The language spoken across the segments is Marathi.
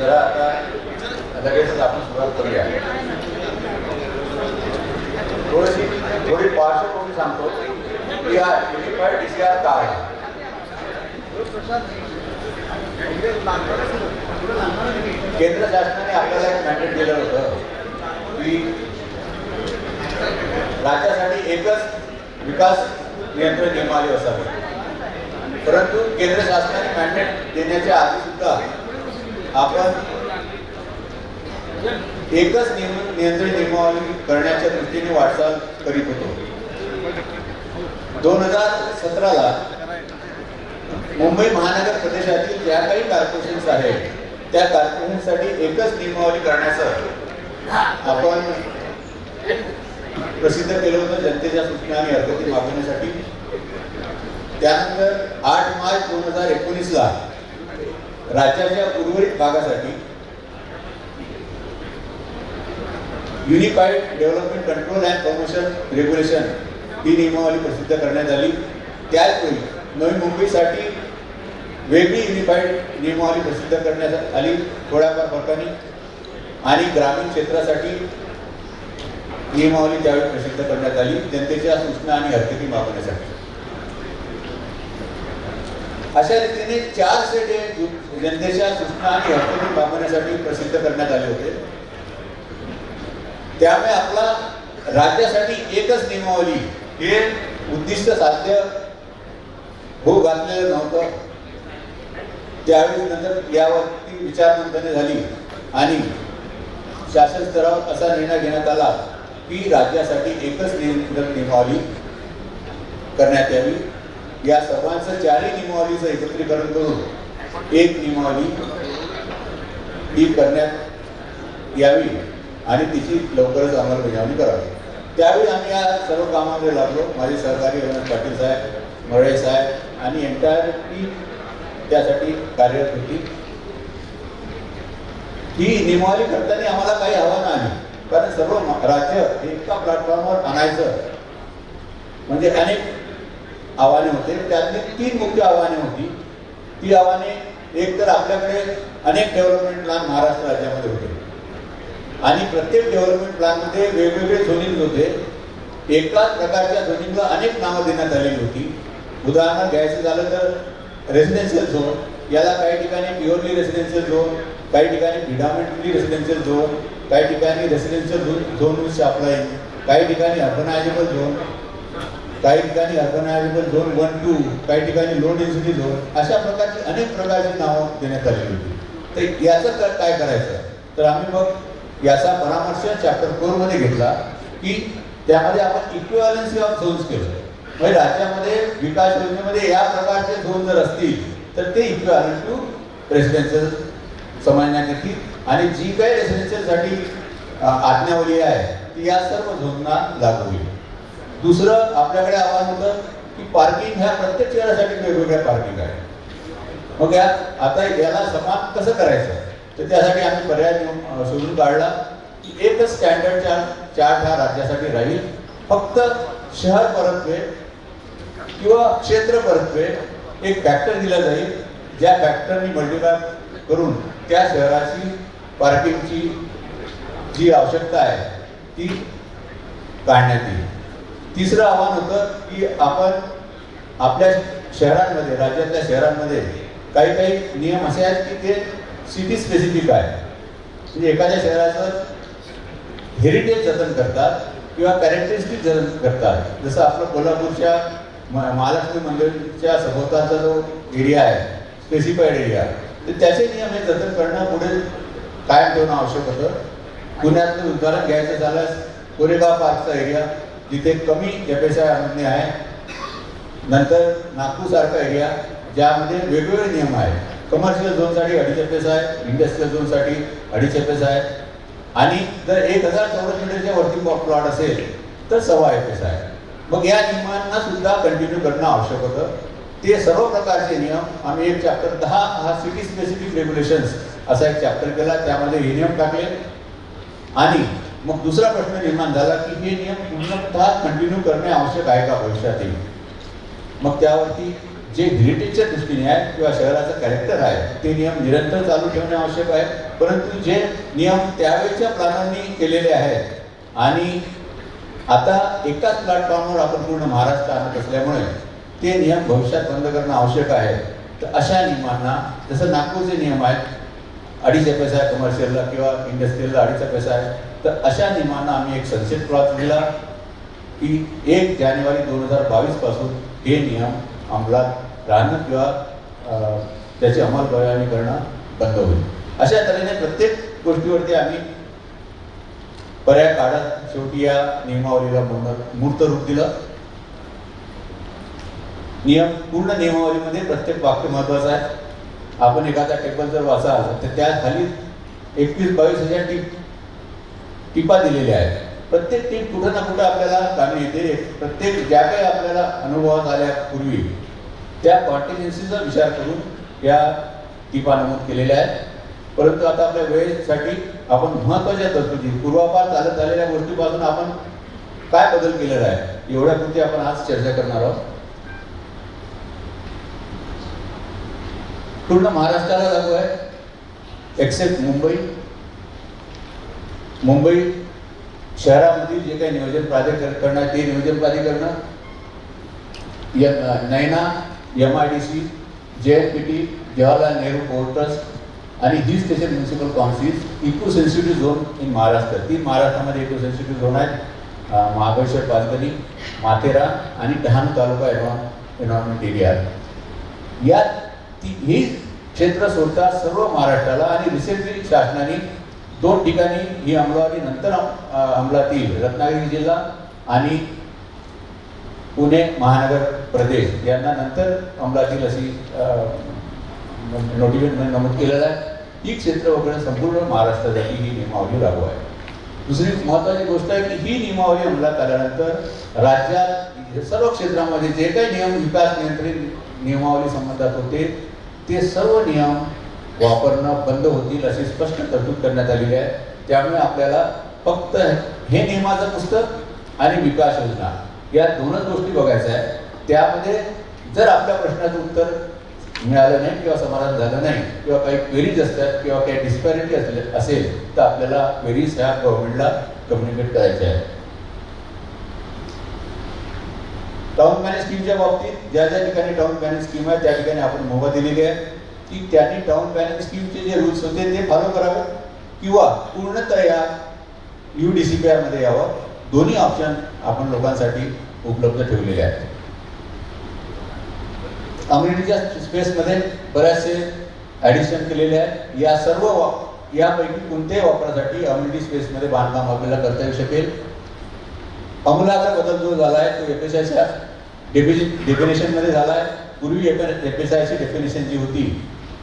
जरा आता लगेचच आपण सुरुवात करूया. थोडी पार्श्वभूमी सांगतो की हा युनिफाईड DCR काय आहे. केंद्र शासनाने आपल्याला एक मॅन्डेट दिलं होतं की राज्यासाठी एकच विकास नियंत्रण नियमावली असावी. परंतु केंद्र शासनाने मॅन्डेट देण्याच्या आधी सुद्धा आपण एकच नियंत्रण नियमावली करण्याच्या दृष्टीने वाटचाल करीत होतो. 2017ला मुंबई महानगर प्रदेशातील ज्या काही कॉर्पोरेशन्स आहेत त्या कॉर्पोरेशनसाठी एकच नियमावली करण्याचं आपण प्रसिद्ध केलं होतं जनतेच्या सूचना आणि हरकती मागवण्यासाठी. त्यानंतर 8 मार्च 2019ला राज्याच्या उर्वरित भागासाठी unified development control and promotion regulation ही नियमावली प्रसिद्ध करण्यात आली. त्याचवेळी नवी मुंबईसाठी वेगळी युनिफाईड नियमावली प्रसिद्ध करण्यात आली थोड्याफार फरकाने, आणि ग्रामीण क्षेत्रासाठी नियमावली त्यावेळी प्रसिद्ध करण्यात आली जनतेच्या सूचना आणि हरकती मागवण्यासाठी. अशा रीतीने 4 सेट जनतेच्या सूचना आणि हरकती मागवण्यासाठी प्रसिद्ध करण्यात आले होते. त्यामुळे आपला राज्यासाठी एकच नियमावली हे उद्दिष्ट साध्य होऊ घातलेलं नव्हतं. त्यावेळी नंतर यावरती विचारमंथने झाली आणि शासन स्तरावर असा निर्णय घेण्यात आला की राज्यासाठी एकच नियमावली करण्यात यावी. या सर्वांचं 4ही नियमावलीचं एकत्रीकरण करून एक नियमावली ही करण्यात यावी आणि तिची लवकरच अंमलबजावणी करावी. त्यावेळी आम्ही या सर्व कामामध्ये लागलो. माझे सहकारी रमेश पाटील साहेब, मळे साहेब आणि एंटायर टीम त्यासाठी कार्यरत होती. ही नियमावली करताना आम्हाला काही आव्हानं आली, कारण सर्व राज्य एका प्लॅटफॉर्मवर आणायचं म्हणजे अनेक आव्हाने होते. त्यातली 3 मुख्य आव्हाने होती. ती आव्हाने, एक तर आपल्याकडे अनेक डेव्हलपमेंट प्लॅन महाराष्ट्र राज्यामध्ये होते आणि प्रत्येक डेव्हलपमेंट प्लॅनमध्ये वेगवेगळे झोनिंग होते. एकाच प्रकारच्या झोनिंगला अनेक नावं देण्यात आलेली होती. उदाहरण घ्यायचं झालं तर रेसिडेन्शियल झोन, याला काही ठिकाणी प्युअरली रेसिडेन्शियल झोन, काही ठिकाणी प्रिडॉमिनंटली रेसिडेन्शियल झोन, काही ठिकाणी रेसिडेन्शियल झोन विथ सप्लाय, काही ठिकाणी अर्बनायझेबल झोन, काही ठिकाणी अर्बनायझेबल झोन 1-2, काही ठिकाणी लो डेन्सिटी झोन, अशा प्रकारची अनेक प्रकारची नावं देण्यात आलेली होती. तर याचं काय करायचं, तर आम्ही मग याचा परामर्श चॅप्टर 4 मध्ये घेतला की त्यामध्ये आपण इक्विव्हॅलन्सी ऑफ झोन्स केलं. म्हणजे राज्यामध्ये विकास योजनेमध्ये या प्रकारचे झोन जर असतील तर ते इक्विव्हॅलंट टू रेसिडेन्शियल समजण्यात येतील आणि जी काही रेसिडेन्शियलसाठी आज्ञावली आहे ती या सर्व झोनना लागू होईल. दुसरं आपल्याकडे आव्हान होतं की पार्किंग ह्या प्रत्येक शहरासाठी वेगवेगळ्या पार्किंग आहे. मग आता याला समान कसं करायचं, तर त्यासाठी आम्ही पर्याय शोधून काढला की एकच स्टँडर्ड चार्ट हा राज्यासाठी राहील. फक्त शहर परत्वे किंवा क्षेत्र परत्वे एक फॅक्टर दिला जाईल, ज्या फॅक्टरनी मल्टिप्लाय करून त्या शहराची पार्किंगची जी आवश्यकता आहे ती काढण्यात येईल. तिसरं आव्हान होतं की आपण आपल्या शहरांमध्ये, राज्यातल्या शहरांमध्ये काही नियम असे आहेत की ते सिटी स्पेसिफिक आहे. म्हणजे एखाद्या शहराचं हेरिटेज जतन करतात किंवा कॅरेक्टरिस्टिक जतन करतात. जसं आपलं कोल्हापूरच्या महालक्ष्मी मंदिरच्या सभोवतालचा जो एरिया आहे, स्पेसिफाईड एरिया, तर त्याचे नियम हे जतन करणं पुढे कायम ठेवणं आवश्यक होतं. पुण्यातलं उदाहरण घ्यायचं झाल्यास कोरेगाव पार्कचा एरिया, जिथे कमी FSI आमदनी आहे. नंतर नागपूरसारखा एरिया ज्यामध्ये वेगवेगळे नियम आहेत. कमर्शियल झोनसाठी 2.5 FSI, इंडस्ट्रियल झोनसाठी 2.5 FSI, आणि जर 1000 चौरस मीटरच्या वरती प्लॉट असेल तर 1.25 FSI. मग या नियमांना सुद्धा कंटिन्यू करणं आवश्यक होतं. ते सर्व प्रकारचे नियम आम्ही एक चॅप्टर 10 हा सिटी स्पेसिफिक रेग्युलेशन्स असा एक चॅप्टर केला, त्यामध्ये हे नियम टाकले. आणि मग दुसरा प्रश्न निर्माण झाला की हे नियम पूर्णतः कंटिन्यू करणे आवश्यक आहे का भविष्यातही. मग त्यावरती जे हेरिटेजच्या दृष्टीने आहे किंवा शहराचं कॅरेक्टर आहे ते नियम निरंतर चालू ठेवणे आवश्यक आहे. परंतु जे नियम त्यावेळेच्या प्लॅनरनी केलेले आहेत आणि आता एकाच प्लॅटफॉर्मवर आपण पूर्ण महाराष्ट्र आणत असल्यामुळे ते नियम भविष्यात बंद करणं आवश्यक आहे. तर अशा नियमांना, जसं नागपूरचे नियम आहेत 2.5 पैसा आहे कमर्शियलला किंवा इंडस्ट्रीयलला 2.5 पैसा आहे, तर अशा नियमांना आम्ही एक सनसेट क्लॉज दिला की 1 जानेवारी 2022 पासून हे नियम अंमलात राहणं किंवा त्याची अंमलबजावणी करणं बंद होईल. अशा तऱ्हेने प्रत्येक गोष्टीवरती आम्ही पर्याय काढत शेवटी या नियमावलीला मूर्त रूप दिलं. पूर्ण नियमावलीमध्ये प्रत्येक वाक्य महत्वाचं आहे. आपण एखादा टेबल जर वाचाल तर त्या खाली 21-22 हजार टिपा दिलेल्या आहेत. प्रत्येक टीप कुठं ना कुठं आपल्याला कामी येते. प्रत्येक ज्या काही आपल्याला अनुभवात आल्यापूर्वी त्या कॉन्टिन्युएन्सीचा विचार करून या टिपा नमूद केलेल्या आहेत. परंतु आता आपल्या वेळेसाठी आपण महत्त्वाच्या तरतुदी पूर्वापार चालत आलेल्या गोष्टीपासून आपण काय बदल केलेला आहे एवढ्यापुरती आपण आज चर्चा करणार आहोत. पूर्ण महाराष्ट्राला लागू आहे एक्सेप्ट मुंबई शहरामधील जे काही नियोजन प्राधिकरण आहे ते नियोजन प्राधिकरण NAINA, MIDC, JNPT, Jawaharlal Nehru port trust आणि hill station municipal council eco sensitive zone in Maharashtra. 3 महाराष्ट्रामध्ये इको सेन्सिटिव्ह झोन आहेत. महाबळेश्वर, पाचगणी, माथेरा आणि डहाणू तालुका एन्व्हायरमेंट एरिया. यात ही क्षेत्र सोडता सर्व महाराष्ट्राला आणि रिसेंटली शासनाने 2 ठिकाणी ही अंमलबजावणी नंतर अंमलात येईल. रत्नागिरी जिल्हा आणि पुणे महानगर प्रदेश यांना नंतर अंमलात येईल अशी नोटिफिकेशन नमूद केलेलं आहे. ही क्षेत्र वगैरे संपूर्ण महाराष्ट्रासाठी ही नियमावली लागू आहे. दुसरी महत्त्वाची गोष्ट आहे की ही नियमावली अंमलात आल्यानंतर राज्यात सर्व क्षेत्रामध्ये जे काही नियम विकास नियंत्रित नियमावली संबंधात होते ते सर्व नियम वापरणं बंद होतील अशी स्पष्ट तरतूद करण्यात आलेली आहे. त्यामुळे आपल्याला फक्त हे नियमाचं पुस्तक आणि विकास योजना या 2च गोष्टी बघायच्या आहे. त्यामध्ये जर आपल्या प्रश्नाचं उत्तर मिळालं नाही किंवा समाधान झालं नाही किंवा काही क्वेरीज असतात किंवा काही डिस्पॅरिटी असेल तर आपल्याला क्वेरीज ह्या गव्हर्नमेंटला कम्युनिकेट करायच्या आहेत. टाउन प्लॅनिंग स्कीमच्या बाबतीत ज्या ज्या ठिकाणी टाउन प्लॅनिंग स्कीम आहे त्या ठिकाणी आपण मुभा दिलेली आहे की त्यांनी टाउन प्लॅनिंग स्कीमचे जे रूल्स होते ते फॉलो करावे किंवा पूर्णतः या UDCPR मध्ये यावं. दोन्ही ऑप्शन आपण लोकांसाठी उपलब्ध ठेवलेले आहेत. अम्युनिटीच्या स्पेसमध्ये बऱ्याचशे ॲडिशन केलेले आहेत. या सर्व यापैकी कोणत्याही वापरासाठी अम्युनिटी स्पेसमध्ये बांधकाम आपल्याला करता येऊ शकेल. अमूलाचा बदल जो झाला आहे तो FSIच्या डेफिनेशनमध्ये झाला आहे. पूर्वी FSIची डेफिनेशन जी होती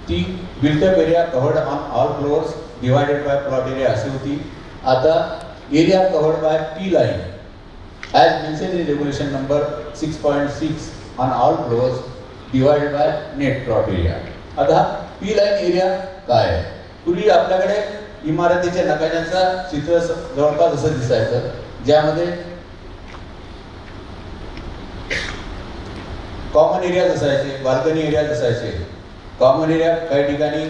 ती built up area covered on all flowers divided by plot area अशी होती. आता area covered bye P line as mention in regulation number 6.6 on all flowers divided by net plot area. आता P लाईन एरिया काय आहे? पूर्वी आपल्याकडे इमारतीच्या नकाशांचा चित्र जवळपास असं दिसायचं ज्यामध्ये कॉमन एरियाज असायचे, बाल्कनी एरियाज असायचे. कॉमन एरिया काही ठिकाणी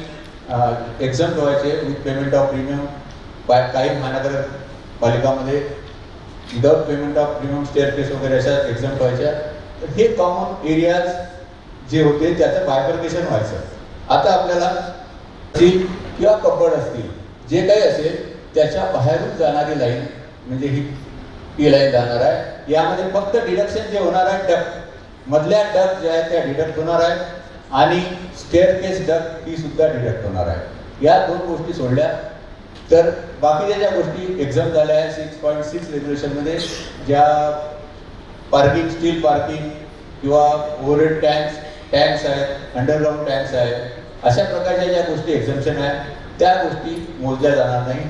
एक्झम्प्ट व्हायचे विथ पेमेंट ऑफ प्रीमियम. काही महानगरपालिकामध्ये without payment of premium staircase वगैरे अशा एक्झम्प्ट व्हायच्या. तर हे कॉमन एरियाज जे होते त्याचं बायफर्केशन व्हायचं. आता आपल्याला स्टील किंवा कपड असतील जे काही असेल त्याच्या बाहेरून जाणारी लाईन म्हणजे ही P लाईन जाणार आहे. यामध्ये फक्त डिडक्शन जे होणार आहे मधल्या डक ज्या आहेत त्या डिडक्ट होणार आहेत आणि स्टेअरकेस डक ही सुद्धा डिडक्ट होणार आहे. या 2 गोष्टी सोडल्या तर बाकीच्या ज्या गोष्टी एक्झाम झाल्या आहेत 6.6 रेग्युलेशनमध्ये ज्या पार्किंग, स्टील पार्किंग किंवा ओव्हरहेड टँक्स आहेत, अंडरग्राऊंड टँक्स आहेत, अशा प्रकारच्या ज्या गोष्टी एक्झम्पशन आहेत त्या गोष्टी मोजल्या जाणार नाही.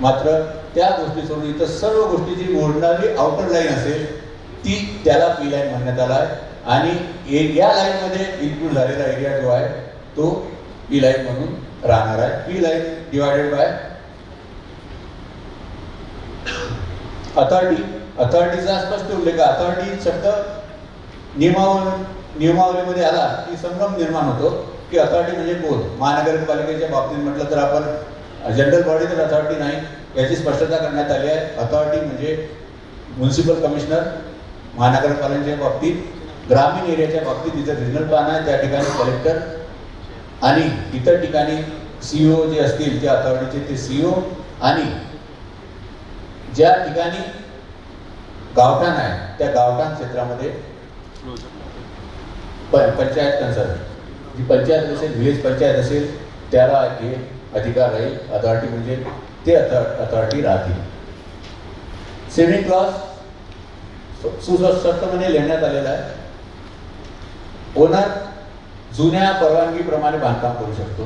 मात्र त्या गोष्टी सोडून इतर सर्व गोष्टी जी मोडणारी आउटर लाईन असेल ती त्याला P लाईन म्हणण्यात आला आहे आणि या लाईनमध्ये इन्क्लूड झालेला एरिया जो आहे तो P लाईन म्हणून राहणार आहे. P लाईन डिवायडेड बाय अथॉरिटीचा स्पष्ट उल्लेख. अथॉरिटी शब्द नियमावलीमध्ये आला की संभ्रम निर्माण होतो की अथॉरिटी म्हणजे कोण. महानगरपालिकेच्या बाबतीत म्हटलं तर आपण जनरल बॉडी तर अथॉरिटी नाही, याची स्पष्टता करण्यात आली आहे. अथॉरिटी म्हणजे म्युन्सिपल कमिशनर, महानगरपालिकेच्या बाबतीत, ग्रामीण एरियाच्या बाबतीत जिथं रिजनल प्लॅन आहे त्या ठिकाणी कलेक्टर, आणि इतर ठिकाणी CEO जे असतील त्या अथॉरिटीचे ते CEO, आणि ज्या ठिकाणी गावठाण आहे त्या गावठाण क्षेत्रामध्ये पंचायत कन्सर्न, जी पंचायत असेल, व्हिलेज पंचायत असेल, त्याला हे अधिकार राहील. अथॉरिटी म्हणजे ते अथॉरिटी राहतील. सेव्हिंग क्लॉज सुस्पष्टपणे लिहिण्यात आलेला आहे. ओनर जुन्या परवानगीप्रमाणे बांधकाम करू शकतो.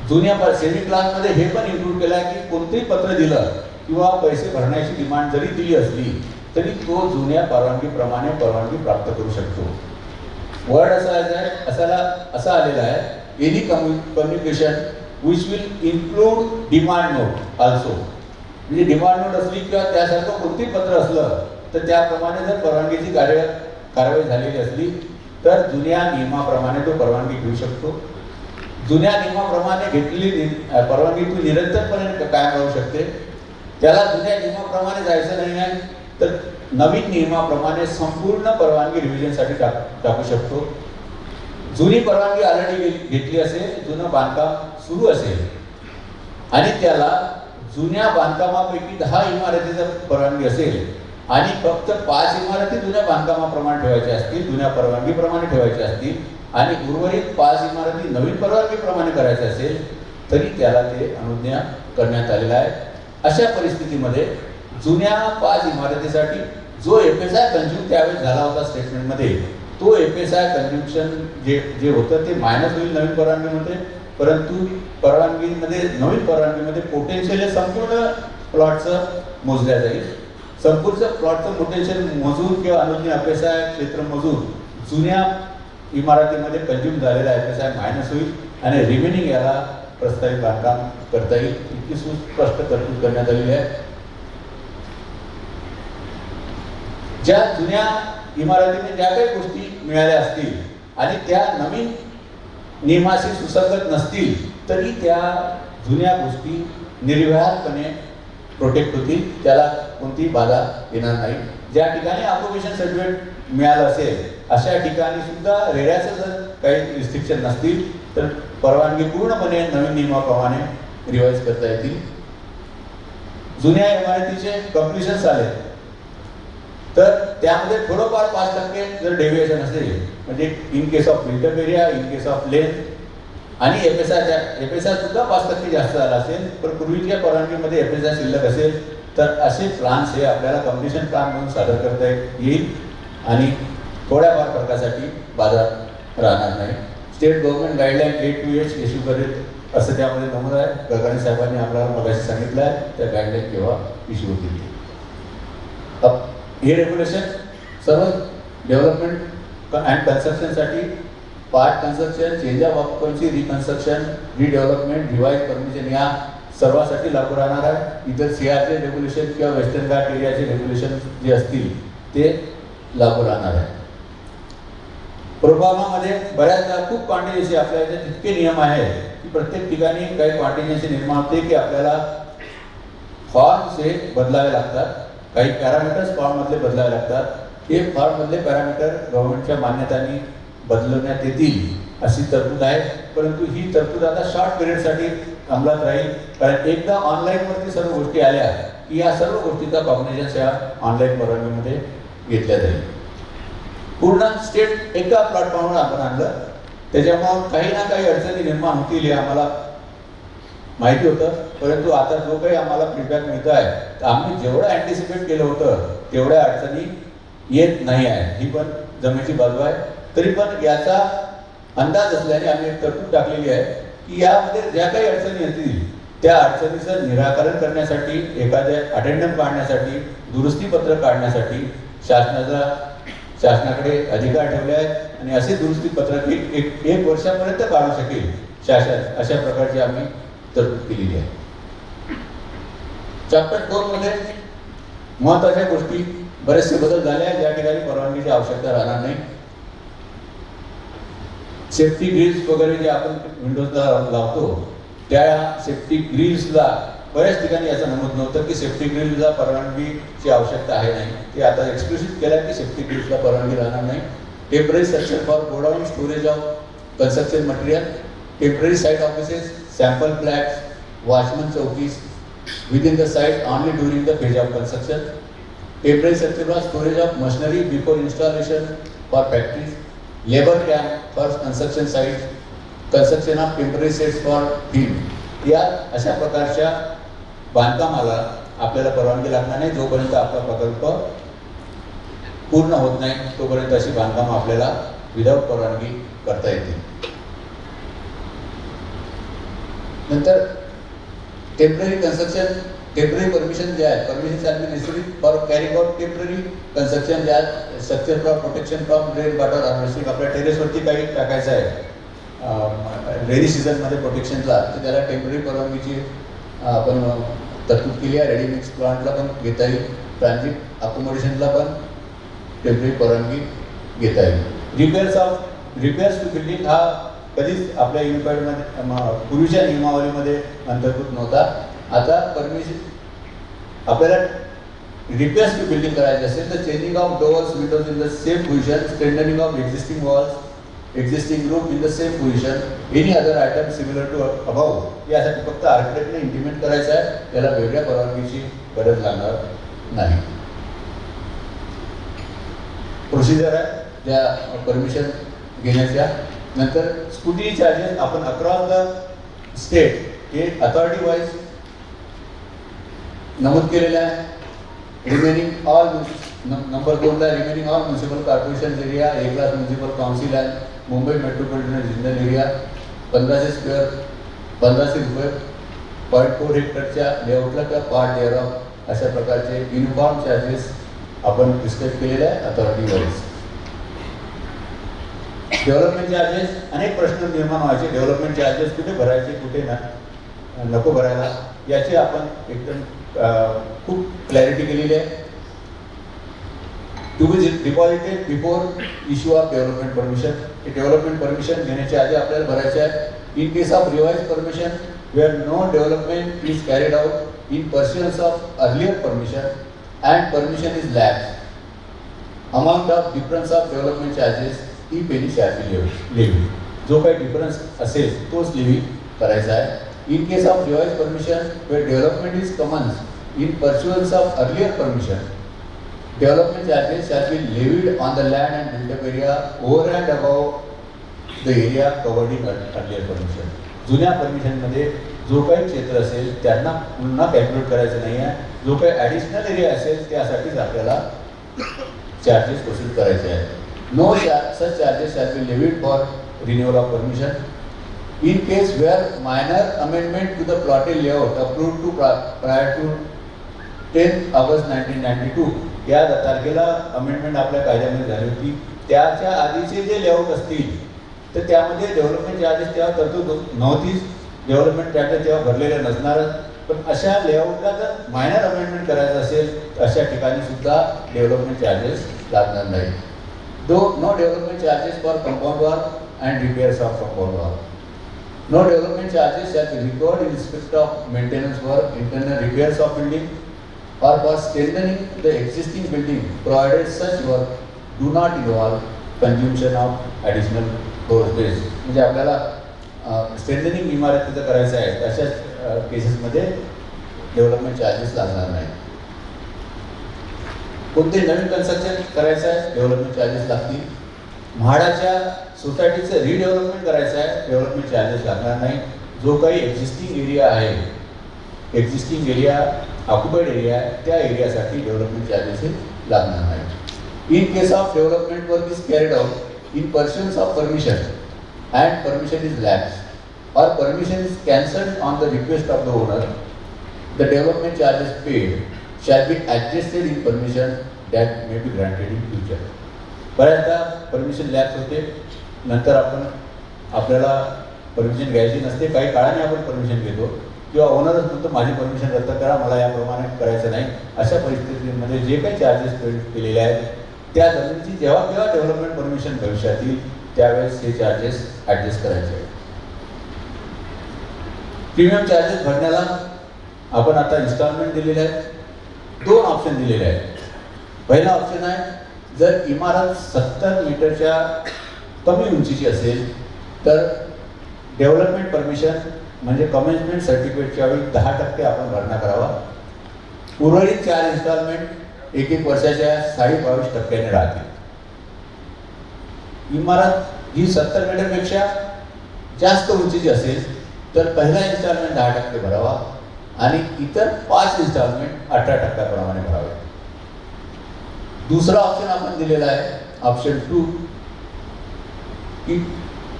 जुन्या सेव्हिंग क्लॉजमध्ये हे पण इन्क्लूड केलं आहे की कोणतेही पत्र दिलं किंवा पैसे भरण्याची डिमांड जरी दिली असली तरी तो जुन्या परवानगीप्रमाणे परवानगी प्राप्त करू शकतो. वर्ड असा आलेला आहे, any communication which will include demand note also. म्हणजे डिमांड नोट असली किंवा त्यासारखं कोणतेही पत्र असलं तर त्याप्रमाणे जर परवानगीची कारवाई झालेली असली तर जुन्या नियमाप्रमाणे तो परवानगी घेऊ शकतो. जुन्या नियमाप्रमाणे घेतलेली परवानगी तू निरंतरपणे कायम राहू शकते. त्याला जुन्या नियमाप्रमाणे जायचं नाही आहे तर नवीन नियमाप्रमाणे संपूर्ण परवानगी रिव्हिजनसाठी टाकू शकतो. जुनी परवानगी ऑलरेडी घेतली असेल, जुनं बांधकाम सुरू असेल आणि त्याला जुन्या बांधकामापैकी 10 इमारतीचा परवानगी असेल आणि फक्त 5 इमारती जुन्या बांधकामाप्रमाणे ठेवायच्या असतील, जुन्या परवानगीप्रमाणे ठेवायच्या असतील आणि उर्वरित 5 इमारती नवीन परवानगीप्रमाणे करायच्या असेल तरी त्याला ते अनुज्ञा करण्यात आलेलं आहे. अशा परिस्थितीमध्ये जुन्या 5 इमारतीसाठी जो FSI कंझ्युम त्यावेळेस झाला होता स्टेटमेंटमध्ये, तो FSI कंझ्युम्शन जे होतं ते मायनस होईल नवीन परवानगीमध्ये. परंतु नवीन परवानगीमध्ये पोटेन्शियल संपूर्ण प्लॉटचं मोजल्या जाईल. संपूर्ण प्लॉटचं पोटेन्शियल मोजून किंवा अनुज्ञा FSI क्षेत्र मोजून जुन्या इमारतीमध्ये कंझ्युम झालेला FSI मायनस होईल आणि रिमेनिंग याला प्रस्तावित बांधकाम करता येईल. इतकी सुस्पष्ट तरतूद करण्यात आलेली आहे. ज्या जुन्या इमारतीने ज्या काही गोष्टी मिळाल्या असतील आणि त्या नवीन नियमाशी सुसंगत नसतील तरी त्या जुन्या गोष्टी निर्विवादपणे प्रोटेक्ट होतील, त्याला कोणतीही बाधा येणार नाही. ज्या ठिकाणी ऑक्युपेशन सर्टिफिकेट मिळालं असेल अशा ठिकाणी सुद्धा रेऱ्याचं जर काही रिस्ट्रिक्शन नसतील तर परवानगी पूर्णपणे नवीन नियमाप्रमाणे रिवाईज करता येतील. जुन्या इमारतीचे कम्प्लिशन्स आले तर त्यामध्ये थोडंफार 5% जर डेव्हिएशन असेल, म्हणजे in case of built up area, in case of length आणि FSI सुद्धा 5% जास्त झाला असेल, पण पूर्वीच्या परवानगीमध्ये FSI शिल्लक असेल तर असे प्लान्स हे आपल्याला कम्प्लिशन प्लान म्हणून सादर करता येईल आणि थोड्याफार फरकासाठी बाजार राहणार नाही. State government guideline 8 to 8 issue करेल असं त्यामध्ये नमूद आहे. गडकरी साहेबांनी आपल्याला मगाशी सांगितलं आहे त्या गाईडलाईन केव्हा इश्यू होतील. हे रेग्युलेशन सर्व डेव्हलपमेंट अँड कन्स्ट्रक्शनसाठी, part construction, change of occupancy, reconstruction, redevelopment, revise permission या सर्वांसाठी लागू राहणार आहे. इतर CRचे रेग्युलेशन किंवा वेस्टर्न घाट एरियाचे रेग्युलेशन जे असतील ते लागू राहणार आहे. प्रोफॉर्मामध्ये बऱ्याचदा खूप कॉन्टिन्युएन्सी आपल्या इथे तितके नियम आहेत की प्रत्येक ठिकाणी काही कॉन्टिन्युएन्सी निर्माण होते की आपल्याला फॉर्म्स हे बदलावे लागतात, काही पॅरामीटर्स फॉर्ममधले बदलावे लागतात. हे फॉर्ममधले पॅरामीटर गव्हर्नमेंटच्या मान्यतांनी बदलवण्यात येतील अशी तरतूद आहे. परंतु ही तरतूद आता शॉर्ट पिरियडसाठी अंमलात राहील, कारण एकदा ऑनलाईनवरती सर्व गोष्टी आल्या की या सर्व गोष्टीचा कॉग्निझन्स या ऑनलाईन परवानगीमध्ये घेतल्या जाईल. पूर्ण स्टेट एका प्लॅटफॉर्मवर आपण आणलं, त्याच्यामुळे काही ना काही अडचणी निर्माण होतील हे आम्हाला माहिती होतं. परंतु आता जो काही आम्हाला फीडबॅक मिळतो आहे तर आम्ही जेवढं अँटिसिपेट केलं होतं तेवढ्या अडचणी येत नाही आहे, ही पण जमेची बाजू आहे. तरी पण याचा अंदाज असल्याने आम्ही एक तरतूद टाकलेली आहे की यामध्ये ज्या काही अडचणी येतील त्या अडचणीचं निराकरण करण्यासाठी, एखाद्या अटेंडम काढण्यासाठी, दुरुस्तीपत्र काढण्यासाठी शासनाकडे अधिकार ठेवले आहेत आणि असे दुरुस्तीपत्र एक वर्षापर्यंत काढू शकेल शासन, अशा प्रकारची आम्ही तरतूद केलेली आहे. चॅप्टर 2 मध्ये महत्त्वाच्या गोष्टी बरेचसे बदल झाले आहेत, ज्या ठिकाणी परवानगीची आवश्यकता राहणार नाही. सेफ्टी ग्रिल्स वगैरे जे आपण विंडोजला लावतो त्या सेफ्टी ग्रिल्सला बऱ्याच ठिकाणी याचं नमूद नव्हतं की सेफ्टी ग्रिल्सला परवानगीची आवश्यकता आहे नाही. ते आता एक्सप्लिसिट केलं की सेफ्टी ग्रिल्सला परवानगी राहणार नाही. Temporary structure for godown storage of construction material, temporary site offices, sample flats, watchman chowkis within the site only during the phase of construction. Temporary structure for storage of machinery before installation for factories, labor camp for construction sites, construction of temporary sets for field. या अशा प्रकारच्या बांधकामाला आपल्याला परवानगी लागणार नाही जोपर्यंत आपला प्रकल्प पूर्ण होत नाही, तोपर्यंत अशी बांधकाम आपल्याला विदाउट परवानगी करता येते. नंतर टेम्पररी कन्स्ट्रक्शन, टेम्पररी परमिशन जे आहे, permission shall be necessary for carrying out temporary construction जे आहे, structure for protection from rain water harvesting. आपल्या टेरेसवरती काही टाकायचं आहे रेनी सीझनमध्ये प्रोटेक्शनला, तर त्याला टेम्पररी परवानगीची आपण तरतूद केली आहे. रेडी मिक्स प्लांटला पण घेता येईल, ट्रान्झिट अकोमोडेशनला पण टेम्पररी परवानगी घेता येईल. रिपेअर्स टू बिल्डिंग हा कधीच आपल्या युनिफाईडमध्ये पूर्वीच्या नियमावलीमध्ये अंतर्भूत नव्हता. आता परमिशन आपल्याला रिपेअर्स टू बिल्डिंग करायचे असेल तर changing of doors windows in the same position, strengthening of existing walls, existing room in the same position, any other item similar to above, यासाठी फक्त आर्किटेक्टने इंटिमेट करायचं आहे. त्याला वेगळ्या परवानगीची गरज लागणार नाही. प्रोसिजर आहे त्या परमिशन घेण्याच्या. नंतर स्कूटी चार्जेस आपण अक्रॉस द स्टेट हे अथॉरिटी वाईज नमूद केलेलं आहे. रिमेनिंग ऑल नंबर 2ला remaining all municipal corporation area, 1 lakh municipal council आहे, मुंबई मेट्रोपॉलिटन रिजनल एरिया 1500 रुपये 0.4 हेक्टरच्या लेआउटला त्या पार्ट डेअर ऑफ अशा प्रकारचे युनिफॉर्म चार्जेस आपण प्रिस्क्राईब केलेले आहे अथॉरिटी वाईज. डेव्हलपमेंट चार्जेस, अनेक प्रश्न निर्माण व्हायचे. डेव्हलपमेंट चार्जेस कुठे भरायचे, कुठे नको भरायला, याची आपण एकदम खूप क्लॅरिटी केलेली आहे. To be deposited before issue of development permission. हे डेव्हलपमेंट परमिशन घेण्याच्या आधी आपल्याला भरायचे आहे. In case of revise permission where no development is carried out in pursuance of earlier permission and permission is lapse, amount of difference of development charges ही पेनी शॅल बी लेव्ही. जो काही डिफरन्स असेल तोच लेव्ही करायचा आहे. In case of revise permission where development is commence in pursuance of earlier permission, development charges shall be levied on the land and built-up area over and above the area covered in earlier permission. जुन्या परमिशनमध्ये जो काही क्षेत्र असेल त्यांना पुन्हा कॅल्क्युलेट करायचं नाही आहे. जो काही ॲडिशनल एरिया असेल त्यासाठीच आपल्याला चार्जेस वसूल करायचे आहेत. No such charges shall be levied for renewal of permission. In case where minor amendment to the plotted layout approved to prior to 10 August 1992 या तारखेला अमेंडमेंट आपल्या कायद्यामध्ये झाली होती, त्याच्या आधीचे जे लेआउट असतील तर त्यामध्ये डेव्हलपमेंट चार्जेस तेव्हा तरतूद नव्हतीच. डेव्हलपमेंट चार्जेस तेव्हा भरलेले नसणारच. पण अशा लेआउटला जर मायनर अमेंडमेंट करायचं असेल अशा ठिकाणी सुद्धा डेव्हलपमेंट चार्जेस लागणार नाही. No development charges for compound wall and repairs of compound wall. No development charges shall be recovered in respect of maintenance work, internal repairs of building, or for strengthening the existing building, provided such work do not involve consumption of additional floor space. म्हणजे आपल्याला स्ट्रेंथनिंग इमारतीचं करायचं आहे अशा केसेसमध्ये डेव्हलपमेंट चार्जेस लागणार नाही. कोणते नवीन कन्स्ट्रक्शन करायचं आहे डेव्हलपमेंट चार्जेस लागतील. म्हाडाच्या सोसायटीचं रिडेव्हलपमेंट करायचं आहे डेव्हलपमेंट चार्जेस लागणार नाही. जो काही एक्झिस्टिंग एरिया आहे, एक्झिस्टिंग एरिया ऑक्युपाईड एरिया आहे त्या एरियासाठी डेव्हलपमेंट चार्जेस लागणार नाही. In case of development work is carried out in pursuance of permission and permission is lapse or permission is cancelled on the request of the owner, the development charges paid shall be adjusted in permission that may be granted in future. बऱ्याचदा परमिशन लॅप्स होते, नंतर आपल्याला परमिशन घ्यायची नसते, काही काळाने आपण परमिशन घेतो. किंवा ओनरच म्हणतो माझी परमिशन रद्द करा, मला याप्रमाणे करायचं नाही, अशा परिस्थितीमध्ये जे काही चार्जेस पेड केलेले आहेत त्या जमिनीची जेव्हा केव्हा डेव्हलपमेंट परमिशन भविष्यात येईल त्यावेळेस हे चार्जेस ॲडजस्ट करायचे आहेत. प्रीमियम चार्जेस भरण्याला आपण आता इन्स्टॉलमेंट दिलेले आहेत. 2 ऑप्शन दिलेले आहेत. पहिला ऑप्शन आहे, जर इमारत 70 मीटरच्या कमी उंचीची असेल तर डेव्हलपमेंट परमिशन म्हणजे कमेन्समेंट सर्टिफिकेटच्या वेळी 10% आपण भरणा करावा. उर्वरित 4 इन्स्टॉलमेंट 1-1 वर्षाच्या 22% राहतील. इमारत ही 70 मीटरपेक्षा जास्त उंचीची असेल तर पहिला इन्स्टॉलमेंट 10% भरावा आणि इतर 5 इन्स्टॉलमेंट 18% प्रमाणे भरावे. दुसरा ऑप्शन आपण दिलेला आहे, ऑप्शन 2, की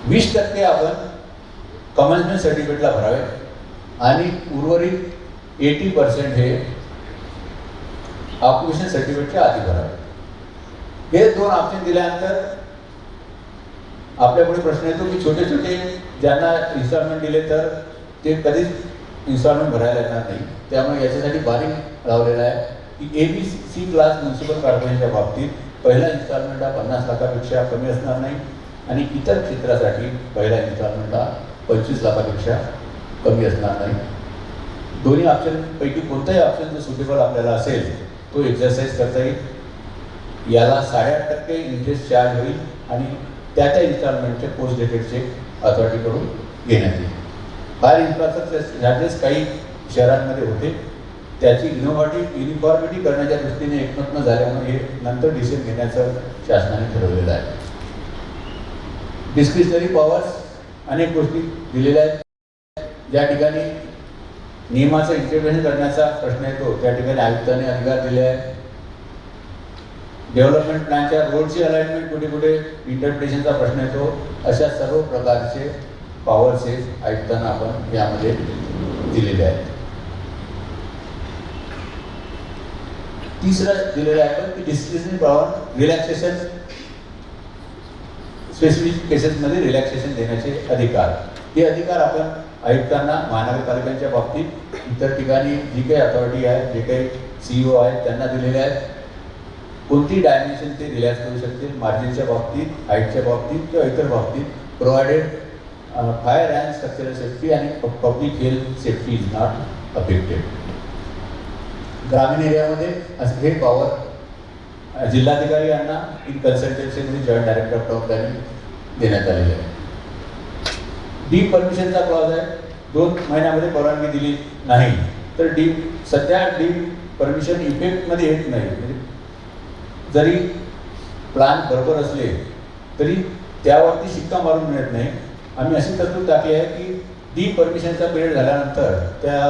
20% आपण कमेन्समेंट सर्टिफिकेटला भरावे आणि उर्वरित 80% हे ऑक्युपेशन सर्टिफिकेटच्या आधी भरावे. हे 2 ऑप्शन दिल्यानंतर आपल्यापुढे प्रश्न येतो की छोटे छोटे ज्यांना इन्स्टॉलमेंट दिले तर ते कधीच इन्स्टॉलमेंट भरायला येणार नाही. त्यामुळे याच्यासाठी बारीक लावलेला आहे की ABC क्लास म्युन्सिपल कॉर्पोरेशनच्या बाबतीत पहिला इन्स्टॉलमेंट हा 50 लाखापेक्षा कमी असणार नाही आणि इतर क्षेत्रासाठी पहिला इन्स्टॉलमेंट हा 25 लाखापेक्षा कमी असणार नाही. दोन्ही ऑप्शनपैकी कोणताही ऑप्शन जर सुटेबल आपल्याला असेल तो एक्झरसाइज करता येईल. याला 8.5% इंटरेस्ट चार्ज होईल आणि त्या इन्स्टॉलमेंटचे पोस्ट डेटेड चेक अथॉरिटीकडून घेण्यात येईल. फायर इन्फ्रास्ट्रक्चर चार्जेस काही शहरांमध्ये होते, त्याची युनिफॉर्मिटी करण्याच्या दृष्टीने एकमत न झाल्यामुळे हे नंतर डिसिजन घेण्याचं शासनाने ठरवलेलं आहे. डिस्क्रिशनरी पॉवर्स अनेक गोष्टी दिलेल्या आहेत. ज्या ठिकाणी नियमाचं इंटरव्हेन्शन करण्याचा प्रश्न येतो त्या ठिकाणी आयुक्तांनी अधिकार दिले आहेत. डेव्हलपमेंट प्लॅनच्या रोडची अलाइनमेंट कुठे कुठे इंटरप्रिटेशनचा प्रश्न येतो. अशा सर्व प्रकारचे पॉवर्स हे आयुक्तांना आपण यामध्ये दिलेले आहेत. तिसरं दिलेलं आहे पण की डिस्क्रिशनरी पॉवर रिलॅक्सेशन, स्पेसिफिक केसेसमध्ये रिलॅक्सेशन देण्याचे अधिकार. हे अधिकार आपण आयुक्तांना महानगरपालिकांच्या बाबतीत इतर ठिकाणी जी काही अथॉरिटी आहे, जे काही CEO आहेत त्यांना दिलेले आहेत. कोणती डायमेन्शन ते रिलॅक्स करू शकतील, मार्जिनच्या बाबतीत, हाईटच्या बाबतीत किंवा इतर बाबतीत, provided fire and structural safety आणि public health safety is not affected. ग्रामीण एरियामध्ये हे पॉवर जिल्हाधिकारी यांना इन कन्सल्टन्सीमध्ये joint director of top planning देण्यात आलेले आहे. डीप परमिशनचा क्लॉज आहे. 2 महिन्यामध्ये परवानगी दिली नाही तर सध्या डीप परमिशन इफेक्टमध्ये येत नाही. म्हणजे जरी प्लान बरोबर असले तरी त्यावरती शिक्का मारून मिळत नाही. आम्ही अशी तरतूद टाकली आहे की डीप परमिशनचा पिरियड झाल्यानंतर त्या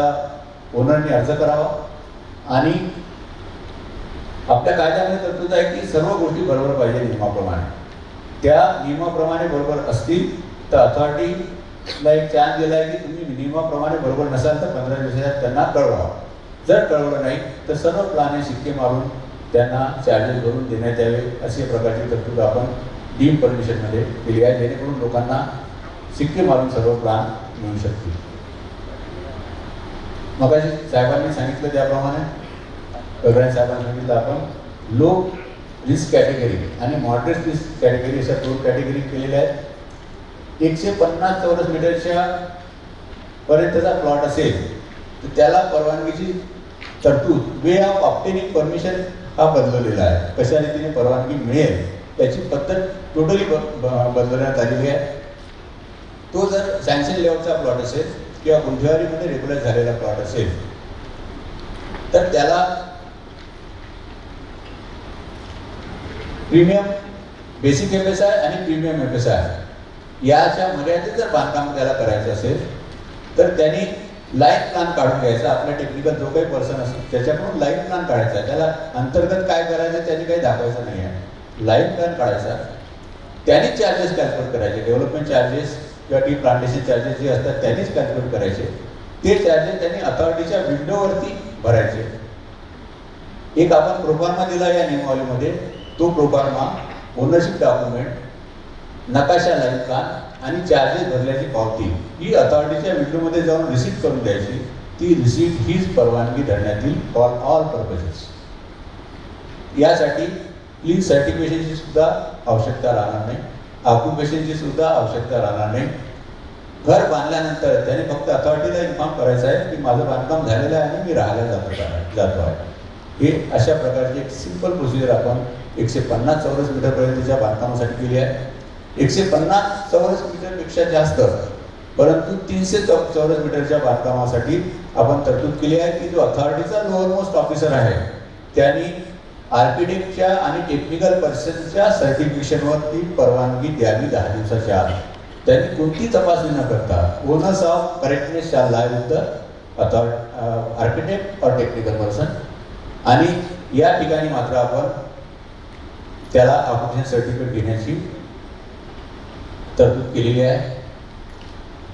ओनरने अर्ज करावा आणि आपल्या कायद्यामध्ये तरतूद आहे की सर्व गोष्टी बरोबर पाहिजे नियमाप्रमाणे. त्या नियमाप्रमाणे बरोबर असतील तर अथॉरिटीला एक चान्स दिला आहे की तुम्ही नियमाप्रमाणे बरोबर नसाल तर 15 दिवसात त्यांना कळवा. जर कळवलं नाही तर सर्व प्लान हे शिक्के मारून त्यांना चार्जेस भरून देण्यात यावे अशा प्रकारची तरतूद आपण डीम परमिशनमध्ये केली आहे, जेणेकरून लोकांना शिक्के मारून सर्व प्लान मिळू शकतील. मगाशी साहेबांनी सांगितलं त्याप्रमाणे, गगराज साहेबांनी सांगितलं, आपण लो रिस्क कॅटेगरी आणि मॉडरेट रिस्क कॅटेगरी अशा 2 कॅटेगरी केलेल्या आहेत. 150 चौरस मीटरच्या पर्यंतचा प्लॉट असेल तर त्याला परवानगीची तरतूद वे ऑफ ऑब्टेनिंग परमिशन हा बदललेला आहे. कशा रीतीने परवानगी मिळेल त्याची पद्धत टोटली बदलण्यात आलेली आहे. तो जर सँक्शन लेवलचा प्लॉट असेल किंवा गुंठेवारीमध्ये रेग्युलर झालेला प्लॉट असेल तर त्याला प्रीमियम बेसिक FSI आणि प्रीमियम FSI याच्या मर्यादेत जर बांधकाम त्याला करायचं असेल तर त्यांनी लाईन प्लॅन काढून घ्यायचा. आपल्या टेक्निकल जो काही पर्सन असेल त्याच्याकडून लाईन प्लॅन काढायचा. त्याला अंतर्गत काय करायचं त्यांनी काही दाखवायचं नाही आहे. लाईन प्लॅन काढायचा, त्यांनीच चार्जेस कॅल्क्युलेट करायचे. डेव्हलपमेंट चार्जेस किंवा टी प्लांटेशन चार्जेस जे असतात त्यांनीच कॅल्क्युलेट करायचे. ते चार्जेस त्यांनी अथॉरिटीच्या विंडोवरती भरायचे. एक आपण प्रोफार्मा दिला या नियमावलीमध्ये. तो प्रोफार्मा ओनरशिप डॉक्युमेंट, नकाशा लाईन प्लॅन आणि चार्जेस भरल्याची पावती ही अथॉरिटीच्या विंडोमध्ये जाऊन रिसीट करून द्यायची. ती रिसीट हीच परवानगी धरण्यात येईल फॉर ऑल पर्पजेस. यासाठी क्लीन सर्टिफिकेशनची सुद्धा आवश्यकता राहणार नाही, ऑक्युपेशनची सुद्धा आवश्यकता राहणार नाही. घर बांधल्यानंतर त्याने फक्त अथॉरिटीला इन्फॉर्म करायचं आहे की माझं बांधकाम झालेलं आहे आणि मी राहायला जातो आहे. हे अशा प्रकारची एक सिंपल प्रोसिजर आपण 150 चौरस मीटरपर्यंतच्या बांधकामासाठी केली आहे. 150 चौरस मीटरपेक्षा जास्त परंतु 300 चौरस मीटरच्या बांधकामासाठी आपण तरतूद केली आहे की जो अथॉरिटीचा लोअर मोस्ट ऑफिसर आहे त्यांनी आर्किटेक्टच्या आणि टेक्निकल पर्सनच्या सर्टिफिकेशनवर ती परवानगी द्यावी 10 दिवसाच्या आत. त्यांनी कोणती तपासणी न करता owners of correctness shall lie with the architect और टेक्निकल पर्सन. आणि या ठिकाणी मात्र आपण त्याला ऑक्युपेशन सर्टिफिकेट घेण्याची तरतूद केलेली आहे.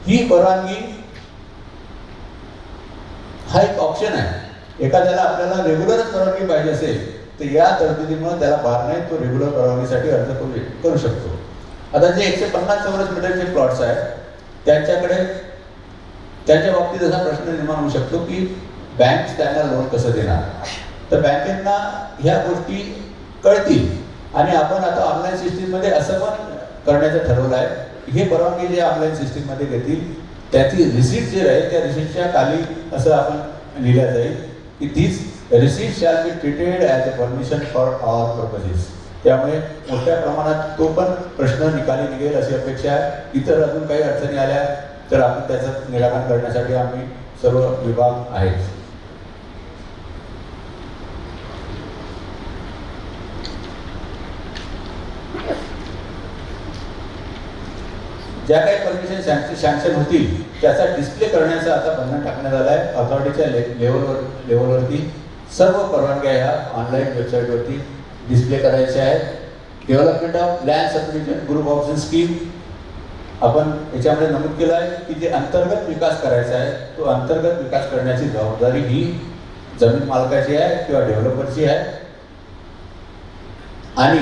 ही परवानगी हा एक ऑप्शन आहे. एखाद्याला आपल्याला रेग्युलरच परवानगी पाहिजे असेल तर या तरतुदीमुळे त्याला भार नाही, तो रेग्युलर परवानगीसाठी अर्ज करू शकतो. आता जे 150 चौरस मीटरचे प्लॉट्स आहेत त्यांच्याकडे त्यांच्या बाबतीत असा प्रश्न निर्माण होऊ शकतो की बँक त्यांना लोन कसं देणार. तर बँकेंना ह्या गोष्टी कळतील आणि आपण आता ऑनलाईन सिस्टीममध्ये असं पण करण्याचं ठरवलं आहे. हे परवानगी जे ऑनलाईन सिस्टीममध्ये घेतील त्याची रिसीट जे राहील त्या रिसीटच्या खाली असं आपण लिहिलं जाईल की this receipt shall be treated as a permission for all purposes. त्यामुळे मोठ्या प्रमाणात तो पण प्रश्न निकाली निघेल अशी अपेक्षा आहे. इतर अजून काही अडचणी आल्या तर आपण त्याचं निराकरण करण्यासाठी आम्ही सर्व विभाग आहेत. ज्या काही परमिशन सँक्शन होतील त्याचा डिस्प्ले करण्याचं आता बंधन टाकण्यात आलं आहे. अथॉरिटीच्या लेवलवरती सर्व परवानग्या ह्या ऑनलाईन वेबसाईटवरती डिस्प्ले करायच्या आहेत. Development of land subdivision group option scheme आपण याच्यामध्ये नमूद केलं आहे की जे अंतर्गत विकास करायचा आहे तो अंतर्गत विकास करण्याची जबाबदारी ही जमीन मालकाची आहे किंवा डेव्हलपरची आहे. आणि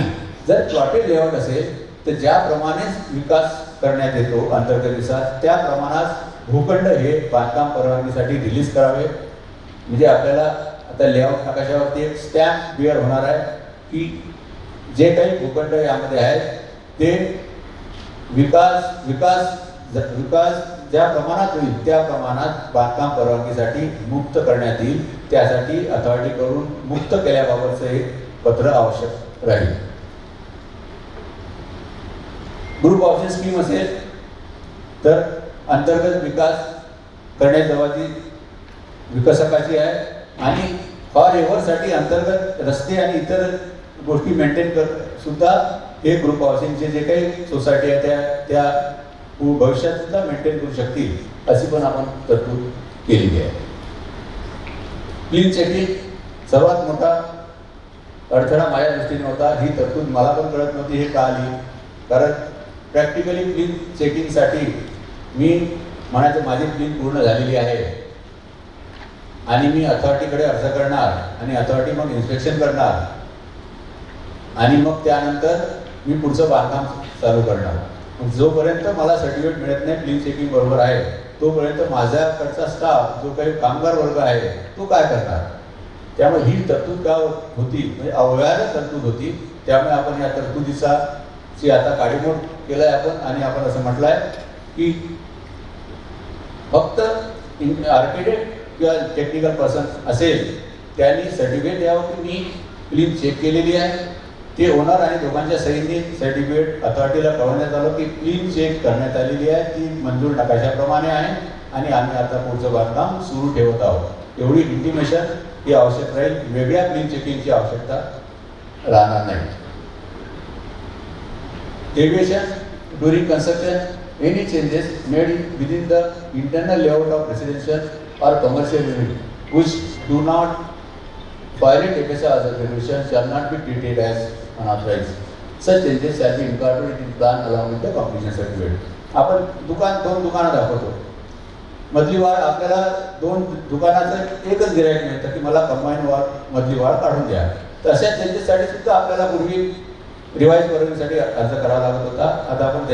जर प्लॉटेड लेआउट असेल तर ज्याप्रमाणे विकास करण्यात येतो अंतर्गत विकास त्या प्रमाणात भूखंड हे बांधकाम परवानगीसाठी रिलीज करावे. म्हणजे आपल्याला आता लेआउट नकाशावरती एक स्टॅम्प क्लिअर होणार आहे की जे काही भूखंड यामध्ये आहेत ते विकास ज्या प्रमाणात होईल त्या प्रमाणात बांधकाम परवानगीसाठी मुक्त करण्यात येईल. त्यासाठी अथॉरिटीकडून मुक्त केल्याबाबतचं एक पत्र आवश्यक राहील. ग्रुप ऑप्शन स्कीम असेल तर अंतर्गत विकास करण्याची जबाबदारी विकसकाची आहे आणि फॉर एव्हरसाठी अंतर्गत रस्ते आणि इतर गोष्टी मेंटेन सुद्धा हे ग्रुप हाऊसिंगचे जे काही सोसायटी आहे त्या भविष्यात सुद्धा मेंटेन करू शकतील अशी पण आपण तरतूद केलेली आहे. क्लीन चेकिंग सर्वात मोठा अडथळा माझ्या दृष्टीने होता. ही तरतूद मला पण कळत नव्हती हे का आली. कारण प्रॅक्टिकली क्लीन चेकिंगसाठी मी म्हणायचं माझी क्लीन पूर्ण झालेली आहे आणि मी अथॉरिटीकडे अर्ज करणार आणि अथॉरिटी मग इन्स्पेक्शन करणार आणि मग त्यानंतर मी पुढचं बांधकाम चालू करणार. मग जोपर्यंत मला सर्टिफिकेट मिळत नाही क्लीन चेकिंग बरोबर आहे तोपर्यंत माझ्याकडचा स्टाफ जो काही कामगार वर्ग आहे तो काय करणार. त्यामुळे ही तरतूद का होती म्हणजे अव्यवहार्य तरतूद होती. त्यामुळे आपण या तरतुदीची आता काडीमोड केलं आहे आपण आणि आपण असं म्हटलं आहे की फक्त आर्किटेक्ट किंवा टेक्निकल पर्सन असेल त्यांनी सर्टिफिकेट द्यावं की मी क्लीन चेक केलेली आहे. ते ओनर आणि दोघांच्या सहीने सर्टिफिकेट अथॉरिटीला कळवण्यात आलं की क्लीन चेक करण्यात आलेली आहे, ती मंजूर नकाशाप्रमाणे आहे आणि आम्ही आता पुढचं बांधकाम सुरू ठेवत आहोत. एवढी इंटिमेशन ही आवश्यक राहील. वेगळ्या क्लीन चेकिंगची आवश्यकता राहणार नाही. Deviation during construction any changes made within the internal layout of residential or commercial unit which do not violate FSI other regulations shall not be treated as unauthorized. Such changes shall be incorporated in plan along with the completion certificate. आपण दोन दुकानं दाखवतो. मधली वाढ आपल्याला दोन दुकानाचं एकच गिराईक मिळतं की मला कंबाईन वाढ मधली वाढ काढून द्या. तर अशा चेंजेससाठी सुद्धा आपल्याला पूर्वी रिवाईज परवानगीसाठी अर्ज करावा लागत होता. आता आपण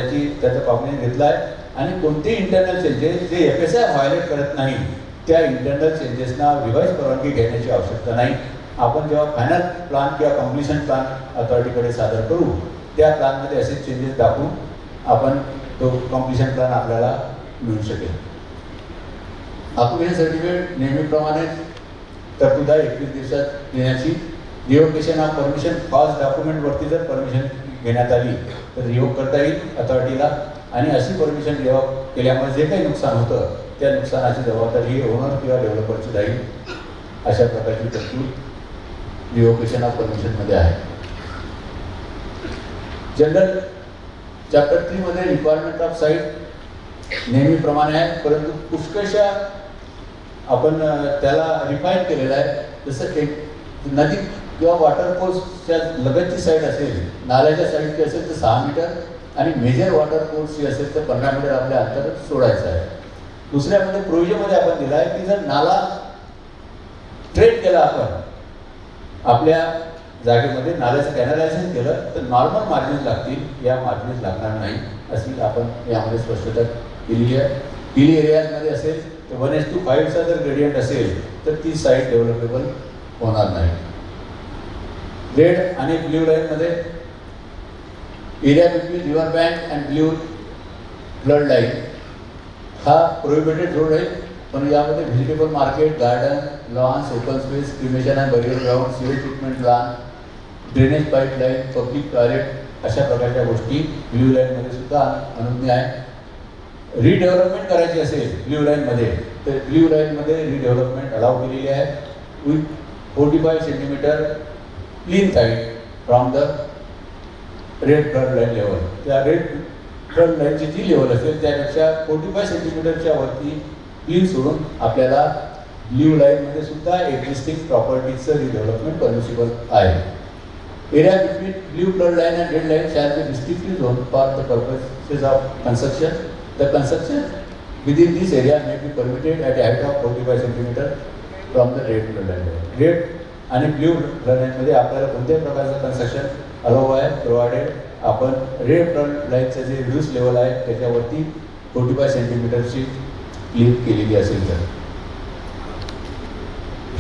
त्याचा कॉग्निझन्स घेतला आहे आणि कोणतेही इंटरनल चेंजेस जे FSI व्हायोलेट करत नाही त्या इंटरनल चेंजेसना रिवाईज परवानगी घेण्याची आवश्यकता नाही. आपण जेव्हा फायनल प्लान किंवा कम्प्लिशन प्लान अथॉरिटीकडे सादर करू त्या प्लॅनमध्ये असे चेंजेस दाखवून आपण तो कम्प्लिशन प्लॅन आपल्याला मिळू शकेल. ऑक्युपेशन सर्टिफिकेट नेहमीप्रमाणे तरतूद आहे 21 दिवसात देण्याची. रिओकेशन ऑफ परमिशन फॉल्स डॉक्युमेंटवरती जर परमिशन घेण्यात आली तर रिओक करता येईल अथॉरिटीला आणि अशी परमिशन रिओक केल्यामुळे जे काही नुकसान होतं त्या नुकसानाची जबाबदारी ओनर किंवा डेव्हलपरची राहील. अशा प्रकारची तरतूद रिओकेशन ऑफ परमिशनमध्ये आहे. जनरल चॅप्टर 3 मध्ये रिक्वायरमेंट ऑफ साईट नेहमीप्रमाणे आहे, परंतु पुष्कळशा आपण त्याला रिफाईन केलेला आहे. जसं एक नदी किंवा वॉटरफोर्सच्या लगतची साईड असेल, नाल्याच्या साईडची असेल तर 6 मीटर आणि मेजर वॉटरफोर्सची असेल तर 15 मीटर आपल्या अंतर सोडायचं आहे. दुसऱ्यामध्ये प्रोव्हिजनमध्ये आपण दिला आहे की जर नाला स्ट्रेट केला आपण आपल्या जागेमध्ये नाल्याचं कॅनलायझेशन केलं तर नॉर्मल मार्जिन लागतील, या मार्जिन लागणार नाही अशी आपण यामध्ये स्पष्टता केली आहे. हिली एरियामध्ये असेल तर 1:5चा जर ग्रेडियंट असेल तर ती साईट डेव्हलपेबल होणार नाही. रेड आणि ब्ल्यू लाईनमध्ये area between river bank and blue flood line हा प्रोहिबिटेड रोड आहे, पण यामध्ये vegetable market, garden, lawns, open space, cremation and burial ground, sewage treatment plant, drainage pipeline, public toilet अशा प्रकारच्या गोष्टी ब्ल्यू लाईनमध्ये सुद्धा अनुज्ञ आहे. रिडेव्हलपमेंट करायची असेल ब्ल्यू लाईनमध्ये तर ब्ल्यू लाईनमध्ये रिडेव्हलपमेंट अलाउ केलेली आहे with 45 centimetre clean side from the red flood line level. त्या रेड फ्लड लाईनची जी लेवल असेल त्यापेक्षा 45 सेंटीमीटरच्या वरती क्लीन सोडून आपल्याला ब्ल्यू लाईनमध्ये सुद्धा एक्झिस्टिंग प्रॉपर्टीजचं रिडेव्हलपमेंट परमिसिबल आहे. Area between blue flood line and red line shall be restricted zone for the purposes of construction. The construction within this area may be permitted at a height of 45 centimeter from the red flood line. Red आणि ब्ल्यू फ्लड लाईनमध्ये आपल्याला कोणत्याही प्रकारचं कन्स्ट्रक्शन अलाउ आहे प्रोव्हायडेड आपण रेड फ्लड लाईनचं जे रिड्यूस लेवल आहे त्याच्यावरती 45 सेंटीमीटरची क्लिप केलेली असेल तर.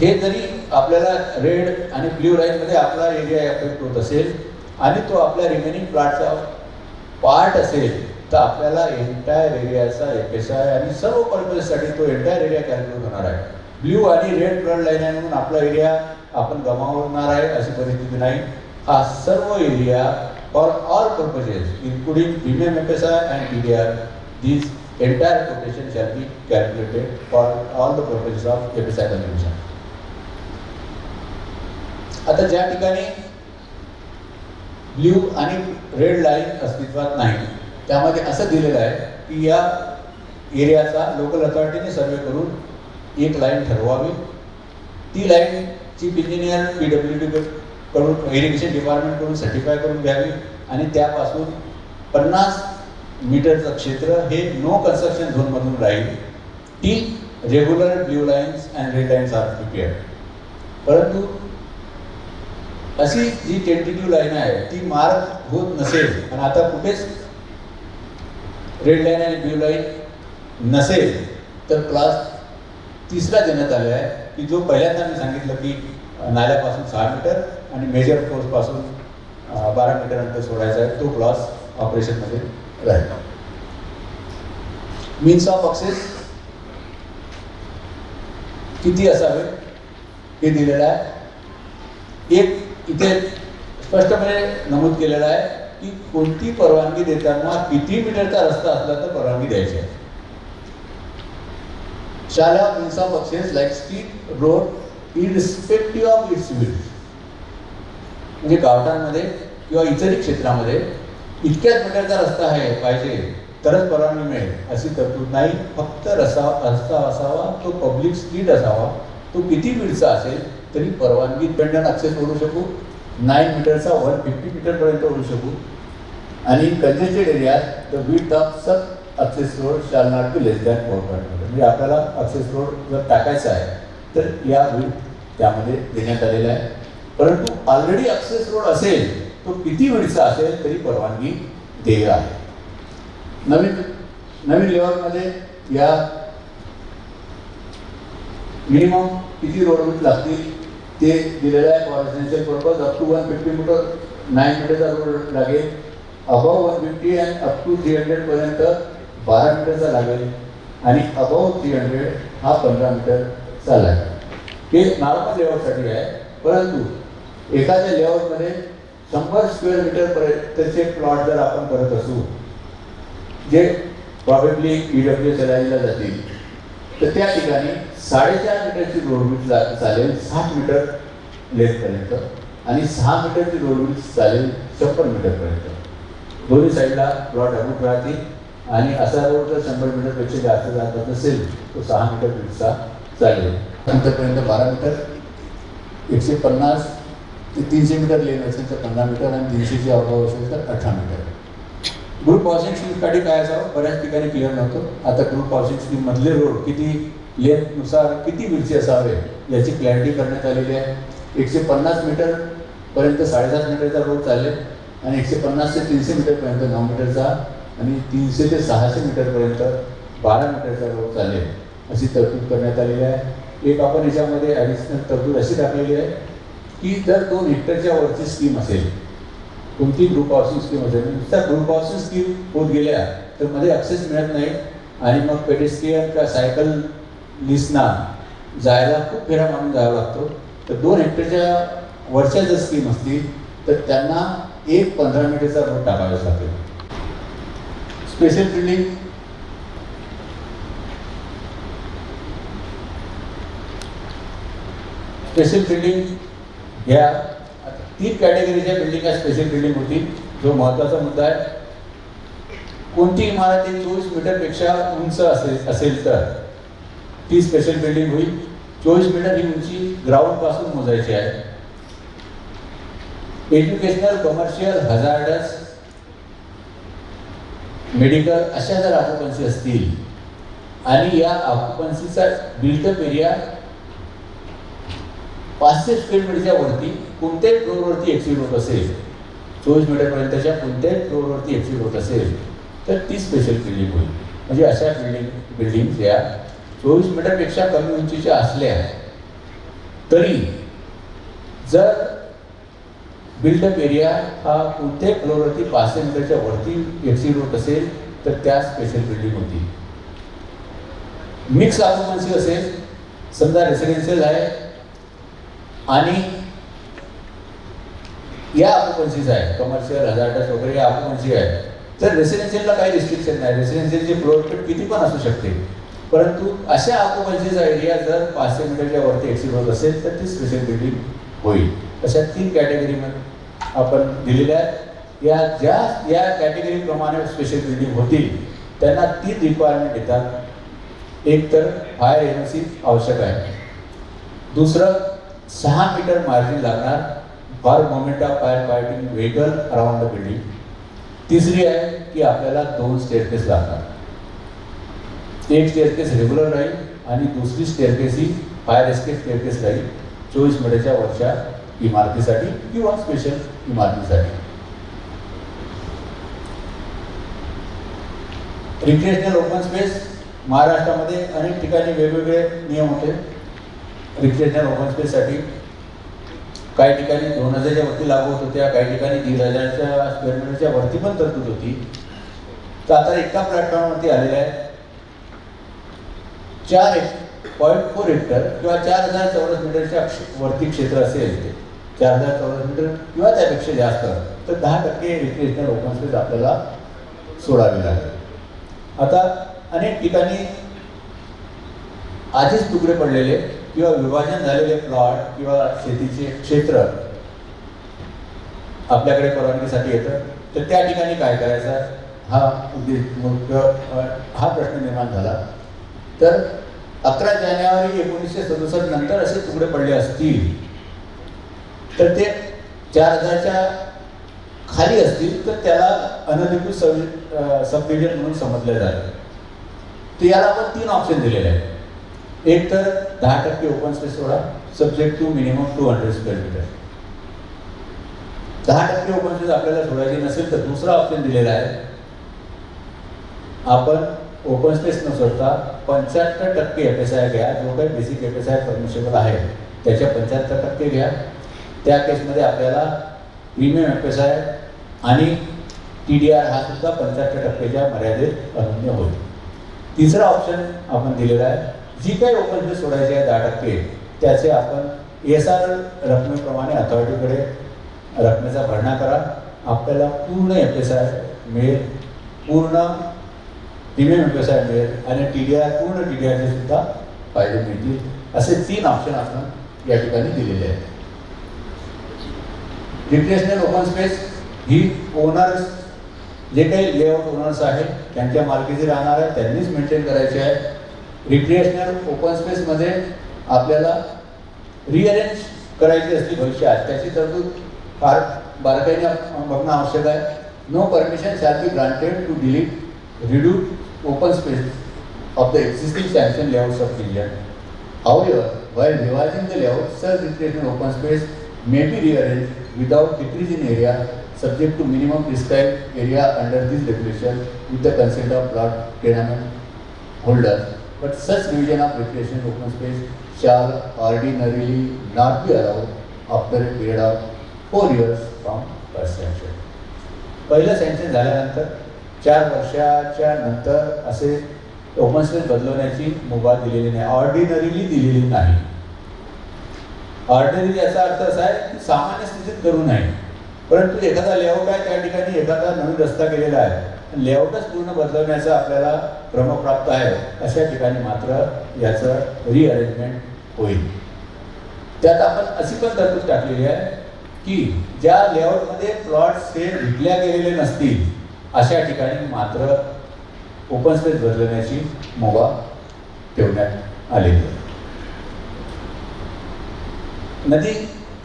हे जरी आपल्याला रेड आणि ब्ल्यू लाईनमध्ये आपला एरिया अफेक्ट होत असेल आणि तो आपल्या रिमेनिंग प्लॉटचा पार्ट असेल तर आपल्याला एंटायर एरियाचा FSI आणि सर्व पर्पजसाठी तो एंटायर एरिया कॅल्क्युलेट होणार आहे. ब्ल्यू आणि रेड फ्लड लाईन आहे म्हणून आपला एरिया आपण गमावणार आहे अशी परिस्थिती नाही. हा सर्व area for all purposes including premium FSI and TDR this entire quotation shall be calculated for all the purposes of FSI calculation. आता ज्या ठिकाणी ब्ल्यू आणि रेड लाईन अस्तित्वात नाही त्यामध्ये असं दिलेलं आहे की या एरियाचा लोकल अथॉरिटीने सर्वे करून एक लाईन ठरवावी. ती लाईन चीफ इंजिनियर PWD कडून इरिगेशन डिपार्टमेंटकडून सर्टिफाय करून घ्यावी आणि त्यापासून 50 मीटरचं क्षेत्र हे नो कन्स्ट्रक्शन झोनमधून राहील. ती regular blue lines and red lines are prepared. परंतु अशी जी टेंटेटिव्ह लाईन आहे ती मार्क होत नसेल आणि आता कुठेच रेड लाईन आणि ब्ल्यू लाईन नसेल तर क्लास 3 देण्यात आले आहे की जो पहिल्यांदा मी सांगितलं की नाल्यापासून 6 मीटर आणि मेजर फोर्सपासून 12 मीटर अंतर सोडायचा आहे तो क्लास ऑपरेशनमध्ये राहील. मीन्स ऑफ ॲक्सेस किती असावे हे दिलेलं आहे. एक इथे स्पष्टपणे नमूद केलेलं आहे की कोणती परवानगी देताना किती मीटरचा रस्ता असला तर परवानगी द्यायची आहे. shall have means of access like street, road irrespective of its width. म्हणजे गावठाणामध्ये किंवा इतरही क्षेत्रामध्ये इतक्याच मीटरचा रस्ता आहे पाहिजे तरच परवानगी मिळेल अशी तरतूद नाही. फक्त रस्ता असावा, तो पब्लिक स्ट्रीट असावा, तो किती मीटरचा असेल तरी परवानगी डिपेंडंट ॲक्सेस ओढू शकू. 9 मीटरचा 150 मीटरपर्यंत ओढू शकू आणि कंजेस्टेड एरियात the width of sub access road shall not be less than 4 metre. म्हणजे आपल्याला ॲक्सेस रोड जर टाकायचा आहे तर या विड्थ त्यामध्ये देण्यात आलेला आहे. परंतु ऑलरेडी ॲक्सेस रोड असेल तो किती विडचा असेल तरी परवानगी देय आहे. नवीन लेवलमध्ये या मिनिमम किती रोड विड्थ लागतील ते दिलेलं आहे. For residential purpose up to 150 metre 9 मीटरचा रोड लागेल. अबव 150 आणि अप टू 300 पर्यंत 12 मीटरचा लागेल आणि अबव 300 हा 15 मीटरचा लागेल. हे नॉर्मल लेआउटसाठी आहे. परंतु एखाद्या लेआउटमध्ये 100 स्क्वेअर मीटर पर्यंतचे प्लॉट जर आपण करत असू जे प्रॉबेबली EWSLIला जातील तर त्या ठिकाणी 4.5 मीटरची रोड विड्थ चालेल 60 मीटर लेंथपर्यंत आणि 6 मीटरची रोड विड्थ चालेल 56 मीटरपर्यंत. दोन्ही साईडला प्लॉट अबूट राहतील आणि असा रोड जर 100 मीटरपेक्षा जास्त जात असेल तो 6 मीटर विड्थचा चालेल. नंतरपर्यंत 12 मीटर 150 ते 300 मीटर लेन असेल तर 15 मीटर आणि 300ची अभाव असेल तर 18 मीटर. ग्रुप हाऊसिंग स्कीमसाठी काय असावं बऱ्याच ठिकाणी क्लिअर नव्हतं. आता ग्रुप हाऊसिंग स्कीममधले रोड किती लेंथनुसार किती विड्थचे असावे याची क्लॅरिटी करण्यात आलेली आहे. 150 मीटरपर्यंत 7.5 मीटरचा रोड चालेल आणि 150 ते 300 मीटरपर्यंत 9 मीटरचा आणि 300 ते 600 मीटरपर्यंत 12 मीटरचा रोड चालेल अशी तरतूद करण्यात आलेली आहे. एक आपण याच्यामध्ये ॲडिशनल तरतूद अशी टाकलेली आहे की जर 2 हेक्टरच्या वरची स्कीम असेल कोणती ग्रुप हाऊसिंग स्कीम असेल त्या ग्रुप हाऊसिंग स्कीम होत गेल्या तर मध्ये ॲक्सेस मिळत नाही आणि मग पेडेस्ट्रियन किंवा सायकल लिस्टना जायला खूप फेरा मारून जावं लागतो. तर 2 हेक्टरच्या वरच्या जर स्कीम असतील तर त्यांना 15 मीटरचा रोड टाकावाच लागेल. स्पेशल बिल्डिंग ह्या 3 कॅटेगरीच्या बिल्डिंग स्पेशल बिल्डिंग होती. जो महत्त्वाचा मुद्दा आहे कोणती इमारत 24 मीटरपेक्षा उंच असेल तर ती स्पेशल बिल्डिंग होईल. 24 मीटर ही उंची ग्राउंड पासून मोजायची आहे. एज्युकेशनल कमर्शियल हजार्डस मेडिकल अशा जर ऑक्युपन्सी असतील आणि या ऑक्युपन्सीचा बिल्टअप एरिया 500 स्क्वेअर मीटरच्या वरती कोणत्याही फ्लोअरवरती एक्सिड होत असेल 24 मीटरपर्यंतच्या कोणत्याही फ्लोअरवरती एक्सिड होत असेल तर ती स्पेशल बिल्डिंग होईल. म्हणजे अशा बिल्डिंग या 24 मीटरपेक्षा कमी उंचीच्या असल्या तरी जर बिल्टअप एरिया हा कोणत्याही फ्लोअरवरती 500 मीटरच्या वरती एक्सिड होत असेल तर त्या स्पेशल बिल्डिंग होती. मिक्स ऑक्युपन्सी असेल समजा रेसिडेन्शियल आहे आणि या ऑक्युपन्सीज आहे कमर्शियल हजार्डस वगैरे या ऑक्युपन्सी आहे तर रेसिडेन्शियलला काही रिस्ट्रिक्शन नाही. रेसिडेन्शियलची फ्लोअर प्लेट किती पण असू शकते परंतु अशा ऑक्युपन्सीचा एरिया जर 500 मीटरच्या वरती एक्सिड होत असेल तर ती स्पेशल बिल्डिंग होईल. अशा 3 कॅटेगरीमध्ये आपण दिलेल्या आहेत. या कॅटेगरीप्रमाणे स्पेशल बिल्डिंग होतील त्यांना 3 रिक्वायरमेंट येतात. एक तर फायर एनओसी आवश्यक आहे. दुसरं 6 मीटर मार्जिन लागणार for moment of fire fighting vehicle around the building. तिसरी आहे की आपल्याला 2 स्टेअरकेस लागणार. एक स्टेअरकेस रेग्युलर राहील आणि दुसरी स्टेअरकेस ही फायर एस्केप स्टेअरकेस राहील 24 मीटरच्या वरच्या इमारतीसाठी किंवा स्पेशल इमारतीसाठी. रिक्रिएशनल ओपन स्पेस महाराष्ट्रामध्ये अनेक ठिकाणी वेगवेगळे नियम होते. रिक्रिएशनल ओपन स्पेससाठी काही ठिकाणी 2000च्या वरती लागू होत होत्या काही ठिकाणी 1500 स्क्वेअर मीटरच्या वरती पण तरतूद होती. तर आता एका प्लॅटफॉर्मवरती आलेल्या आहे 4.4 हेक्टर किंवा 4000 चौरस मीटरच्या वरती क्षेत्र असेल ते 4000 चौरस मीटर किंवा त्यापेक्षा जास्त तर 10% रिक्रिएशनल ओपन स्पेस आपल्याला सोडावी लागेल. आता अनेक ठिकाणी आधीच तुकडे पडलेले किंवा विभाजन झालेले प्लॉट किंवा शेतीचे क्षेत्र आपल्याकडे परवानगीसाठी येतं तर त्या ठिकाणी काय करायचं हा प्रश्न निर्माण झाला. तर 11 जानेवारी 1967 नंतर असे तुकडे पडले असतील तर ते 4000च्या खाली असतील तर त्याला अनधिकृत सबडिव्हिजन म्हणून समजले जाते. तर याला आपण 3 ऑप्शन दिलेले आहेत. एक तर 10% ओपन स्पेस सोडा subject to minimum 200 square metre. 10% open space आपल्याला सोडायची नसेल तर दुसरा ऑप्शन दिलेला आहे, आपण ओपन स्पेस न सोडता 75% FSI घ्या. जो काही बेसिक FSI परमिशनेबल आहे त्याच्या 75% घ्या. त्या केसमध्ये आपल्याला प्रीमियम FSI आणि TDR हा सुद्धा 75%च्या मर्यादेत अनन्य होईल. तिसरा ऑप्शन आपण दिलेला आहे, जी काही ओपन स्पेस सोडायची आहे 10% त्याचे आपण ESR रकमेप्रमाणे अथॉरिटीकडे रकमेचा भरणा करा. आपल्याला पूर्ण FSI मिळेल, पूर्ण प्रीमियम FSI मिळेल आणि TDR पूर्ण TDRचे सुद्धा फायदे मिळतील. असे 3 ऑप्शन आपण या ठिकाणी दिलेले आहेत. रिक्रिएशनल ओपन स्पेस ही ओनर्स, जे काही लेआउट ओनर्स आहेत त्यांच्या मालकीची राहणार आहे, त्यांनीच मेंटेन करायचे आहे. रिक्रिएशनल ओपन स्पेसमध्ये आपल्याला रिअरेंज करायची असली भविष्यात त्याची तरतूद फार बारकाईने बघणं आवश्यक आहे. No permission shall be granted to delete reduce open space of the existing sanction layouts of India. However, while revising the layout, such recreational open space may be rearranged without decrease in area, subject to minimum prescribed area under this regulation with the consent of plot tenement holders. But such revision of recreational open space shall ordinarily not be allowed after a period of 4 years from first sanction. पहिलं सँक्शन झाल्यानंतर 4 वर्षाच्या नंतर असे ओपन स्पेस बदलवण्याची मुभा दिलेली नाही, ऑर्डिनरीली दिलेली नाही. ऑर्डिनरी याचा अर्थ असा आहे की सामान्य स्थितीत करू नये, परंतु एखादा लेआउट आहे त्या ठिकाणी एखादा नवीन रस्ता केलेला आहे, लेआउटच पूर्ण बदलवण्याचा आपल्याला क्रमप्राप्त आहे, अशा ठिकाणी मात्र याचं रिअरेंजमेंट होईल. त्यात आपण अशी पण तरतूद टाकलेली आहे की ज्या लेआउटमध्ये प्लॉट्स हे विकल्या गेलेले नसतील अशा ठिकाणी मात्र ओपन स्पेस बदलण्याची मुभा ठेवण्यात आलेली आहे. नदी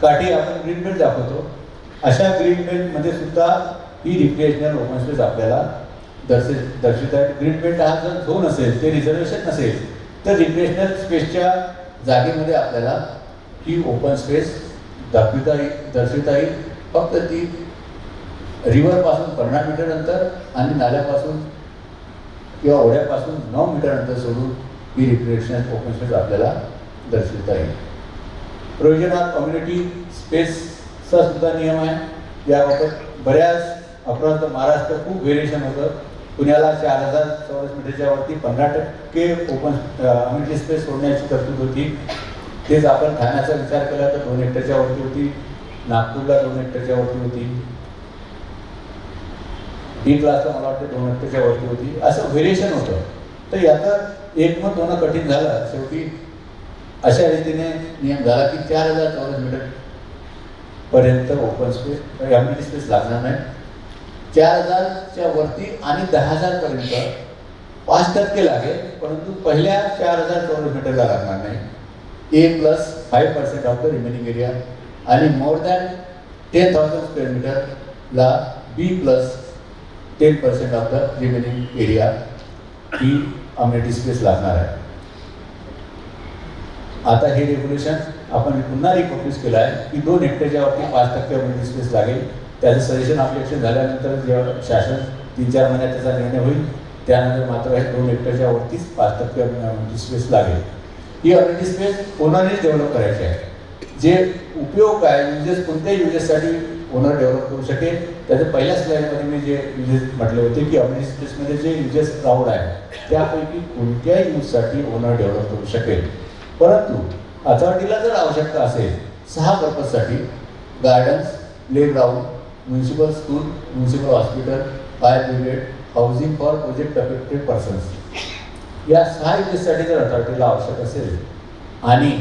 काठी आपण ग्रीन बेल्ट दाखवतो, अशा ग्रीन बेल्टमध्ये सुद्धा ही रिक्रिएशनल ओपन स्पेस आपल्याला दर्शित आहे. ग्रीन बेल्ट हा जर झोन असेल, ते रिझर्वेशन नसेल, तर रिक्रिएशनल स्पेसच्या जागेमध्ये आपल्याला ही ओपन स्पेस दर्शविता येईल. फक्त ती रिव्हरपासून 50 मीटर अंतर आणि नाल्यापासून किंवा ओढ्यापासून 9 मीटर अंतर सोडून ही रिक्रिएशनल ओपन स्पेस आपल्याला दर्शविता येईल. प्रोव्हिजन ऑफ कम्युनिटी स्पेसचा सुद्धा नियम आहे. याबाबत बऱ्याच अक्रॉस द महाराष्ट्र खूप व्हेरिएशन होतं. पुण्याला 4000 चौरस मीटरच्या वरती 15% ओपन कम्युनिटी स्पेस सोडण्याची तरतूद होती. तेच आपण ठाण्याचा विचार केला तर 2 हेक्टरच्या वरती होती, नागपूरला 2 हेक्टरच्या वरती होती, डी क्लासला मला वाटतं 2 हेक्टरच्या वरती होती. असं व्हेरिएशन होतं. तर याचं एकमत होणं कठीण झालं. शेवटी अशा रीतीने नियम झाला की 4000 चौरस मीटर पर्यंत ओपन स्पेस कम्युनिटी स्पेस लागणार नाही. 4000च्या वरती आणि 10000 पर्यंत 5% लागेल, परंतु पहिल्या 4000 चौरस मीटरला लागणार नाही. A+5% of the remaining area आणि मोर दॅन 10,000 स्क्वेअर मीटरला B+10% of the remaining area he immunity space लागणार आहे. आता हे रेग्युलेशन आपण पुन्हा रिपब्लिश केलं आहे की 2 हेक्टरच्या वरती 5% अम्युनिटी स्पेस लागेल. त्याचं सजेशन अप्लिकेशन झाल्यानंतर जेव्हा शासन 3-4 महिन्यात त्याचा निर्णय होईल, त्यानंतर मात्र हे 2 हेक्टरच्या वरतीच 5% अम्युनिटी स्पेस लागेल. ही अम्युनिटी स्पेस ओनरनेच डेव्हलप करायची आहे. जे उपयोग काय, युजेस कोणत्याही युजेससाठी ओनर डेव्हलप करू शकेल. त्याचं पहिल्या स्लाईडमध्ये मी जे युजेस म्हटले होते की अम्युनिटी स्पेसमध्ये जे युजेस राऊंड आहे त्यापैकी कोणत्याही यूजसाठी ओनर डेव्हलप करू शकेल. परंतु अथॉरिटीला जर आवश्यकता असेल 6 पर्पजसाठी, gardens, playground, municipal school, municipal hospital, fire brigade, housing for project affected persons, या 6 युजेससाठी जर अथॉरिटीला आवश्यक असेल आणि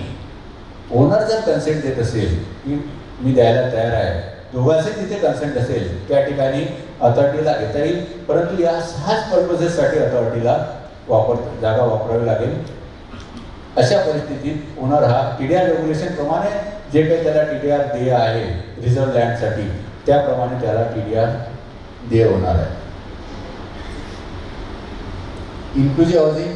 ओनर जर कन्सेंट देत असेल की मी द्यायला तयार आहे, दोघांचे तिथे कन्सेंट असेल, त्या ठिकाणी अथॉरिटीला घेता येईल. परंतु या 6 पर्पजेससाठी अथॉरिटीला जागा वापरावी लागेल. अशा परिस्थितीत ओनर हा TDR रेग्युलेशन प्रमाणे जे काही त्याला TDR देय आहे रिझर्व्ह लँडसाठी, त्याप्रमाणे त्याला TDR देय होणार आहे. इन्क्लुझिव्ह हाऊसिंग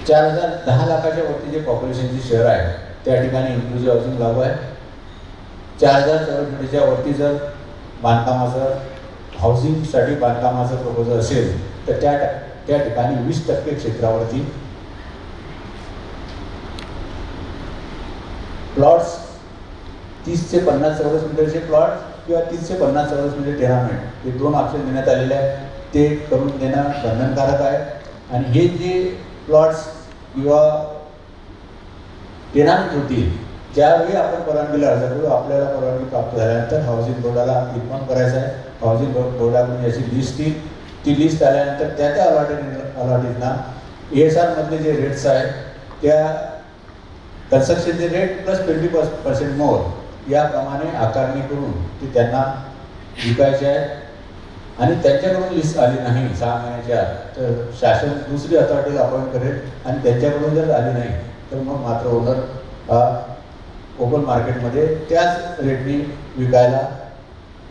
10 लाखाच्या वरती जे पॉप्युलेशनची शहर आहे त्या ठिकाणी इन्क्लुझिव्ह हाऊसिंग लागू आहे. 4000 चौरस मीटरच्या वरती जर बांधकामाचं हाऊसिंगसाठी बांधकामाचं प्रपोजल असेल तर त्या ठिकाणी 20% क्षेत्रावरती प्लॉट्स 30 ते 50 चौरस मीटरचे प्लॉट किंवा 30 ते 50 चौरस मीटर टेनामेंट हे 2 ऑप्शन देण्यात आलेले आहे. ते करून देणं बंधनकारक आहे. आणि हे जे प्लॉट्स किंवा टेनामेंट होतील ज्यावेळी आपण परवानगीला अर्ज करू, आपल्याला परवानगी प्राप्त झाल्यानंतर हाऊसिंग बोर्डाला इन्फॉर्म करायचं आहे. हाऊसिंग बोर्डाकडून याची लिस्ट येईल. ती लिस्ट आल्यानंतर त्या अलॉटेडना ASR मधले जे रेट्स आहेत त्या कन्स्ट्रक्शनचे रेट प्लस 20% मोर याप्रमाणे आकारणी करून ते त्यांना विकायचे आहे. आणि त्यांच्याकडून लिस्ट आली नाही 6 महिन्याच्या तर शासन दुसरी अथॉरिटीला अपॉइंट करेल आणि त्यांच्याकडून जर आली नाही तर मग मात्र ओनर ओपन मार्केटमध्ये त्याच रेटनी विकायला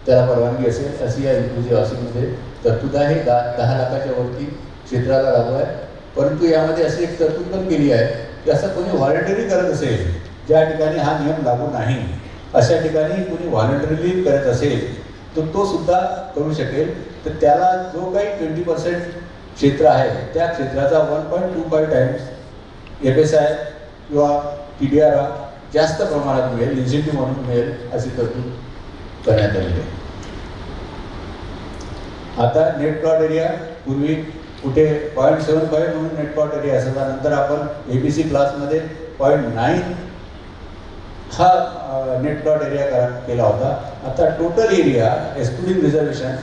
त्याला परवानगी असेल अशी या इन्क्लुझिव्ह हाऊसिंगमध्ये तरतूद आहे. 10 लाखाच्या वरती क्षेत्राला लागू आहे. परंतु यामध्ये अशी एक तरतूद पण केली आहे की असं कोणी व्हॉलंटरी करत असेल ज्या ठिकाणी हा नियम लागू नाही अशा ठिकाणी कोणी व्हॉलंटरीली करत असेल तर तो सुद्धा करू शकेल. तर त्याला जो काही 20% क्षेत्र आहे त्या क्षेत्राचा 1.25 टाइम्स FSI किंवा TDR जास्त प्रमाणात मिळेल, इन्सेंटिव्ह म्हणून मिळेल अशी तरतूद करण्यात आलेली आहे. आता नेट प्लॉट एरिया पूर्वी कुठे 0.75 म्हणून नेट प्लॉट एरिया असायचा. नंतर आपण ABC क्लासमध्ये 0.9 हा नेट प्लॉट एरिया केला होता. आता total area excluding reservation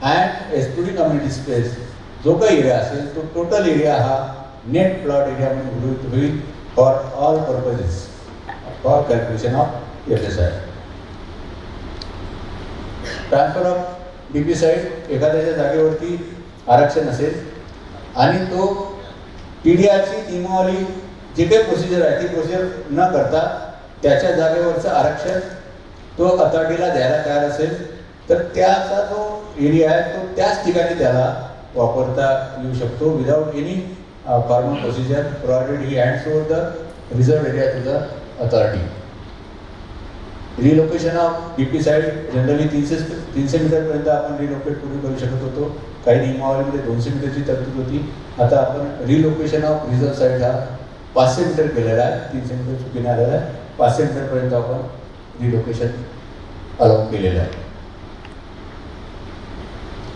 and excluding community space जो काही एरिया असेल तो टोटल एरिया हा नेट प्लॉट एरिया म्हणून गृहीत होईल for all purposes for calculation of FSI. Transfer of DP site एखाद्याच्या जागेवरती आरक्षण असेल आणि तो TDRची नियमावली जे काही प्रोसिजर आहे ती प्रोसिजर न करता त्याच्या जागेवरचं आरक्षण तो अथॉरिटीला द्यायला तयार असेल तर त्याचा जो एरिया आहे तो त्याच ठिकाणी त्याला वापरता येऊ शकतो without any formal procedure provided he hands over the reserve area to the authority. Relocation of DP site generally 300 मीटरपर्यंत आपण रिलोकेट पूर्वी करू शकत होतो. काही नियमावलीमध्ये 200 मीटरची तरतूद होती. आता आपण रिलोकेशन ऑफ रिझर्व साईट हा 500 मीटर केलेला आहे. 300 मीटर चुकीने आलेला आहे. 500 मीटरपर्यंत आपण रिलोकेशन अलाउ केलेलं आहे.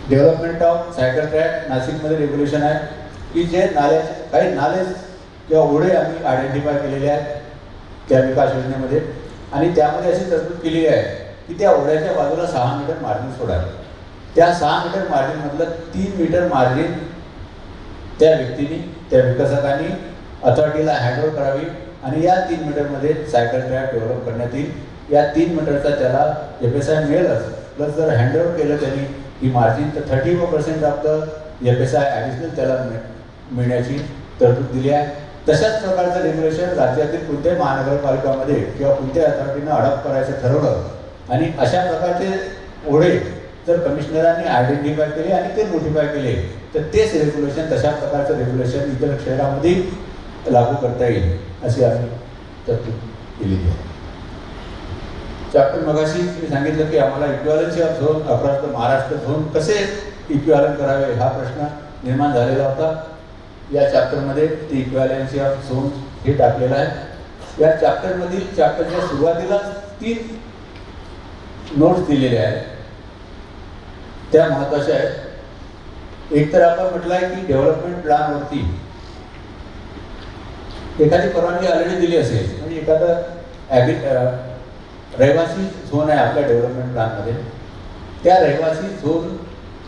डेव्हलपमेंट ऑफ सायकल ट्रॅक नाशिकमध्ये रेग्युलेशन आहे की जे काही नाले किंवा ओढे आम्ही आयडेंटिफाय केलेले आहेत त्या विकास योजनेमध्ये आणि त्यामध्ये अशी तरतूद केलेली आहे की त्या ओढ्याच्या बाजूला 6 मीटर मार्जिन सोडावे. त्या 6 मीटर मार्जिनमधलं 3 मीटर मार्जिन त्या व्यक्तीने त्या विकासकांनी अथॉरिटीला हँडओव्हर करावी आणि या 3 मीटरमध्ये सायकल ट्रॅक डेव्हलप करण्यात येईल. या 3 मीटरचा त्याला FSI मिळेलच प्लस जर हँडओव्हर केलं त्यांनी ही मार्जिन तर 30% ऑफ द FSI ॲडिशनल त्याला मिळण्याची तरतूद दिली आहे. तशाच प्रकारचं रेग्युलेशन राज्यातील कोणत्याही महानगरपालिकामध्ये किंवा कोणत्याही अथॉरिटीनं अडॉप्ट करायचं ठरवलं आणि अशा प्रकारचे ओढे जर कमिशनरांनी आयडेंटिफाय केले आणि ते नोटिफाय केले तर तेच रेग्युलेशन तशा प्रकारचं रेग्युलेशन इतर शहरामध्ये लागू करता येईल अशी आम्ही तरतूद केलेली आहे. चॅप्टर मगाशी मी सांगितलं की आम्हाला equivalency of zone across the Maharashtra zone कसे इक्विव्हॅलंट करावे हा प्रश्न निर्माण झालेला होता. या चॅप्टरमध्ये ते इक्विव्हॅलन्सी ऑफ झोन हे टाकलेलं आहे. या चॅप्टरच्या सुरुवातीला 3 नोट्स दिलेले आहेत त्या महत्त्वाच्या आहेत. एक तर आपण म्हटलं आहे की डेव्हलपमेंट प्लॅनवरती एखादी परवानगी ऑलरेडी दिली असेल म्हणजे एखादा रहिवासी झोन आहे आपल्या डेव्हलपमेंट प्लॅनमध्ये त्या रहिवासी झोन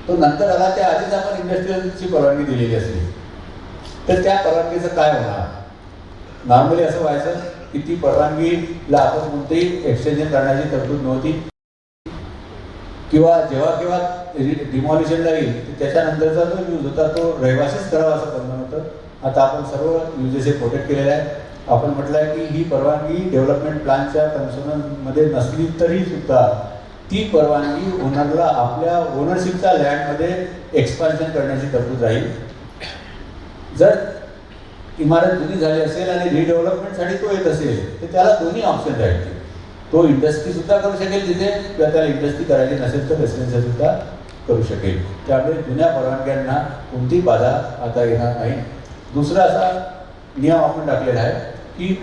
तो नंतर आला त्या आधीच आपण इंडस्ट्रीयलची परवानगी दिलेली असली तर त्या परवानगीचं काय होणार. नॉर्मली असं व्हायचं की ती परवानगीला आपण कोणतेही एक्सटेन्शन करण्याची तरतूद नव्हती किंवा जेव्हा डिमॉलिशनला येईल त्याच्यानंतरचा जो यूज होता तो रहिवासीच करावा असं बंधन होतं. आता आपण सर्व युजेस हे प्रोटेक्ट केलेले आहे. आपण म्हटलं आहे की ही परवानगी डेव्हलपमेंट प्लॅनच्या कन्सर्नमध्ये नसली तरी सुद्धा ती परवानगी ओनरला आपल्या ओनरशिपच्या लँडमध्ये एक्सपान्शन करण्याची तरतूद राहील. जर इमारत जुनी झाली असेल आणि रिडेव्हलपमेंटसाठी तो येत असेल तर त्याला दोन्ही ऑप्शन राहील. तो इंडस्ट्री सुद्धा करू शकेल तिथे, किंवा त्याला इंडस्ट्री करायची नसेल तर रेसिडेन्शियल सुद्धा करू शकेल. त्यामुळे जुन्या परवानग्यांना कोणतीही बाधा आता येणार नाही. दुसरा असा नियम आपण टाकलेला आहे की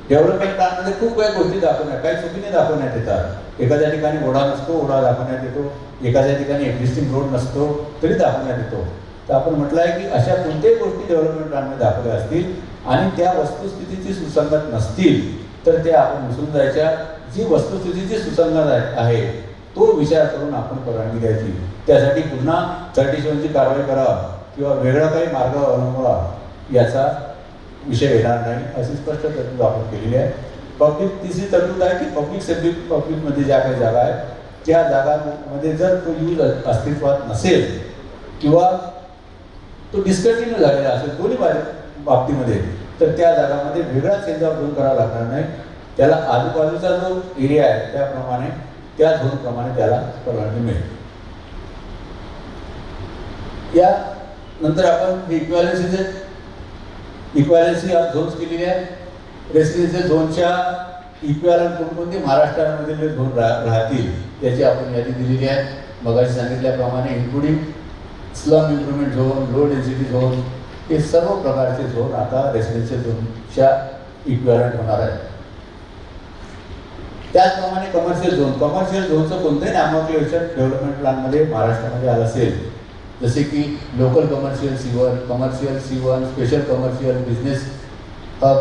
डेव्हलपमेंट प्लॅनमध्ये खूप काही गोष्टी दाखवण्यात, काही चुकीने दाखवण्यात येतात. एखाद्या ठिकाणी ओढा नसतो, ओढा दाखवण्यात येतो. एखाद्या ठिकाणी एक्झिस्टिंग रोड नसतो तरी दाखवण्यात येतो. तर आपण म्हटलं आहे की अशा कोणत्याही गोष्टी डेव्हलपमेंट प्लॅनमध्ये दाखवल्या असतील आणि त्या वस्तुस्थितीची सुसंगत नसतील तर त्या आपण उचलून जायच्या. जी वस्तुस्थितीची सुसंगत आहे तो विचार करून आपण परवानगी द्यायची. त्यासाठी पुन्हा 37ची कारवाई करा किंवा वेगळा काही मार्ग अवलंबवा याचा विषय येणार नाही, अशी स्पष्ट तरतूद आपण केलेली आहे. पब्लिक तिसरी तरतूद आहे की पब्लिकमध्ये ज्या काही जागा आहेत त्या जागांमध्ये जर तो यूज अस्तित्वात नसेल किंवा तो डिस्कंटिन्यू झालेला असेल दोन्ही बाबतीमध्ये तर त्या जागामध्ये वेगळा चेंज ऑफ झोन करावा लागणार नाही. त्याला आजूबाजूचा जो एरिया आहे त्याप्रमाणे त्या झोनप्रमाणे त्याला परवानगी मिळेल. या नंतर आपण इक्वॅलन्सी ऑफ झोन्स केलेली आहे. रेसिडेन्शियल झोनच्या इक्वॅलंट कोणकोणते महाराष्ट्रामधील झोन राहतील याची आपण यादी दिलेली आहे. मगाशी सांगितल्याप्रमाणे including slum improvement zone, low density zone, हे सर्व प्रकारचे झोन आता रेसिडेन्शियल झोनच्या इक्वॅलंट होणार आहे. त्याचप्रमाणे कमर्शियल झोनचं कोणतंही नामोक्लेशन डेव्हलपमेंट प्लॅनमध्ये महाराष्ट्रामध्ये आलं असेल, जसे की local commercial C1, commercial C1, special commercial business hub,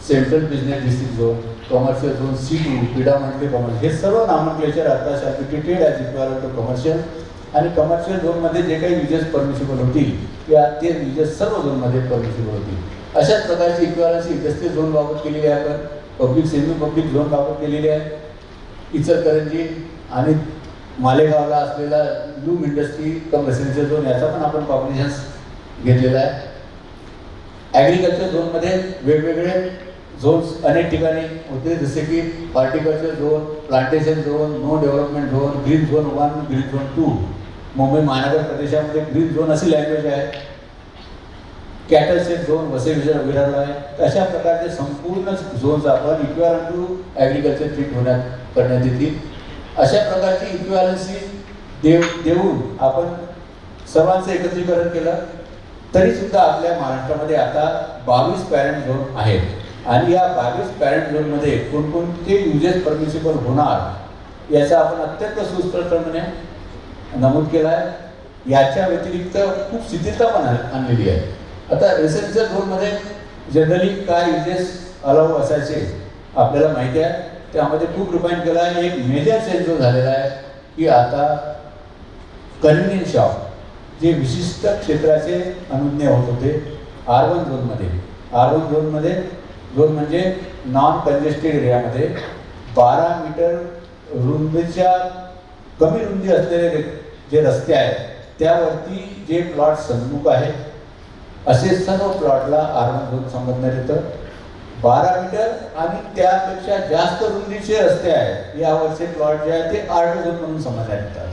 central business district zone, commercial zone C2, predominantly commercial, हे सर्व नामोक्लेचर आता सर्टिफिकेटेड ॲज इक्वॅलंट टू कमर्शियल. आणि कमर्शियल झोनमध्ये जे काही युजेस परमिसिबल होतील ते युजेस सर्व झोनमध्ये परमिसिबल होतील. अशाच प्रकारची इक्वॅलन्सी इंडस्ट्रियल झोन बाबत केलेली आहे. आपण पब्लिक सेमी पब्लिक झोन बाबत केलेली आहे. इचलकरंजी आणि मालेगावला असलेला लूम इंडस्ट्री कम रेसिडेन्शियल झोन याचा पण आपण कॉम्बिनेशन्स घेतलेला आहे. ॲग्रिकल्चर झोनमध्ये वेगवेगळे झोन्स अनेक ठिकाणी होते, जसे की horticulture zone, plantation zone, no development zone, green zone 1, green zone 2. Mumbai महानगर प्रदेशामध्ये ग्रीन झोन अशी लँग्वेज आहे. कॅटल सेट झोन वसई विरारला आहे. अशा प्रकारचे संपूर्ण झोन्स आपण इक्वॅलंट टू ॲग्रिकल्चर ट्रीट करण्यात येतील. अशा प्रकारची इक्वॅलन्सी देऊन आपण सर्वांचं एकत्रीकरण केलं. तरीसुद्धा आपल्या महाराष्ट्रामध्ये आता 22 पॅरेंट झोन आहेत आणि या 22 पॅरेंट झोनमध्ये कोणकोणते युजेस परमिसिबल होणार याचा आपण अत्यंत सुस्पष्टपणे नमूद केला आहे. याच्या व्यतिरिक्त खूप शिथिलता पण आणलेली आहे. आता रेसिडेन्शियल झोनमध्ये जनरली काय युजेस अलाउ असायचे आपल्याला माहिती आहे. त्यामध्ये खूप रिफाईन केला आहे. एक मेजर चेंज जो झालेला आहे की आता कन्व्हिनियन्स शॉप जे विशिष्ट क्षेत्राचे अनुज्ञ होत होते R1 झोनमध्ये. R1 झोन म्हणजे नॉन कंजेस्टेड एरियामध्ये 12 मीटर रुंदीच्या कमी रुंदी असलेले जे रस्ते आहेत त्यावरती जे प्लॉट सन्मुख आहेत असे सर्व प्लॉटला R1 झोन संबोधण्यात येतं. 12 मीटर आणि त्यापेक्षा जास्त रुंदीचे रस्ते आहेत यावरचे प्लॉट जे आहेत ते R2 झोन म्हणून समजण्यात येतात.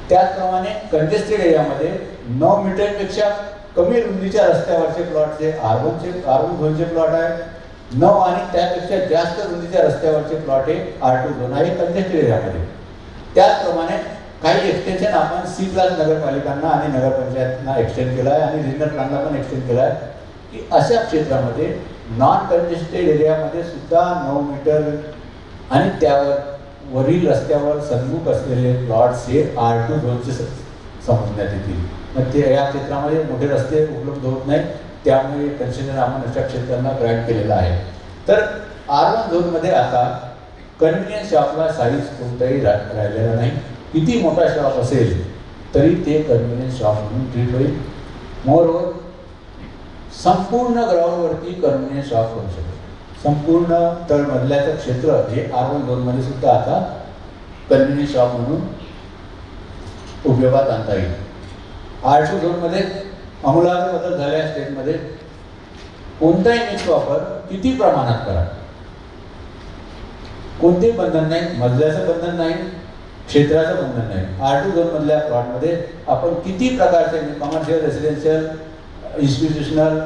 त्याचप्रमाणे कंजेस्टेड एरियामध्ये 9 मीटरपेक्षा कमी रुंदीच्या रस्त्यावरचे प्लॉट जे R1 झोनचे प्लॉट आहे. 9 आणि त्यापेक्षा जास्त रुंदीच्या रस्त्यावरचे प्लॉट हे R2 झोन आहे कंजेस्टेड एरियामध्ये. त्याचप्रमाणे काही एक्सटेन्शन आपण C प्लस नगरपालिकांना आणि नगरपंचायतना एक्सटेंड केला आहे आणि रिजनल प्लॅनला पण एक्सटेंड केला आहे की अशा क्षेत्रामध्ये नॉन कंजेस्टेड एरियामध्ये सुद्धा 9 मीटर आणि वरील रस्त्यावर सन्मुख असलेले प्लॉट्स हे R2 झोनचे समजण्यात येतील. मग ते या क्षेत्रामध्ये मोठे रस्ते उपलब्ध होत नाहीत, त्यामुळे कन्सेशन आपण अशा क्षेत्रांना ग्रँट केलेला आहे. तर R1 झोनमध्ये आता कन्व्हिनियन्स शॉपला साईज कोणताही राहिलेला नाही. किती मोठा शॉप असेल तरी ते कन्व्हिनियन्स शॉप म्हणून ट्रीट होईल. मोरओव्हर संपूर्ण ग्राउंडवरती कन्व्हिनियन्स शॉप करू शकतो. संपूर्ण तळमजल्याचं क्षेत्र हे R1 झोनमध्ये सुद्धा आता कन्व्हिनियन्स शॉप म्हणून उपयोगात आणता येईल. R2 झोनमध्ये आमूलाग्र बदल झाल्या स्टेटमध्ये कोणताही मिक्स वापर किती प्रमाणात करा, कोणतेही बंधन नाही, मजल्याचं बंधन नाही, क्षेत्राचं बंधन नाही. R2 झोनमधल्या प्लॉटमध्ये आपण किती प्रकारचे कमर्शियल, रेसिडेन्शियल, इन्स्टिट्यूशनल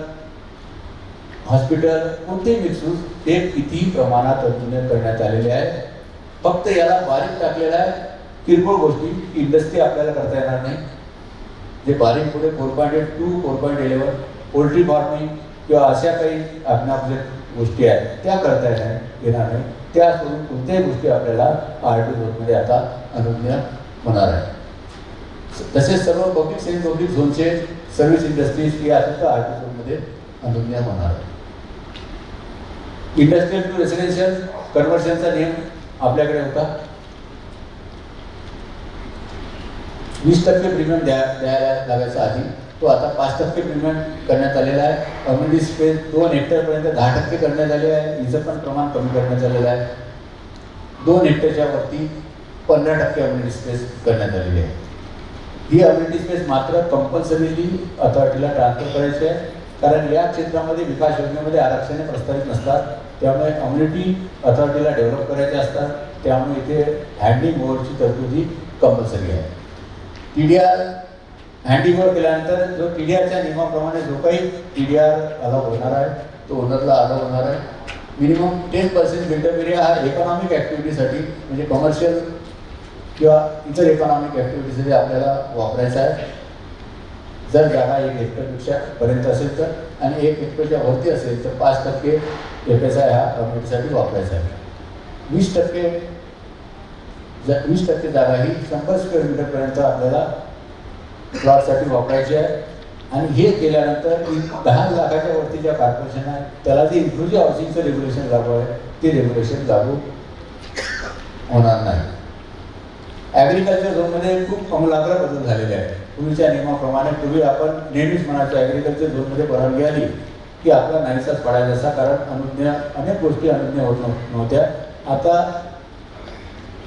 हॉस्पिटल कोणतेही मिक्सूस हे कितीही प्रमाणात तरतुदी करण्यात आलेले आहे. फक्त याला बारीक टाकलेला आहे किरकोळ गोष्टी इंडस्ट्री आपल्याला करता येणार नाही. जे बारीक पुढे 4.8 to 4.11 पोल्ट्री फार्मिंग किंवा अशा काही आपल्या गोष्टी आहेत त्या करता येणार नाही. त्या सोडून कोणत्याही गोष्टी आपल्याला आरटी झोनमध्ये आता अनुज्ञा होणार आहे. तसेच सर्व पब्लिक सेमी पब्लिक झोनचे सर्व्हिस इंडस्ट्रीज या सुद्धा आरटी झोनमध्ये अनुज्ञा होणार आहे. इंडस्ट्रियल टू रेसिडेन्शियल कन्व्हर्शनचा नियम आपल्याकडे होता. 20% प्रीमियम द्यायला लागायचा आधी, तो आता 5% प्रीमियम करण्यात आलेला आहे. कम्युनिटी स्पेस 2 हेक्टरपर्यंत 10% करण्यात आले आहे. हिचं पण प्रमाण कमी करण्यात आलेलं आहे. 2 हेक्टरच्या वरती 15% कम्युनिटी स्पेस करण्यात आलेली आहे. ही कम्युनिटी स्पेस मात्र कंपल्सरीली अथॉरिटीला ट्रान्सफर करायची आहे, कारण या क्षेत्रामध्ये विकास योजनेमध्ये आरक्षणे प्रस्तावित नसतात. त्यामुळे कम्युनिटी अथॉरिटीला डेव्हलप करायचे असतात. त्यामुळे इथे हँडिंग ओव्हरची तरतुदी कंपल्सरी आहे. TDR हँडिंग ओव्हर केल्यानंतर जो TDRच्या नियमाप्रमाणे जो काही TDR अलाव होणार आहे तो ओनरला अलाव होणार आहे. मिनिमम 10% बिल्डअप एरिया हा इकॉनॉमिक ॲक्टिव्हिटीसाठी म्हणजे कमर्शियल किंवा इतर इकॉनॉमिक ॲक्टिव्हिटीसाठी आपल्याला वापरायचा आहे. जर जागा 1 हेक्टरपेक्षा पर्यंत असेल तर आणि 1 हेक्टरच्या वरती असेल तर 5% FSI हा कम्युनिटीसाठी वापरायचा आहे. 20% जागा ही 100 स्क्वेअर मीटरपर्यंत आपल्याला प्लॉटसाठी वापरायची आहे. आणि हे केल्यानंतर 10 लाखाच्या वरती ज्या कॉर्पोरेशन आहे त्याला जे इन्क्लुझिव्ह हाऊसिंगचं रेग्युलेशन लागू आहे ते रेग्युलेशन लागू होणार नाही. ॲग्रिकल्चर झोनमध्ये खूप आमूलाग्र बदल झालेले आहेत. पूर्वीच्या नियमाप्रमाणे पूर्वी आपण नेहमीच म्हणायचो ॲग्रिकल्चर झोनमध्ये परवानगी आली की आपला नाहीसाच पडायचा असा, कारण अनुज्ञा अनेक गोष्टी अनुज्ञा होत नव्हत्या. आता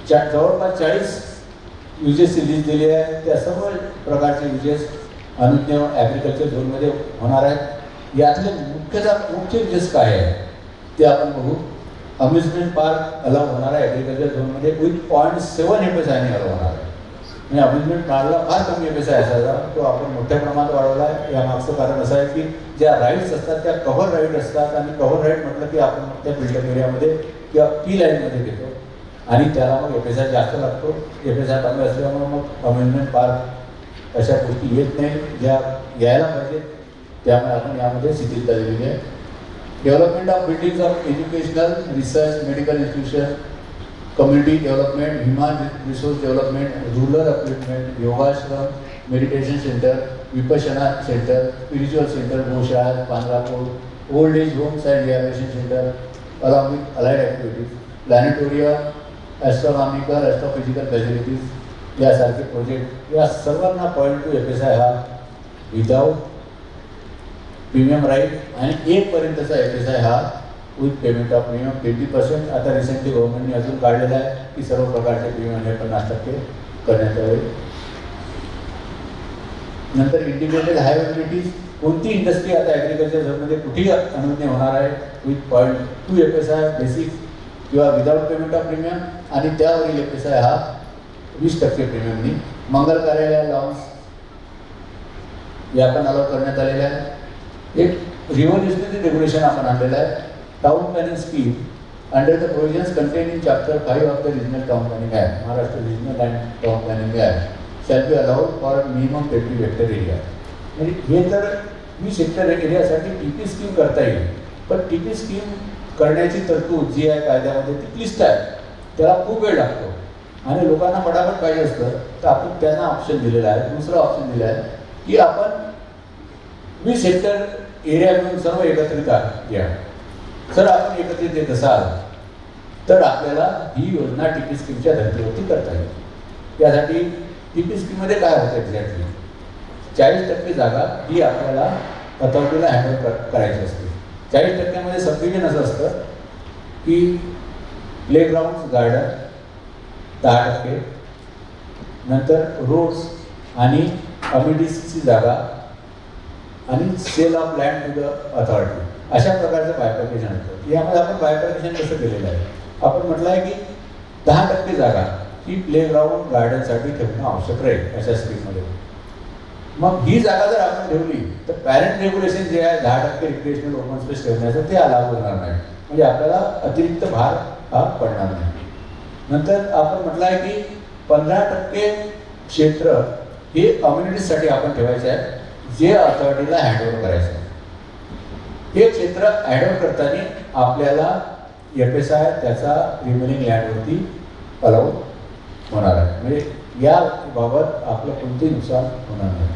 जवळपास 40 युजेसची लिस्ट दिली आहे. त्या सर्व प्रकारचे युजेस अनुज्ञा ॲग्रिकल्चर झोनमध्ये होणार आहेत. यातले मुख्य युजेस काय आहे ते आपण बघू. अम्युजमेंट पार्क अलाव होणार आहे ॲग्रिकल्चर झोनमध्ये विथ 0.7 FSI अलाव होणार आहे. म्हणजे अम्युजमेंट पार्कला फार कमी FSI असायचा, तो आपण मोठ्या प्रमाणात वाढवला आहे. यामागचं कारण असं आहे की ज्या राईड्स असतात त्या कव्हर राईड असतात आणि कव्हर राईड म्हटलं की आपण त्या बिल्डअप एरियामध्ये किंवा P लाईनमध्ये घेतो आणि त्याला मग FSI जास्त लागतो. FSI कमी असल्यामुळे मग अम्युजमेंट पार्क अशा गोष्टी येत नाही ज्या यायला पाहिजेत. त्यामुळे आपण यामध्ये शिथिलता दिलेली आहे. Development of buildings of educational research medical institution community development human resource development rural upliftment योगाश्रम meditation centre Vipassana centre spiritual centre गोशाळा पांढरापूर old age homes and rehabilitation centre along with allied activities planetarium astronomical astrophysical facilities यासारखे प्रोजेक्ट या सर्वांना 0.2 FSI हा विदाऊट प्रीमियम राईट आणि 1पर्यंतचा FSI हा विथ पेमेंट ऑफ प्रीमियम 20%. आता रिसेंटली गव्हर्नमेंटने अजून काढलेला आहे की सर्व प्रकारचे प्रीमियम हे 50% करण्यात यावे. नंतर इंटिग्रेटेड हाय युटिलिटीज कोणती इंडस्ट्री आता ॲग्रिकल्चर झोनमध्ये कुठेही अनुज्ञा होणार आहे विथ 0.2 FSI बेसिक किंवा विदाऊट पेमेंट ऑफ प्रीमियम आणि त्यावरील FSI हा 20% प्रीमियमनी. मंगल कार्यालय लॉन्स या पण अलाव करण्यात आलेल्या आहे. एक रिव्होल्युशनरी रेग्युलेशन आपण आणलेलं आहे. Town planning scheme under the provisions contain in chapter 5 of the regional town planning act Maharashtra regional and town planning act shall be allowed for minimum 20 hectare area. म्हणजे हे तर 20 हेक्टर एरियासाठी TP स्कीम करता येईल, पण TP स्कीम करण्याची तरतूद जी आहे कायद्यामध्ये ती क्लिष्ट आहे. त्याला खूप वेळ लागतो आणि लोकांना फटाफट पाहिजे असतं, तर आपण त्यांना ऑप्शन दिलेला आहे. दुसरा ऑप्शन दिला आहे की आपण 20 हेक्टर एरिया मिळून सर्व एकत्रित घ्या. जर आपण एकत्रित देत असाल तर आपल्याला ही योजना TP स्कीमच्या धर्तीवरती करता येईल. यासाठी TP स्कीममध्ये काय होतं एक्झॅक्टली 40% जागा ही आपल्याला अथॉरिटीला हँडल करायची असते. 40%मध्ये सबडिव्हिजन असं असतं की प्लेग्राऊंड गार्डन 10%, नंतर रोड्स आणि अम्युनिटीची जागा आणि sale of land to the authority अशा प्रकारचं बायफर्केशन असतं. यामध्ये आपण बायफर्केशन कसं केलेलं आहे, आपण म्हटलं आहे की 10% जागा ही प्लेग्राऊंड गार्डनसाठी ठेवणं आवश्यक राहील अशा स्कीममध्ये. मग ही जागा जर आपण ठेवली तर पॅरेंट रेग्युलेशन जे आहे 10% रिक्रिएशनल ओपन स्पेस ठेवण्याचं ते लागू होणार नाही, म्हणजे आपल्याला अतिरिक्त भार हा पडणार नाही. नंतर आपण म्हटलं आहे की 15% क्षेत्र हे कम्युनिटीसाठी आपण ठेवायचे आहे, जे अथॉरिटीला हँडओव्हर करायचं आहे. हे क्षेत्र हँडओव्हर करताना आपल्याला FSI त्याचा रिमेनिंग लँडवरती अलाउ होणार आहे, म्हणजे या बाबत आपलं कोणतेही नुकसान होणार नाही.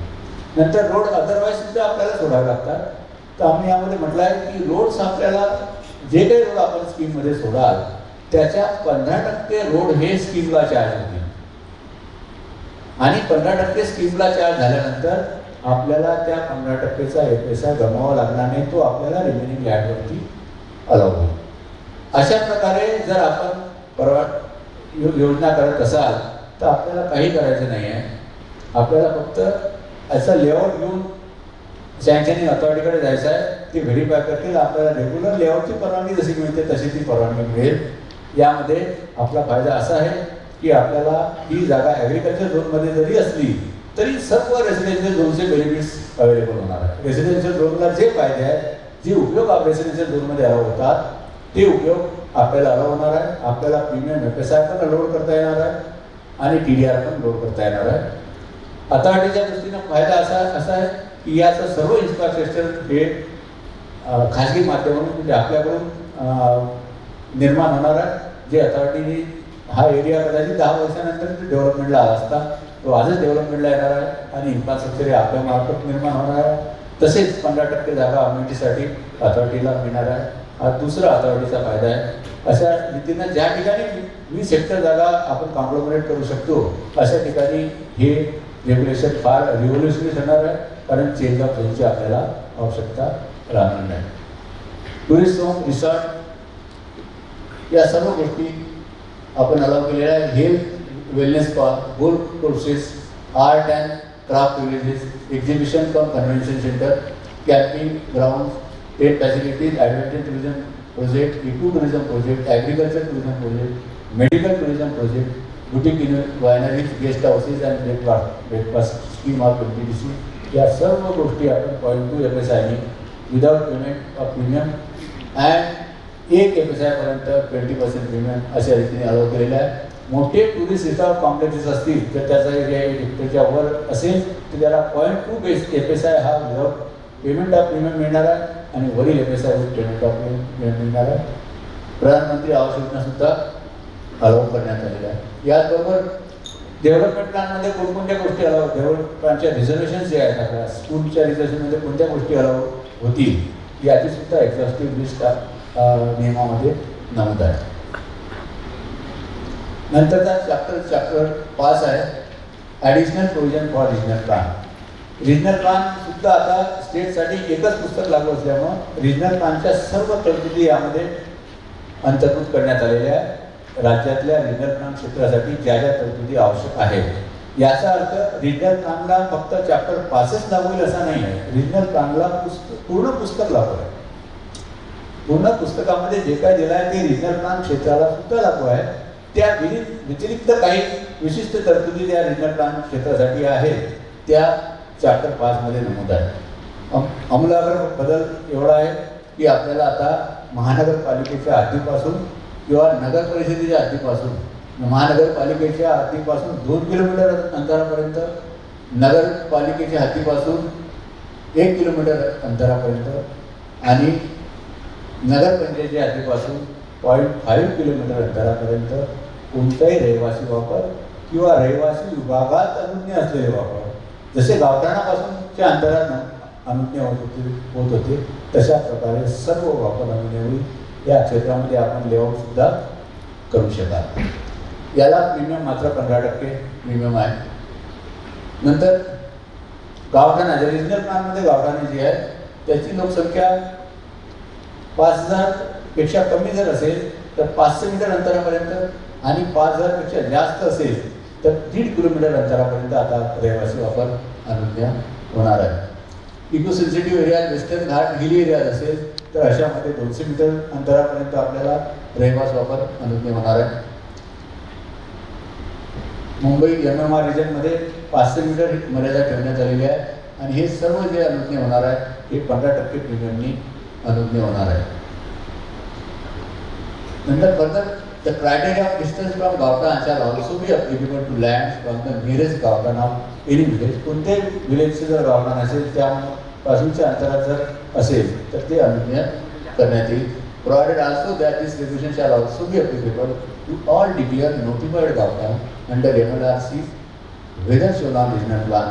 नंतर रोड अदरवाईज सुद्धा आपल्याला सोडावे लागतात. तर आम्ही यामध्ये म्हटलं आहे की रोड्स आपल्याला जे काही रोड आपण स्कीममध्ये सोडाल त्याच्या 15% रोड हे स्कीमला चार्ज होतील, आणि 15% स्कीमला चार्ज झाल्यानंतर आपल्याला त्या 15%चा FSI गमावा लागणार नाही, तो आपल्याला रिमेनिंग लँडवरती अलाउ होईल. अशा प्रकारे जर आपण योजना करत असाल तर आपल्याला काही करायचं नाही आहे. आपल्याला फक्त असं लेआउट घेऊन सँक्शनिंग अथॉरिटीकडे जायचं आहे, ते व्हेरीफाय करतील, आपल्याला रेग्युलर लेआउटची परवानगी जशी मिळते तशी ती परवानगी मिळेल. यामध्ये आपला फायदा असा आहे की आपल्याला ही जागा ॲग्रिकल्चर झोनमध्ये जरी असली तरी सर्व रेसिडेन्शियल झोनचे बेनिफिट्स अवेलेबल होणार आहे. रेसिडेन्शियल झोनला जे फायदे आहेत, जे उपयोग रेसिडेन्शियल झोनमध्ये अलाव होतात ते उपयोग आपल्याला अलाव होणार आहे. आपल्याला प्रीमियम FSI पण लोड करता येणार आहे आणि TDR पण लोड करता येणार आहे. अथॉरिटीच्या दृष्टीनं फायदा असा आहे की याचं सर्व इन्फ्रास्ट्रक्चर हे खाजगी माध्यमातून म्हणजे आपल्याकडून निर्माण होणार आहे. जे अथॉरिटीने हा एरिया कदाचित 10 वर्षानंतर डेव्हलपमेंटला आला असता, तो आजच डेव्हलपमेंटला येणार आहे आणि इन्फ्रास्ट्रक्चर हे आपल्या मार्फत निर्माण होणार आहे. तसेच 15% जागा अम्युनिटीसाठी अथॉरिटीला मिळणार आहे. हा दुसरा अथॉरिटीचा फायदा आहे. अशा रीतीनं ज्या ठिकाणी 20 हेक्टर जागा आपण कॉन्ग्लोमरेट करू शकतो अशा ठिकाणी हे रेग्युलेशन फार रिव्होल्युशनरी ठरणार आहे, कारण चेंज ऑफ झोनची आपल्याला आवश्यकता राहणार नाही. टुरिस्ट होम, रिसॉर्ट या सर्व गोष्टी आपण अलाव केलेल्या आहे. Health wellness spa, golf courses, art and craft villages, exhibition cum convention centre, camping ground, tent facilities, adventure tourism project, eco tourism project, agriculture tourism project, medical tourism project, boutique wineries, guest houses and breakfast scheme of MTDC या सर्व गोष्टी आपण 0.2 FSI without payment of premium and 1 FSI पर्यंत 20% प्रीमियम अशा रीतीने अलाव केलेल्या आहे. मोठे टुरिस्ट रिसॉर्ट कॉम्प्लेक्सेस असतील तर त्याचा एरिया हेक्टरच्या वर असेल तर त्याला 0.2 FSI हा विदाउट पेमेंट ऑफ प्रीमियम मिळणार आहे आणि वरील FSI with payment of premium मिळणार आहे. प्रधानमंत्री आवास योजना सुद्धा अलाव करण्यात आलेल्या आहे. याचबरोबर डेव्हलपमेंट प्लॅनमध्ये कोणकोणत्या गोष्टी अलाव, डेव्हलपमेंट प्लॅनच्या रिझर्वेशन्स जे आहेत आपल्या स्कूलच्या रिझर्वेशनमध्ये कोणत्या गोष्टी अलाव होतील याची सुद्धा एक्झॉस्टिव्ह लिस्ट नियमामध्ये नमूद आहे. नंतरचा चॅप्टर 5 आहे additional provision for regional plan. Regional plan सुद्धा आता स्टेटसाठी एकच पुस्तक लागू असल्यामुळं रिजनल प्लॅनच्या सर्व तरतुदी यामध्ये अंतर्भूत करण्यात आलेल्या आहे. राज्यातल्या रिजनल प्लॅन क्षेत्रासाठी ज्या ज्या तरतुदी आवश्यक आहेत याचा अर्थ रिजनल प्लॅनला फक्त चॅप्टर 5च लागू होईल असा नाही आहे. रिजनल प्लॅनला पूर्ण पुस्तक लागू आहे. पूर्ण पुस्तकामध्ये जे काय दिलं आहे ते रिजनल प्लॅन क्षेत्राला सुद्धा लागू आहे. त्या व्यतिरिक्त काही विशिष्ट तरतुदी त्या रिजनल प्लॅन क्षेत्रासाठी आहेत त्या चॅप्टर 5 मध्ये नमूद आहे. अंमलावर बदल एवढा आहे की आपल्याला आता महानगरपालिकेच्या हद्दीपासून किंवा नगर परिषदेच्या हद्दीपासून, महानगरपालिकेच्या हद्दीपासून 2 किलोमीटर अंतरापर्यंत, नगरपालिकेच्या हद्दीपासून 1 किलोमीटर अंतरापर्यंत आणि नगरपंचायतीच्या हद्दीपासून 0.5 किलोमीटर अंतरापर्यंत कोणताही रहिवासी वापर किंवा रहिवासी विभागात अनुज्ञ असलेले वापर, जसे गावठाणापासूनच्या अंतरात अनुज्ञ होत होते तशा प्रकारे सर्व वापर अनुज्ञ होईल. या क्षेत्रामध्ये आपण लेआउट सुद्धा करू शकाल. याला प्रीमियम मात्र 15% प्रीमियम आहे. नंतर गावठाणा, जे रिजनल प्लॅनमध्ये गावठाणे जी आहे त्याची लोकसंख्या 5000 पेक्षा कमी जर असेल तर 500 मीटर अंतरापर्यंत आणि 5000 पेक्षा जास्त असेल तर 1.5 किलोमीटर अंतरापर्यंत आता रहिवासी वापर अनुज्ञ होणार आहे. इको सेन्सिटिव्ह एरिया, वेस्टर्न घाट, हिली एरिया असेल तर अशामध्ये 200 मीटर अंतरापर्यंत आपल्याला रहिवास वापर अनुज्ञ होणार आहे. मुंबई MMR रिजनमध्ये 500 मीटर ही मर्यादा ठेवण्यात आलेली आहे आणि हे सर्व जे अनुज्ञ होणार आहे हे 15% प्रीमियमनी अनुज्ञ होणार आहे. नंतर further the criteria of distance from गावठाण shall also be applicable to land from the nearest गावठाण ऑफ एनी विलेज. कोणत्याही विलेजचे जर गावठाण असेल त्यापासूनच्या अंतरात जर असेल तर ते अनुज्ञ करण्यात येईल. Provided also that this regulation shall also be applicable to all declared notified gauthan under MLRC, whether shown on regional plan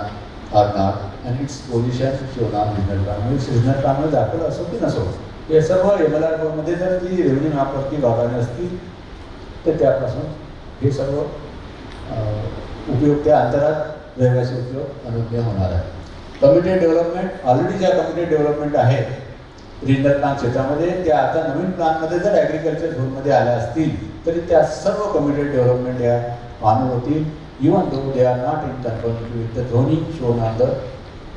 or not, and its position shown on regional plan. म्हणजे regional plan मध्ये दाखवलं असो की नसो, हे सर्व MLR मध्ये जर ती रेव्हेन्यू महापालिका गावठाणे असतील तर त्यापासून हे सर्व उपयोग त्या अंतरात रहिवासी उपयोग अनुज्ञ होणार आहे. कमिटेड डेव्हलपमेंट, ऑलरेडी ज्या कमिटेड डेव्हलपमेंट आहेत रिजनल प्लान क्षेत्रामध्ये त्या आता नवीन प्लानमध्ये जर ॲग्रिकल्चर झोनमध्ये आल्या असतील तरी त्या सर्व कमिटेड डेव्हलपमेंट या ऑनर होतील, even though they are not in conformity with the zoning shown on the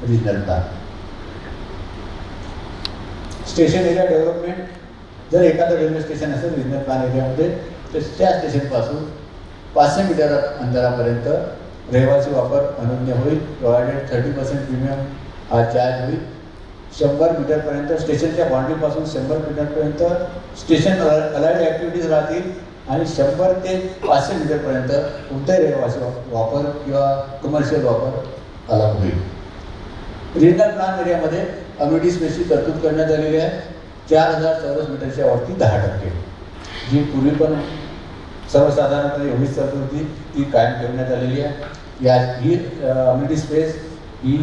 regional plan. Station area development, जर एखादं रेल्वे स्टेशन असेल रिजनल प्लान एरियामध्ये तर त्या स्टेशनपासून 500 मीटर अंतरापर्यंत रहिवासी वापर अनुज्ञ होईल. प्रोव्हायडेड 30% प्रीमियम हा चार्ज होईल. 100 मीटरपर्यंत स्टेशनच्या बाउंड्रीपासून 100 मीटरपर्यंत स्टेशन अलाइड ॲक्टिव्हिटीज राहतील आणि 100 ते 500 मीटरपर्यंत कोणताही रहिवासी वापर किंवा कमर्शियल वापर अलाव होईल. रिजनल प्लान एरियामध्ये अम्युनिटी स्पेसची तरतूद करण्यात आलेली आहे. 4000 चौरस मीटरच्या वरती 10%, जी पूर्वी पण सर्वसाधारणपणे एवढीच तरतूद होती ती कायम ठेवण्यात आलेली आहे. ही अम्युनिटी स्पेस ही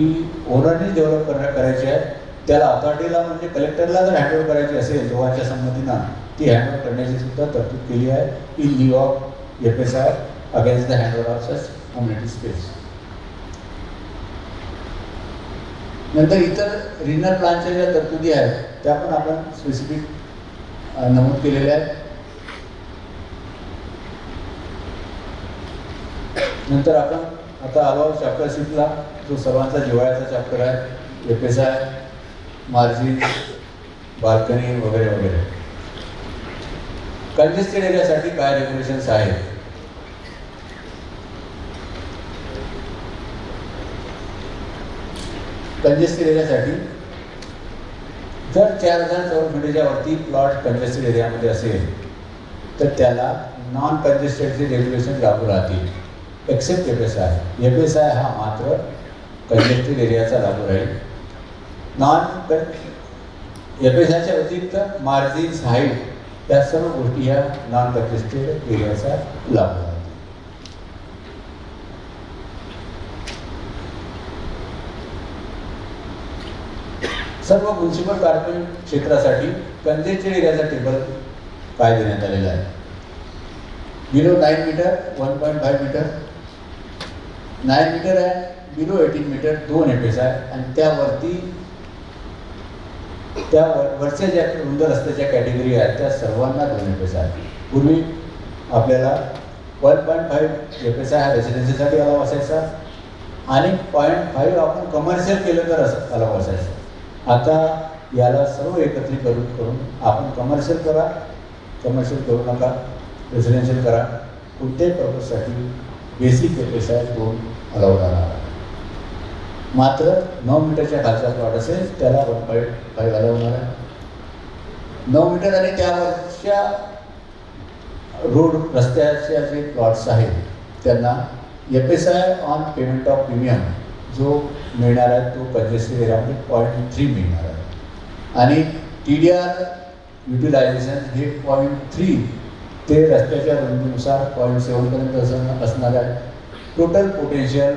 ओनरनी डेव्हलप करायची आहे. त्याला अथॉरिटीला म्हणजे कलेक्टरला जर हँडओव्हर करायची असेल दोघांच्या संमतीनं ती हँडओव्हर करण्याची सुद्धा तरतूद केली आहे in lieu of FSI against the handover of such community space. नंतर इतर रिजनल प्लानच्या ज्या तरतुदी आहेत त्या पण आपण स्पेसिफिक नमूद केलेल्या आहेत. नंतर आपण आता आलो चॅप्टर 6ला, जो सर्वांचा जिव्हाळ्याचा चॅप्टर आहे, FSI, मार्जिन, बाल्कनी वगैरे वगैरे. कंजेस्टेड एरियासाठी काय रेग्युलेशन्स आहेत? कंजेस्टेड एरियासाठी जर 4000 चौरस मीटरच्या वरती प्लॉट कंजेस्टेड एरियामध्ये असेल तर त्याला नॉन कंजेस्टेडचे रेग्युलेशन लागू राहतील एक्सेप्ट FSI. FSI हा मात्र कंजेस्टेड एरियाचा लागू राहील. नॉन FSIच्या व्यतिरिक्त मार्जिन्स, हाईट या सर्व गोष्टी ह्या नॉन कंजेस्टेड एरियाचा लागू राहतील. सर्व म्युन्सिपल कॉर्पोरेशन क्षेत्रासाठी कंजेस्टेड एरियाचा टेबल काय देण्यात आलेला आहे? बिलो 9 मीटर 1.5 मीटर, 9 मीटर आहे बिलो 18 मीटर 2 FSI आणि त्यावरती त्या वरच्या ज्या रुंद रस्त्याच्या कॅटेगरी आहेत त्या सर्वांना 2 FSI. पूर्वी आपल्याला 1.5 FSI हा रेसिडेन्सीसाठी अलाव असायचा आणि 0.5 आपण कमर्शियल केलं तर असं अलाव असायचं. आता याला सर्व एकत्रीकरण करून आपण कमर्शियल करा, कमर्शियल करू नका, रेसिडेन्शियल करा. कोणत्याही पर्पजसाठी बेसिक FSI 2 अलाउड राहणार आहे. मात्र 9 मीटरच्या खालचा प्लॉट असेल त्याला 1.5 अलाव होणार आहे. 9 मीटर आणि त्यावरच्या रोड रस्त्याच्या जे प्लॉट्स आहेत त्यांना FSI on payment of premium जो मिळणार आहे तो कंजेस्टेड एरियामध्ये 0.3 मिळणार आहे आणि TDR युटिलायझेशन हे 0.3 ते रस्त्याच्या रुंदीनुसार 0.7 पर्यंत असणार आहे. टोटल पोटेन्शियल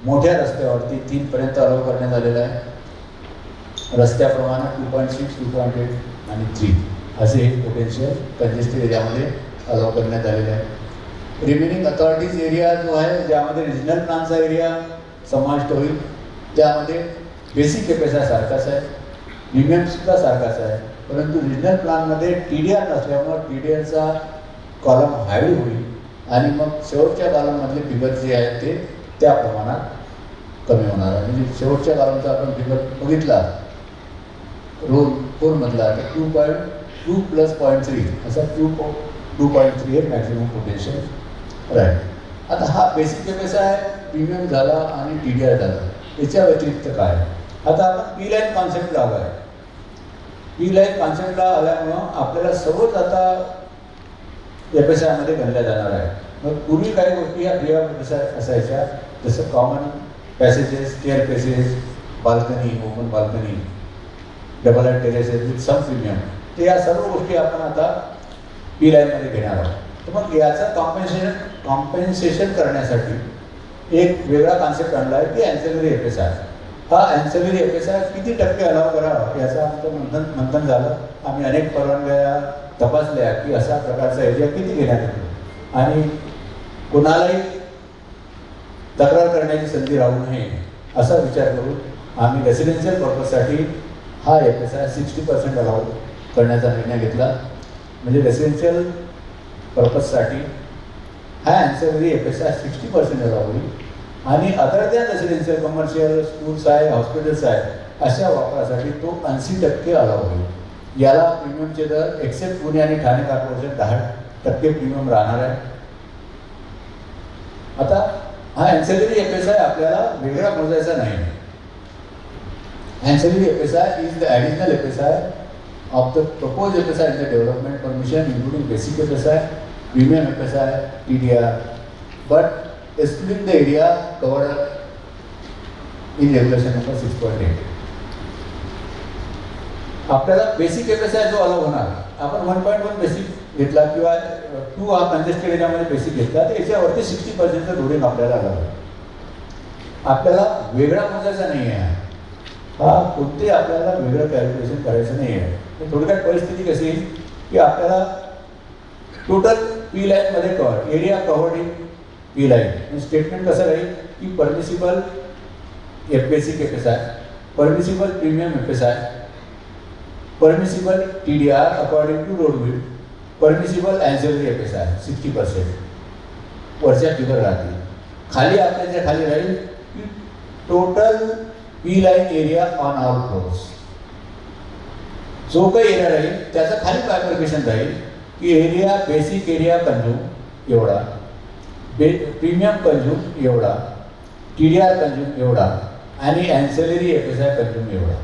मोठ्या रस्त्यावरती 3 पर्यंत अलाव करण्यात आलेलं आहे. रस्त्याप्रमाणे 2.6, 2.8 आणि 3 असे हे पोटेन्शियल कंजेस्टेड एरियामध्ये अलाव करण्यात आलेले आहे. रिमेनिंग अथॉरिटीज एरिया जो आहे ज्यामध्ये रिजनल प्लानचा एरिया समाविष्ट होईल त्यामध्ये बेसिक FSI सारखाच आहे, प्रीमियमसुद्धा सारखाच आहे, परंतु रिजनल प्लानमध्ये TDR नसल्यामुळं TDRचा कॉलम हाईड होईल आणि मग शेवटच्या कॉलममधले फिगर जे आहेत ते त्या प्रमाणात कमी होणार आहे. म्हणजे शेवटच्या कॉलमचा आपण फिगर बघितला रोल 4मधला तर 2.2 + 0.3 असा 2.3 हे मॅक्सिमम पोटेन्शियल राहील. आता हा बेसिक FSI प्रीमियम झाला आणि TDR झाला, याच्या व्यतिरिक्त काय? आता आपण पी लाईन कॉन्सेप्टला आलो आहे. पी लाईन कॉन्सेप्टला आल्यामुळं आपल्याला सर्वच आता FSI मध्ये गणल्या जाणार आहे. मग पूर्वी काही गोष्टी ह्या फ्री ऑफ FSI असायच्या, जसं common passages, stair spaces, balcony, open balcony, double height terraces with some premium, ते या सर्व गोष्टी आपण आता पी लाईनमध्ये घेणार आहोत. तर मग याचं कॉम्पेन्सेशन करण्यासाठी एक वेगळा कॉन्सेप्ट आणला आहे की ॲन्सिलरी FSI. हा ॲन्सिलरी FSI किती टक्के अलाव करावा याचं आमचं मंथन झालं. आम्ही अनेक परवानग्या तपासल्या की अशा प्रकारचा एरिया किती घेण्यात येतो आणि कोणालाही तक्रार करण्याची संधी राहू नये असा विचार करून आम्ही रेसिडेन्शियल पर्पजसाठी हा FSI 60% अलाव करण्याचा निर्णय घेतला. म्हणजे रेसिडेन्शियल पर्पजसाठी हा ॲन्सिलरी FSI 60% अलाव होईल आणि other than residential, commercial, schools आहे, हॉस्पिटल्स आहे, अशा वापरासाठी तो 80% अलाव होईल. याला प्रीमियमचे दर एक्सेप्ट पुणे आणि ठाणे कॉर्पोरेशन 10% प्रीमियम राहणार आहे. आता हा ॲन्सिलरी FSI आपल्याला वेगळा मोजायचा नाही. Ancillary FSI is the additional FSI of the proposed FSI in the development permission, including basic FSI, premium FSI, TDR, but excluding the area covered in regulation number 6.8. आपल्याला बेसिक FSI जो अलाव होणार, आपण 1.1 बेसिक घेतला किंवा 2 हा कंजेस्टेड एरियामध्ये बेसिक घेतला, तर याच्यावरती 60% लोडिंग आपल्याला अलाव. आपल्याला वेगळा मोजायचा नाही आहे. हा कोणते आपल्याला वेगळं कॅल्क्युलेशन करायचं नाही आहे. थोडक्यात परिस्थिती कशी येईल की आपल्याला टोटल पी लाईनमध्ये cover area covered in P line statement कसं राहील की permissible basic FSI, permissible premium FSI, permissible TDR according to road width, permissible ancillary FSI 60% वरच्या फिगर राहतील. खाली आपल्याच्या खाली राहील की total P line area on all floors. जो काही एरिया राहील त्याचा खाली बायफर्केशन राहील की एरिया बेसिक एरिया कंझ्युम एवढा, प्रीमियम कंझ्युम एवढा, TDR कंझ्युम एवढा आणि ॲन्सिलरी FSI कंझ्युम एवढा.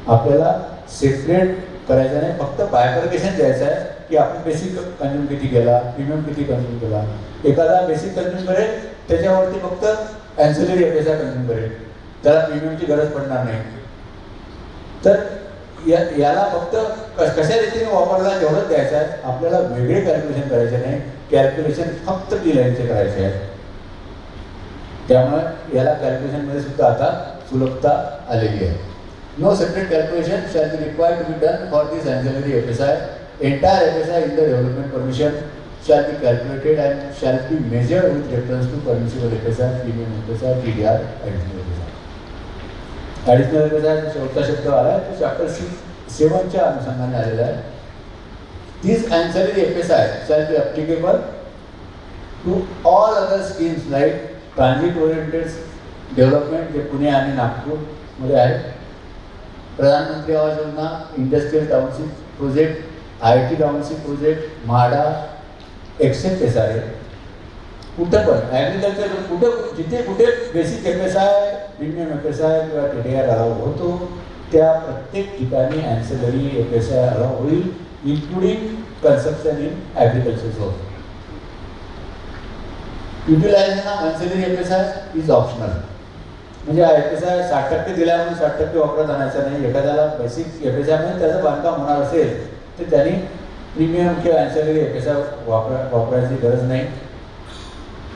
आपल्याला सेपरेट करायचं नाही, फक्त बायफर्केशन द्यायचं आहे की आपण बेसिक कंझ्युम किती केला, प्रीमियम किती कंझ्युम केला. एखादा बेसिक कंझ्युम करेल त्याच्यावरती फक्त ॲन्सिलरी FSI कंझ्युम करेल, त्याला प्रीमियमची गरज पडणार नाही. तर याला फक्त कशा रीतीने वापरला तेवढंच द्यायचं आहे. आपल्याला वेगळे कॅल्क्युलेशन करायचे नाही, कॅल्क्युलेशन फक्त टी लाईनचे करायचे आहे. त्यामुळे याला कॅल्क्युलेशनमध्ये सुद्धा आता सुलभता आलेली आहे. No separate calculation shall be required to be done for this ancillary FSI. Entire FSI in the development permission shall be calculated and shall be measured with reference to permissible FSI, premium FSI, TDR, additional FSI. Additional FSI शेवटचा शब्द आला आहे तो चॅप्टर 7च्या अनुषंगाने आलेला आहे. दिस ancillary FSI shall be applicable to all other schemes like transit oriented development जे पुणे आणि नागपूरमध्ये आहे, Pradhan Mantri Awas Yojana, industrial township project, IT township project, MHADA, except SRA. कुठं पण ॲग्रिकल्चर कुठं जिथे कुठे बेसिक FSI, प्रीमियम FSI किंवा TDR अलाव होतो त्या प्रत्येक ठिकाणी ॲन्सिलरी FSI अलाव होईल, including construction in agriculture zone. Utilisation of ancillary FSI is optional. म्हणजे हा FSI 60% दिल्यामुळे 60% वापरात आणायचा नाही. एखाद्याला बेसिक FSI मध्ये त्याचं बांधकाम होणार असेल तर त्यांनी प्रीमियम किंवा ॲन्सिलरी FSI वापरायची गरज नाही.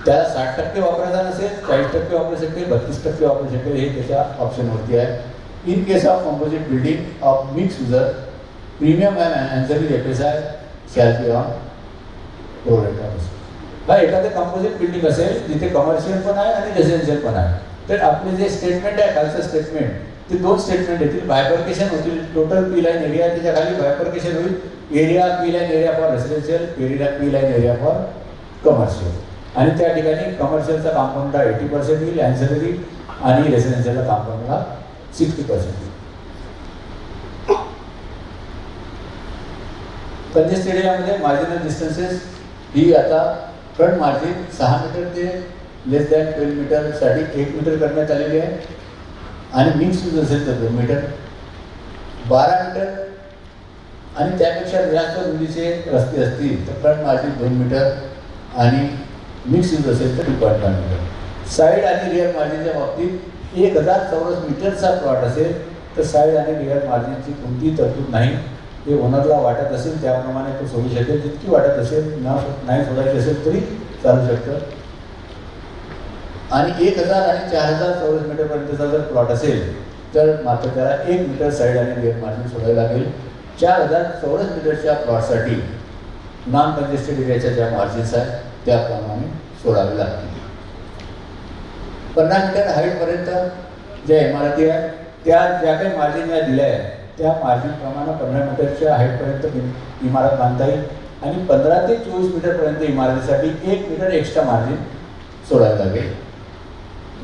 त्याला 60% वापरायचा नसेल, 40% वापरू शकेल, 32% वापरू शकेल, हे त्याच्या ऑप्शनवरती आहे. In case of composite building of mix user, premium and ancillary FSI shall be on product. हा एखादं कंपोजिट बिल्डिंग असेल जिथे कमर्शियल पण आहे आणि रेसिडेन्शियल पण आहे, तर आपले जे स्टेटमेंट आहे खालचं स्टेटमेंट, ते 2 स्टेटमेंट येतील, बायफर्केशन होतील. टोटल पी लाईन एरिया त्याच्या खाली बायफर्केशन होईल. Area P line area for residential, area P line area for commercial. आणि त्या ठिकाणी कमर्शियलचा कांपाऊंडला 80% येईल, ॲन्सिलरी आणि रेसिडेन्शियलचा कांपाऊंडला 60% येईल. कंजेस्टेड एरियामध्ये मार्जिनल डिस्टन्सेस ही आता फ्रंट मार्जिन 6 मीटर ते लेस दॅन 12 मीटरसाठी 1 मीटर करण्यात आलेली आहे आणि मिक्स यूज असेल तर 2 मीटर, 12 मीटर आणि त्यापेक्षा जास्त रुंदीचे रस्ते असतील तर फ्रंट मार्जिन 2 मीटर आणि मिक्स यूज असेल तर 2.5 मीटर. साईड आणि रिअर मार्जिनच्या बाबतीत 1000 चौरस मीटरचा प्लॉट असेल तर साईड आणि रिअर मार्जिनची कोणतीही तरतूद नाही. ते ओनरला वाटत असेल त्याप्रमाणे तो सोडू शकेल, जितकी वाटत असेल नाही सोडायची असेल तरी चालू शकतं. आणि 1000 आणि 4000 चौरस मीटरपर्यंतचा जर प्लॉट असेल तर मात्र त्याला 1 मीटर साईड आणि रिअर मार्जिन सोडायला लागेल. 4000 चौरस मीटरच्या प्लॉटसाठी नॉन कंजेस्टेड एरियाच्या ज्या मार्जिन्स आहेत त्याप्रमाणे सोडावे लागतील. 50 मीटर हाईटपर्यंत ज्या इमारती आहेत त्या ज्या काही मार्जिन या दिल्या आहेत त्या मार्जिनप्रमाणे 15 मीटरच्या हाईटपर्यंत इमारत बांधता येईल आणि 15 ते 24 मीटरपर्यंत इमारतीसाठी 1 मीटर एक्स्ट्रा मार्जिन सोडायला लागेल.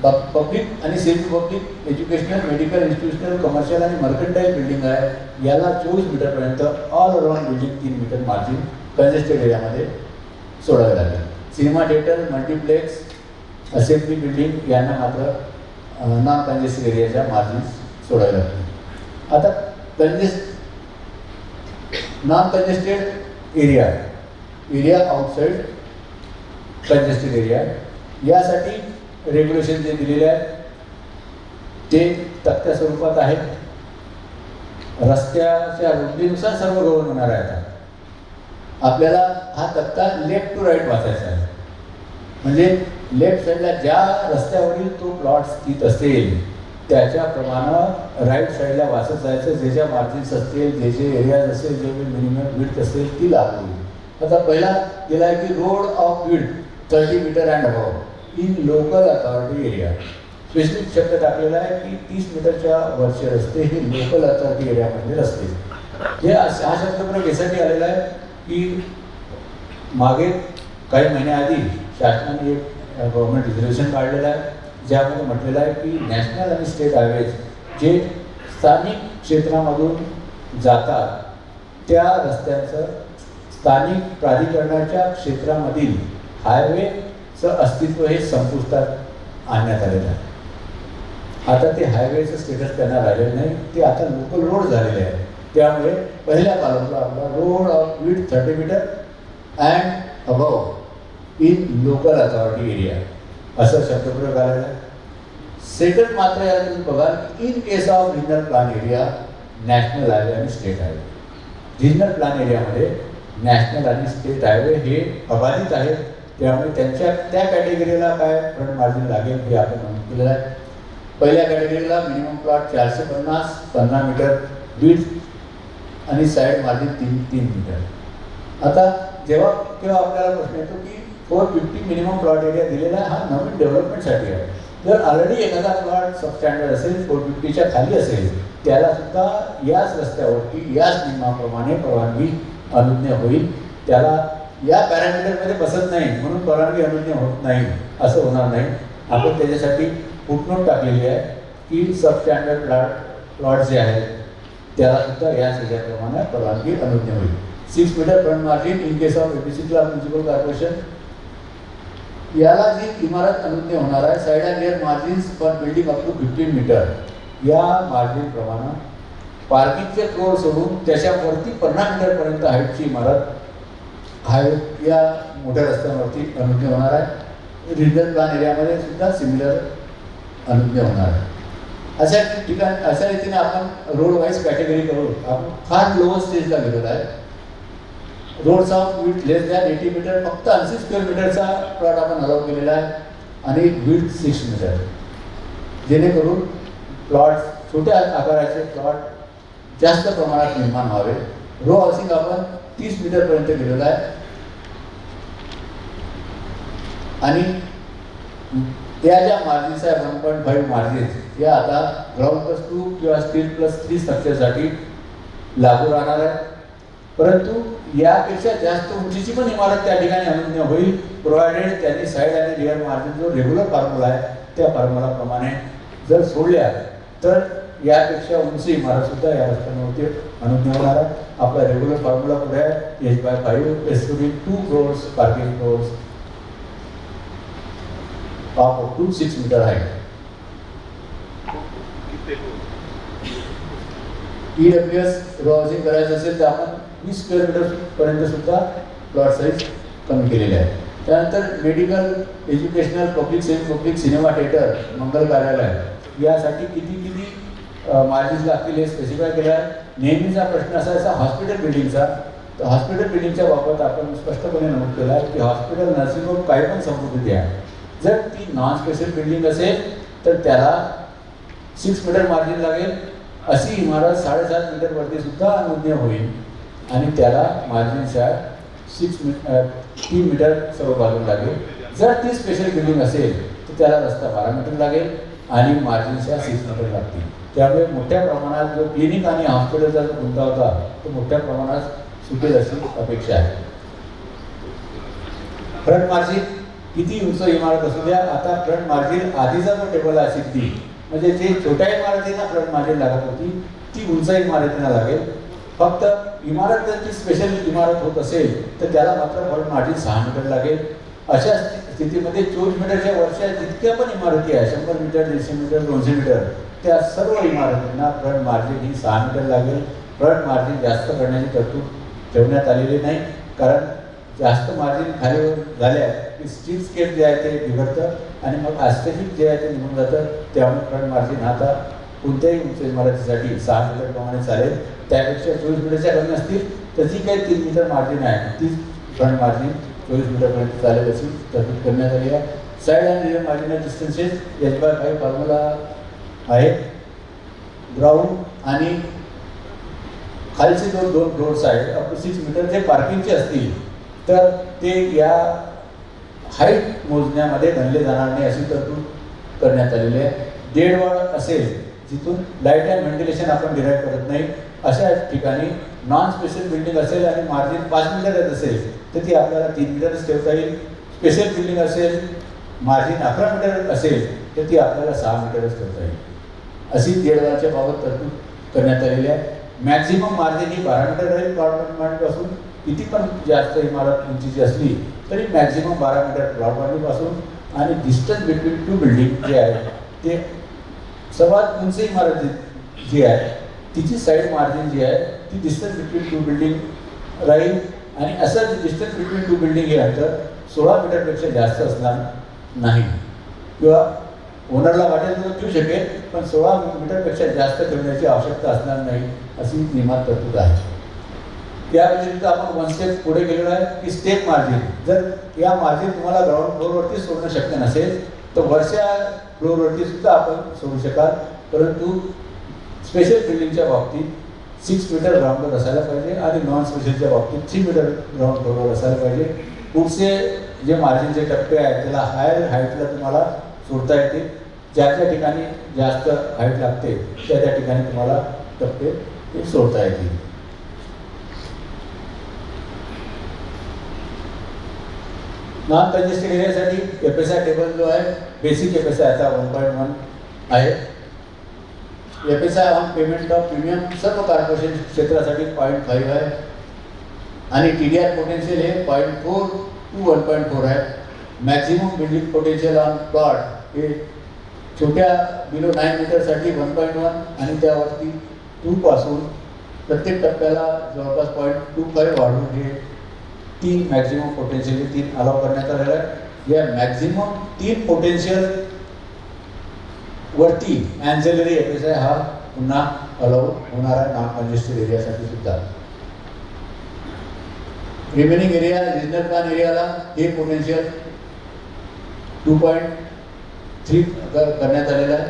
पब्लिक आणि semi public, educational, medical, institutional, commercial आणि मर्कंटाईल बिल्डिंग आहे याला 24 मीटरपर्यंत all around building 3 metre margin congested एरियामध्ये सोडावे लागेल. Cinema theatre, multiplex, assembly building यांना मात्र नॉन कंजेस्टेड एरियाच्या मार्जिन सोडावे लागतील. आता non congested area outside congested area यासाठी रेग्युलेशन जे दिलेले आहेत ते तक्त्या स्वरूपात आहेत. रस्त्याच्या रुंदीनुसार सर्व गव्हर्न होणार आहे. आपल्याला हा तक्ता लेफ्ट टू राईट वाचायचा आहे. म्हणजे लेफ्ट साईडला ज्या रस्त्यावरील तो प्लॉट स्थित असेल त्याच्याप्रमाणे राईट साईडला वाचत जायचं. जे ज्या मार्जिन्स असतील, जे जे एरियाज असेल, जे मिनिमम विड्थ असेल ती लागू होईल. आता पहिला दिला आहे की road of width 30 metre and above in local authority area. Specific शब्द टाकलेला आहे की 30 मीटरच्या वरचे रस्ते हे लोकल अथॉरिटी एरियामधले रस्ते. हे हा शब्द यासाठी आलेला आहे की मागे काही महिन्याआधी शासनाने एक गव्हर्नमेंट रिझर्वेशन काढलेलं आहे ज्यामध्ये म्हटलेलं आहे की नॅशनल आणि स्टेट हायवेज जे स्थानिक क्षेत्रामधून जातात त्या रस्त्यांचं स्थानिक प्राधिकरणाच्या क्षेत्रामधील हायवेचं अस्तित्व हे संपुष्टात आणण्यात आलेलं आहे. आता ते हायवेचं स्टेटस त्यांना राहिलेलं नाही, ते आता लोकल रोड झालेले आहे. त्यामुळे पहिल्या कॉलमला आपला road of width 30 metre and above in local authority area असं शब्दप्रयोग आलेला आहे. सेकंड मात्र याला तुम्ही बघाल in case of regional plan area, national highway आणि स्टेट हायवे. रिजनल प्लॅन एरियामध्ये नॅशनल आणि स्टेट हायवे हे अबाधित आहेत. त्यामुळे त्यांच्या त्या कॅटेगरीला काय फ्रंट मार्जिन लागेल हे आपण नमूद केलेलं आहे. पहिल्या कॅटेगरीला मिनिमम प्लॉट 450, 15 मीटर विड्थ आणि साईड मार्जिन 3 मीटर. आता जेव्हा आपल्याला प्रश्न येतो की 450 मिनिमम प्लॉट एरिया दिलेला हा नवीन डेव्हलपमेंटसाठी आहे. जर ऑलरेडी एखादा प्लॉट सबस्टँडर्ड असेल, 450च्या खाली असेल, त्याला सुद्धा याच रस्त्यावरती याच नियमाप्रमाणे परवानगी अनुज्ञ होईल. त्याला या पॅरामीटरमध्ये बसत नाही म्हणून परवानगी अनुज्ञ होत नाही असं होणार नाही. आपण त्याच्यासाठी फुटनोट टाकलेली आहे की सबस्टँडर्ड प्लॉट जे आहेत त्याला सुद्धा याच ह्याच्याप्रमाणे परवानगी अनुज्ञ होईल. 6 metre front margin in case of APC club municipal corporation. याला जी इमारत अनुज्ञ होणार आहे side and rear margins per building up to 15 metre या मार्जिन प्रमाणे पार्किंगचे फ्लोअर सोडून त्याच्यावरती 50 मीटरपर्यंत हाईटची इमारत हाईट या मोठ्या रस्त्यांवरती अनुज्ञ होणार आहे. रिजनल प्लॅन एरियामध्ये सुद्धा सिमिलर अनुज्ञ होणार आहे. अशा रीतीने आपण रोड वाईज कॅटेगरी करून आपण फार लोअर स्टेजला गेलेलो आहे. Roads of width less than 80 metre फक्त 80 स्क्वेअर मीटरचा प्लॉट आपण अलाउ केलेला आहे आणि विड्थ 6 मीटर, जेणेकरून प्लॉट छोट्या आकाराचे प्लॉट जास्त प्रमाणात निर्माण व्हावे. रो हाऊसिंग आपण 30 मीटरपर्यंत गेलेला आहे आणि त्या ज्या मार्जिन्स आहे 1.5 मार्जिन्स या आता ग्राउंड +2 किंवा स्टील +3 स्ट्रक्चरसाठी लागू राहणार आहे. परंतु यापेक्षा जास्त उंचीची पण इमारत त्या ठिकाणी अनुज्ञ होईल प्रोव्हायडेड त्यांनी साईड आणि रिअर मार्जिन जो रेग्युलर फॉर्म्युला आहे त्या फॉर्म्युलाप्रमाणे जर सोडल्या तर यापेक्षा उंची इमारत सुद्धा या रस्त्यांवरती अनुज्ञ होणार आहे. आपला रेग्युलर फॉर्म्युला पुढे आहे H/5 एसुरी 2 floors parking floors of up to 6 meter height. EWS housing करायचं असेल तर आपण 20 स्क्वेअर मीटर पर्यंत सुद्धा प्लॉट साईज कमी केलेले आहे. त्यानंतर medical, educational, public semi public, cinema theatre, मंगल कार्यालय यासाठी किती मार्जिन्स लागतील हे स्पेसिफाय केलं आहे. नेहमीचा प्रश्न असायचा हॉस्पिटल बिल्डिंगचा, तर हॉस्पिटल बिल्डिंगच्या बाबत आपण स्पष्टपणे नमूद केलं आहे की हॉस्पिटल, नर्सिंग होम काही पण समृद्धी द्या, जर ती नॉन स्पेशल बिल्डिंग असेल तर त्याला 6 मीटर मार्जिन लागेल. अशी इमारत 7.5 मीटरवरती सुद्धा अनुज्ञ होईल आणि त्याला मार्जिनच्या 3 मीटर सर्व बाजूला लागेल. जर ती स्पेशल बिल्डिंग असेल तर त्याला रस्ता 12 मीटर लागेल आणि मार्जिनच्या 6 मीटर लागतील. त्यामुळे मोठ्या प्रमाणात जो क्लिनिक आणि हॉस्पिटलचा जो मुद्दा होता तो मोठ्या प्रमाणात सुटेल अशी अपेक्षा आहे. फ्रंट मार्जिन किती उंच इमारत असू द्या, आता फ्रंट मार्जिन आधीचा जो टेबल आहे सिद्धी म्हणजे जे छोट्या इमारतींना फ्रंट मार्जिन लागत होती ती उंच इमारतींना लागेल. फक्त इमारत जर ती स्पेशल इमारत होत असेल तर त्याला मात्र फ्रंट मार्जिन 6 मीटर लागेल. अशा स्थितीमध्ये 24 मीटरच्या वरच्या जितक्या पण इमारती आहे 100 मीटर, 150 मीटर, 200 मीटर त्या सर्व इमारतींना फ्रंट मार्जिन ही 6 मीटर लागेल. फ्रंट मार्जिन जास्त करण्याची तरतूद ठेवण्यात आलेली नाही, कारण जास्त मार्जिन खाली झाल्या की स्टील स्केल जे आहे ते बिघडतं आणि मग ॲस्थेटिक जे आहे ते निघून जातं. त्यामुळे फ्रंट मार्जिन आता कोणत्याही उंच इमारतीसाठी 6 मीटर प्रमाणे चालेल. त्यापेक्षा 24 मीटरच्या कमी असतील तर जी काही 3 मीटर मार्जिन आहे तीच फ्रंट मार्जिन 24 मीटरपर्यंत चालेल अशी तरतूद करण्यात आली आहे. Side and rear marginal distances याच्यावर काही फॉर्म्युला आहे. ग्राउंड आणि खालचे दोन फ्लोर्स आहेत अप टू 6 मीटर जे पार्किंगचे असतील तर ते या हाईट मोजण्यामध्ये गणले जाणार नाही अशी तरतूद करण्यात आलेली आहे. डेड वॉल असेल जिथून लाईट अँड व्हेंटिलेशन आपण डिराईव्ह करत नाही अशा ठिकाणी नॉन स्पेशल बिल्डिंग असेल आणि मार्जिन 5 मीटर येत असेल तर ती आपल्याला 3 मीटरच ठेवता येईल. स्पेशल बिल्डिंग असेल मार्जिन 11 मीटर असेल तर ती आपल्याला 6 मीटरच ठेवता येईल अशी डेड वॉलच्या बाबत तरतूद करण्यात आलेली आहे. मॅक्झिमम मार्जिन ही 12 मीटर राहील. प्लॉट किती पण जास्त इमारत उंचीची असली तरी मॅक्झिमम 12 मीटर प्लॉट बांधणीपासून आणि डिस्टन्स बिटवीन 2 बिल्डिंग जे आहे ते सर्वात उंच इमारत जी आहे तिची साईड मार्जिन जी आहे ती डिस्टन्स बिटवीन 2 बिल्डिंग राहील आणि असं डिस्टन्स बिटवीन 2 बिल्डिंग हे अंतर 16 मीटरपेक्षा जास्त असणार नाही किंवा ओनरला वाटेल तर ठेवू शकेल पण 16 मीटरपेक्षा जास्त ठेवण्याची आवश्यकता असणार नाही अशी नियमात तरतूद आहे. त्या व्यतिरिक्त आपण 1 स्टेप पुढे गेलेलो आहे की स्टेप मार्जिन. जर या मार्जिन तुम्हाला ग्राउंड फ्लोअरवरती सोडणं शक्य नसेल तर वरच्या फ्लोअरवरती सुद्धा आपण सोडू शकाल, परंतु स्पेशल बिल्डिंगच्या बाबतीत 6 मीटर ग्राउंड फ्लोअर असायला पाहिजे आणि नॉन स्पेशलच्या बाबतीत 3 मीटर ग्राउंड फ्लोअर असायला पाहिजे. पुढचे जे मार्जिनचे टप्पे आहेत त्याला हायर हाईटला तुम्हाला सोडता येते. ज्या ज्या ठिकाणी जास्त हाईट लागते त्या ठिकाणी तुम्हाला टप्पे ते सोडता येतील. नॉन कंजेस्टेड एरियासाठी FSI टेबल जो आहे बेसिक FSI आता 1.1 आहे. FSI on payment of premium सर्व कॉर्पोरेशन क्षेत्रासाठी 0.5 आहे आणि TDR पोटेन्शियल हे 0.4 to 1.4 आहे. Maximum building potential on plot हे छोट्या बिलो 9 मीटरसाठी 1.1 आणि त्यावरती 2 पासून प्रत्येक टप्प्याला जवळपास 0.25 वाढवून हे 3 मॅक्झिमम पोटेन्शियल 3 अलाव करण्यात आलेलं आहे. या मॅक्झिमम 3 पोटेन्शियल वरती ॲन्सिलरी FSI हा पुन्हा अलाव होणार आहे नॉन कंजेस्टेड एरियासाठी सुद्धा. रिमेनिंग एरिया रिजनल प्लॅन एरियाला हे पोटेन्शियल 2.3 करण्यात आलेला आहे.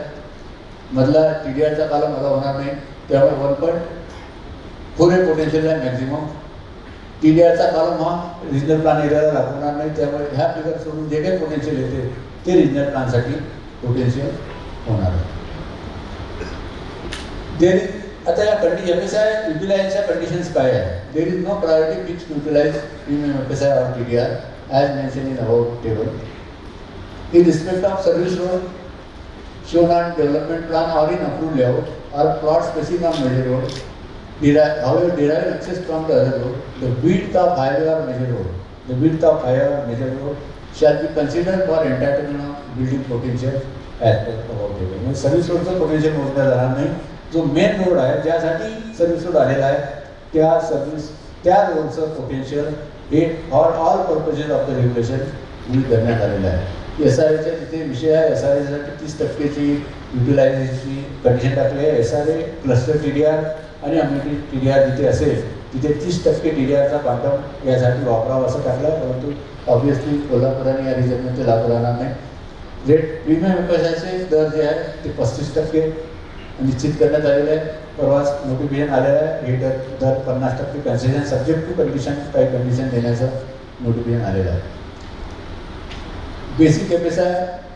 मधला TDRचा कॉलम अलाव होणार नाही त्यामुळे 1.4 हे पोटेन्शियल आहे मॅक्झिमम. TDRचा कॉलम हा रिजनल प्लॅन एरियाला लागू होणार नाही त्यामुळे ह्या फिगर सोडून जे काही पोटेन्शियल येते ते रिजनल प्लॅनसाठी पोटेन्शियल होणार आहे. आता या FSI युटिलाइजच्या कंडिशन्स काय आहे. There is no priority fix to utilise premium FSI और TDR as mention in about table. In respect of service road shown on development plan or in approved layout or plot spacing on major road, however derived access from the other road, the width of highway or major road shall be considered for entitlement of building potential as per above table. म्हणजे सर्व्हिस रोडचं पोटेन्शियल मोजलं जाणार नाही. जो मेन रोड आहे ज्यासाठी सर्व्हिस रोड आलेला आहे त्या रोडचं पोटेन्शियल हे for all purposes of the regulation गृहीत धरण्यात आलेलं आहे. SRAच्या तिथे विषय आहे. SRAसाठी 30%ची युटिलायझेशनची कंडिशन टाकली आहे. SRA क्लस्टर TDR आणि अम्युनिटी TDR जिथे असेल तिथे 30% TDRचा क्वांटम यासाठी वापरावा असं टाकलं आहे. परंतु ऑब्व्हियसली कोल्हापूर आणि या रिजनमध्ये लागू राहणार नाही. रेट प्रीमियम एफएसआयचे दर जे आहे ते 35% निश्चित करण्यात आलेले आहे. परवाच नोटिफिकेशन आलेलं आहे. हे दर 50% कन्सेशन सब्जेक्ट टू कंडिशन काही कंडिशन देण्याचं नोटिफिकेशन आलेलं आहे. Basic FSI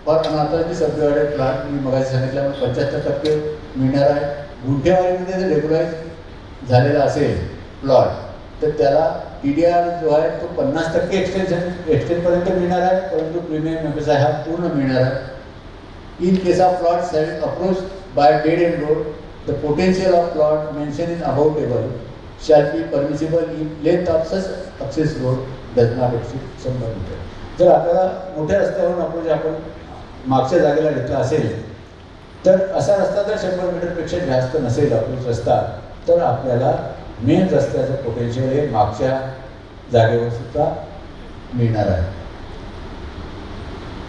for unauthorised subdivided plot मी मगाशी सांगितल्यामुळे 75% मिळणार आहे. गुंठेवारीमध्ये जर रेग्युलाइज झालेला असेल प्लॉट तर त्याला TDR जो आहे तो 50% एक्सटेंडपर्यंत मिळणार आहे. परंतु प्रीमियम एफएसआय हा पूर्ण मिळणार आहे. In case of plots having approach by dead end road the potential of plot mention in about table shall be permissible in length of such access road does not exceed 100 metre. जर आपल्याला मोठ्या रस्त्यावरून अप्रोच आपण मागच्या जागेला घेतला असेल तर असा रस्ता जर 100 मीटरपेक्षा जास्त नसेल अप्रोच रस्ता तर आपल्याला मेन रस्त्याचं पोटेन्शियल हे मागच्या जागेवर सुद्धा मिळणार आहे.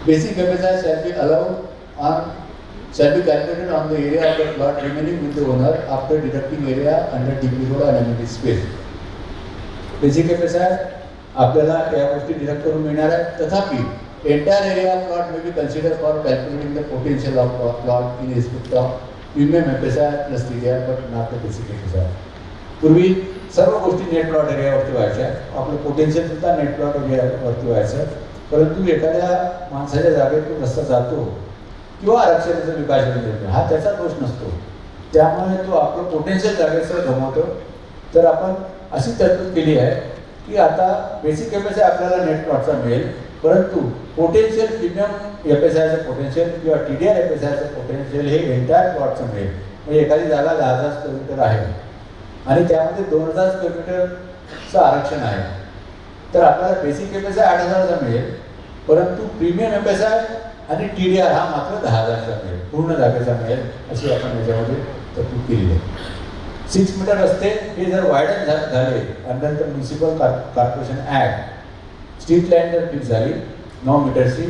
Basic FSI shall be calculated on the area of the plot remaining with the owner after deducting area under DP road and amenity space. Basic FSI आपल्याला या गोष्टी डिडक्ट करून मिळणार आहे. तथापि entire area of plot may be consider for calculating the potential of plot in respect of premium FSI plus TDR but not the basic FSI. पूर्वी सर्व गोष्टी नेट प्लॉट एरियावरती व्हायच्या. आपलं पोटेन्शियल सुद्धा नेट प्लॉट एरियावरती व्हायचं. परंतु एखाद्या माणसाच्या जागेतून रस्ता जातो किंवा आरक्षणाचं विभाजन देतो हा त्याचा दोष नसतो. त्यामुळे तो आपलं पोटेन्शियल जागेचं गमवतो. तर आपण अशी तरतूद केली आहे की आता बेसिक एफएसआय आपल्याला नेट प्लॉटचा मिळेल परंतु पोटेन्शियल प्रीमियम एफएसआयचं पोटेन्शियल किंवा TDR एफएसआयचं पोटेन्शियल हे एंटायर प्लॉटचं मिळेल. म्हणजे एखादी जागा 10,000 स्क्वेअर मीटर आहे आणि त्यामध्ये 2,000 स्क्वेअर मीटरचं आरक्षण आहे तर आपल्याला बेसिक एफएसआय 8,000चा मिळेल परंतु प्रीमियम एफएसआय आणि TDR हा मात्र 10,000चा मिळेल. पूर्ण जागेचा मिळेल अशी आपण याच्यामध्ये तरतूद केलेली आहे. 6 मीटर रस्ते हे जर वायडन झाले under the municipal corporation act street line जर फिक्स झाली 9 मीटरची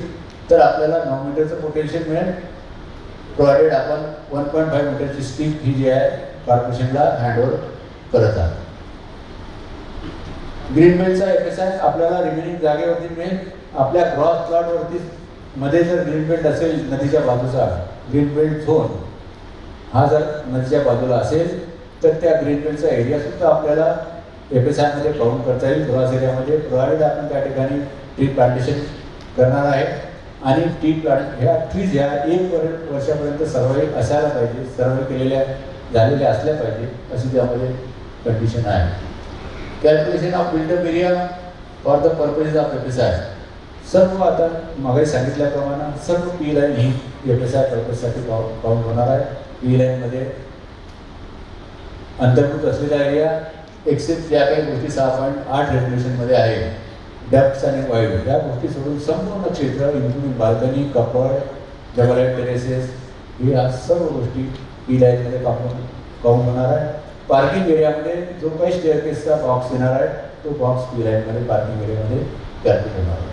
तर आपल्याला 9 मीटरचं पोटेन्शियल मिळेल प्रोव्हाइडेड आपण 1.5 मीटरची स्ट्रीट ही जी आहे कॉर्पोरेशनला हँडओव्हर करत आहात. ग्रीन बेल्टचा एफएसआय आपल्याला रिमेनिंग जागेवरती मिळेल. आपल्या क्रॉस प्लॉटवरती मध्ये जर ग्रीन बेल्ट असेल नदीच्या बाजूचा ग्रीन बेल्ट झोन हा जर नदीच्या बाजूला असेल तर त्या ग्रीन बेल्टचा एरियासुद्धा आपल्याला एफएसआयमध्ये काउंट करता येईल. क्रॉस एरियामध्ये प्रोव्हाइडेड आपण त्या ठिकाणी ट्री प्लांटेशन करणार आहे आणि ह्या ट्रीज ह्या 1 वर्षापर्यंत सर्वाईव्ह असायला पाहिजे. सर्वाईव्ह झालेल्या असल्या पाहिजे अशी त्यामध्ये कंडिशन आहे. Calculation of buildup area for the purposes of FSI सर्व आता मागे सांगितल्याप्रमाणे सर्व P लाईन ही एफएसआय पर्पजसाठी काउंट होणार आहे. P लाईनमध्ये अंतर्भूत असलेला एरिया एक्सेप्ट ज्या काही गोष्टी 6.8 रेग्युलेशनमध्ये आहे डक्ट्स आणि वाईड या गोष्टी सोडून संपूर्ण क्षेत्र इन्क्लुडिंग बाल्कनी कपड डबल हाईट टेरेसेस या सर्व गोष्टी P लाईनमध्ये काउंट होणार आहे. पार्किंग एरियामध्ये जो काही स्टेअरकेसचा बॉक्स येणार आहे तो बॉक्स P लाईनमध्ये पार्किंग एरियामध्ये कॅल्क्युलेट होणार आहे.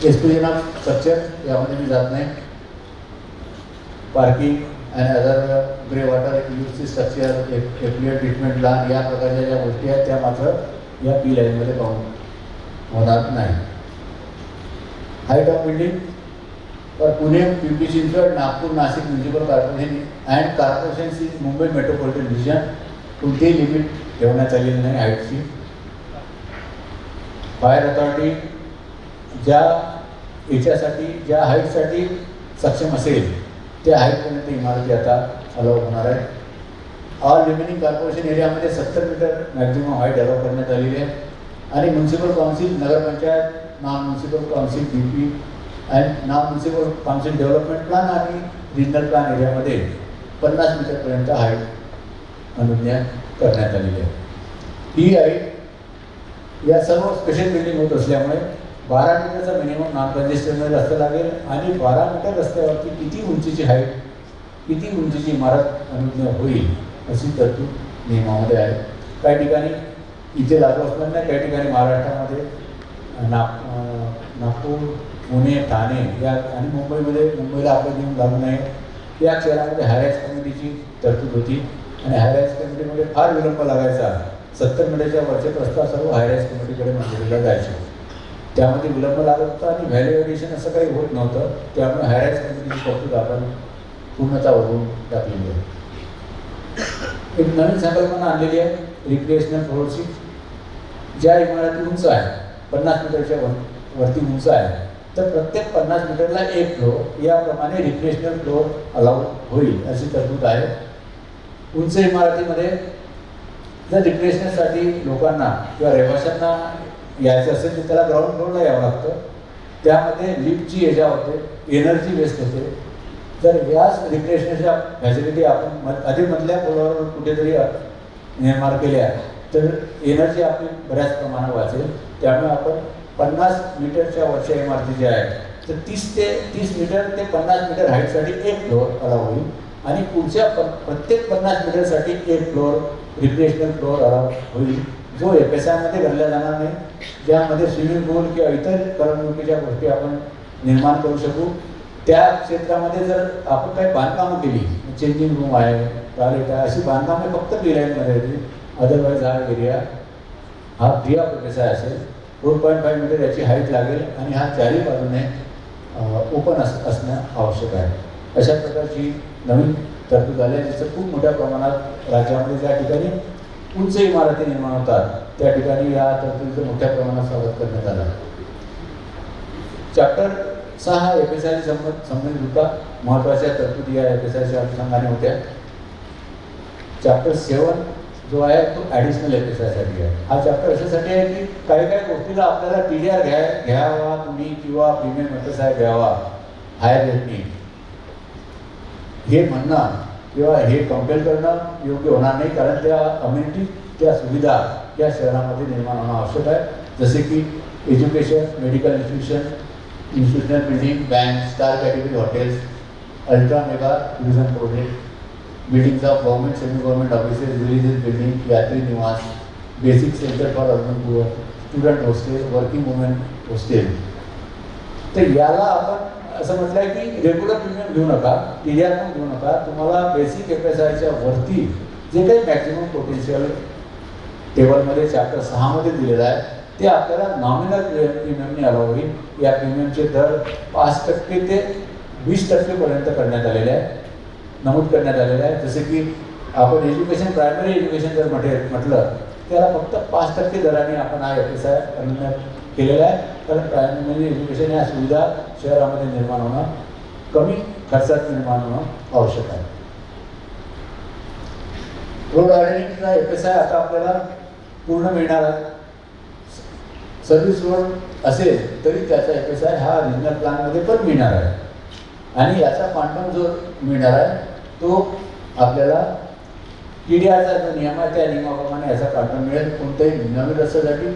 एक्सप्लेनेशन ऑफ स्ट्रक्चर यामध्ये मी जात नाही. Parking and other grey water यूजची स्ट्रक्चर एफ्लुएंट ट्रीटमेंट प्लान या प्रकारच्या ज्या गोष्टी आहेत त्या मात्र या P लाईनमध्ये काउंट होणार नाही. Height of building per Pune Pimpri Chinchwad Nagpur Nashik municipal corporation and corporations in Mumbai metropolitan region कोणतेही लिमिट ठेवण्यात आलेली नाही हाईटची. फायर अथॉरिटी ज्या हाईटसाठी सक्षम असेल त्या हाईटपर्यंत इमारती आता अलाउ होणार आहे. ऑल रिमेनिंग कॉर्पोरेशन एरियामध्ये 70 मीटर मॅक्झिमम हाईट अलाउ करण्यात आलेली आहे आणि municipal council nagar panchayat non municipal council DP and non municipal council development plan आणि रिजनल प्लॅन एरियामध्ये 50 मीटरपर्यंत हाईट अनुज्ञा करण्यात आलेली आहे. ही हाईट या सर्व स्पेशल बिल्डिंग होत असल्यामुळे 12 मीटरचा मिनिमम नॉन कंजेस्टेड रस्ता लागेल आणि 12 मीटर रस्त्यावरती किती उंचीची हाईट, किती उंचीची इमारत अनुज्ञ होईल अशी तरतूद नियमामध्ये आहे. काही ठिकाणी इथे लागू असणार नाही, काही ठिकाणी महाराष्ट्रामध्ये नागपूर, पुणे, ठाणे या आणि मुंबईला आपले नियम लागू नाही. या शहरामध्ये हायराईज कमिटीची तरतूद होती आणि हायराईज कमिटीमध्ये फार विलंब लागायचा. 70 मीटरच्या वरचे प्रस्ताव सर्व हायराईज कमिटीकडे मंजुरीला जायचे. त्यामध्ये विलंब लागत होता आणि व्हॅल्यू ॲडिशन असं काही होत नव्हतं. त्यामुळे हायराईज कमिटीची तरतूद आपण पूर्णतः वरून टाकलेली आहे. एक नवीन संकल्पना आणलेली आहे रिक्रिएशनल फ्लोअरची. ज्या इमारती उंच आहे 50 मीटरच्या वरती उंच आहे तर प्रत्येक 50 मीटरला एक फ्लोअर याप्रमाणे रिक्रिएशनल फ्लोअर अलाउ होईल अशी तरतूद आहे. उंच इमारतीमध्ये जर रिक्रिएशनसाठी लोकांना किंवा रहिवाशांना यायचं असेल तर त्याला ग्राउंड फ्लोअरला यावं लागतं. त्यामध्ये लिफ्टची एजा होते, एनर्जी वेस्ट होते. जर याच रिक्रिएशनच्या फॅसिलिटी आपण मधल्या फ्लोअरवर कुठेतरी निर्माण केल्या तर एनर्जी आपली बऱ्याच प्रमाणात वाचेल. त्यामुळे आपण 50 मीटरच्या वरच्या इमारती ज्या आहेत तर 30 मीटर ते 50 मीटर हाईटसाठी एक फ्लोअर अलाव होईल आणि पुढच्या प्रत्येक 50 मीटरसाठी एक फ्लोअर रिक्रिएशनल फ्लोअर अलाव होईल, जो FSIमध्ये गणला जाणार नाही. ज्यामध्ये स्विमिंग पूल किंवा इतर करमणुकीच्या गोष्टी आपण निर्माण करू शकू. त्या क्षेत्रामध्ये जर आपण काही बांधकामं केली, चेंजिंग रूम आहे, टॉयलेट आहे, अशी बांधकामे फक्त B-लाईनमध्ये येतील. अदरवाईज हा एरिया हा फ्री ऑफ FSI असेल. 4.5 मीटर याची हाईट लागेल आणि हा चारही बाजूने ओपन असणं आवश्यक आहे. अशा प्रकारची नवीन तरतूद आली आहे, जिचं खूप मोठ्या प्रमाणात राज्यामध्ये ज्या ठिकाणी उंच इमारती निर्माण होतात त्या ठिकाणी या तरतुदीचं मोठ्या प्रमाणात स्वागत करण्यात आलं. चॅप्टर 6 FSI संबंधित होता. महत्त्वाच्या तरतुदी या FSIच्या अनुषंगाने होत्या. चॅप्टर 7 जो आहे तो ॲडिशनल FSIसाठी आहे. हा चॅप्टर अशासाठी आहे की काही गोष्टीला आपल्याला TDR घ्यावा तुम्ही किंवा प्रीमियम FSI घ्यावा हायर रेटनी हे म्हणणं किंवा हे कंपेल करणं योग्य होणार नाही. कारण त्या अम्युनिटी, त्या सुविधा या शहरामध्ये निर्माण होणं आवश्यक आहे. जसे की education, medical institutional building, bank, star category hotels, ultra mega tourism project, buildings of government, semi government offices, religious building, यात्री निवास, basic centre for urban poor, student hostel, working women hostel. तर याला आपण असं म्हटलं आहे की रेग्युलर प्रीमियम घेऊ नका, TDR पण घेऊ नका. तुम्हाला बेसिक FSIच्या वरती जे काही मॅक्झिमम पोटेन्शियल टेबलमध्ये चॅप्टर 6मध्ये दिलेलं आहे ते आपल्याला नॉमिनल प्रीमियमने अलाव होईल. या प्रीमियमचे दर 5% ते 20% करण्यात आलेले आहे, नमूद करण्यात आलेलं आहे. जसे की आपण एज्युकेशन, प्रायमरी एज्युकेशन जर म्हटलं त्याला फक्त 5% दराने आपण हा FSI अनुज्ञा केलेला आहे. कारण प्रायमरी एज्युकेशन या सुविधा शहरामध्ये निर्माण होणं, कमी खर्चात निर्माण होणं आवश्यक आहे. रोड आयडेंटिटीचा FSI आता आपल्याला पूर्ण मिळणार आहे. सर्व्हिस रोड असेल तरी त्याचा FSI हा रिजनल प्लॅनमध्ये पण मिळणार आहे आणि याचा क्वांटम जो मिळणार आहे तो आपल्याला TDRचा जो नियम आहे त्या नियमाप्रमाणे याचा क्वांटम मिळेल. कोणत्याही नवीन रस्त्यासाठी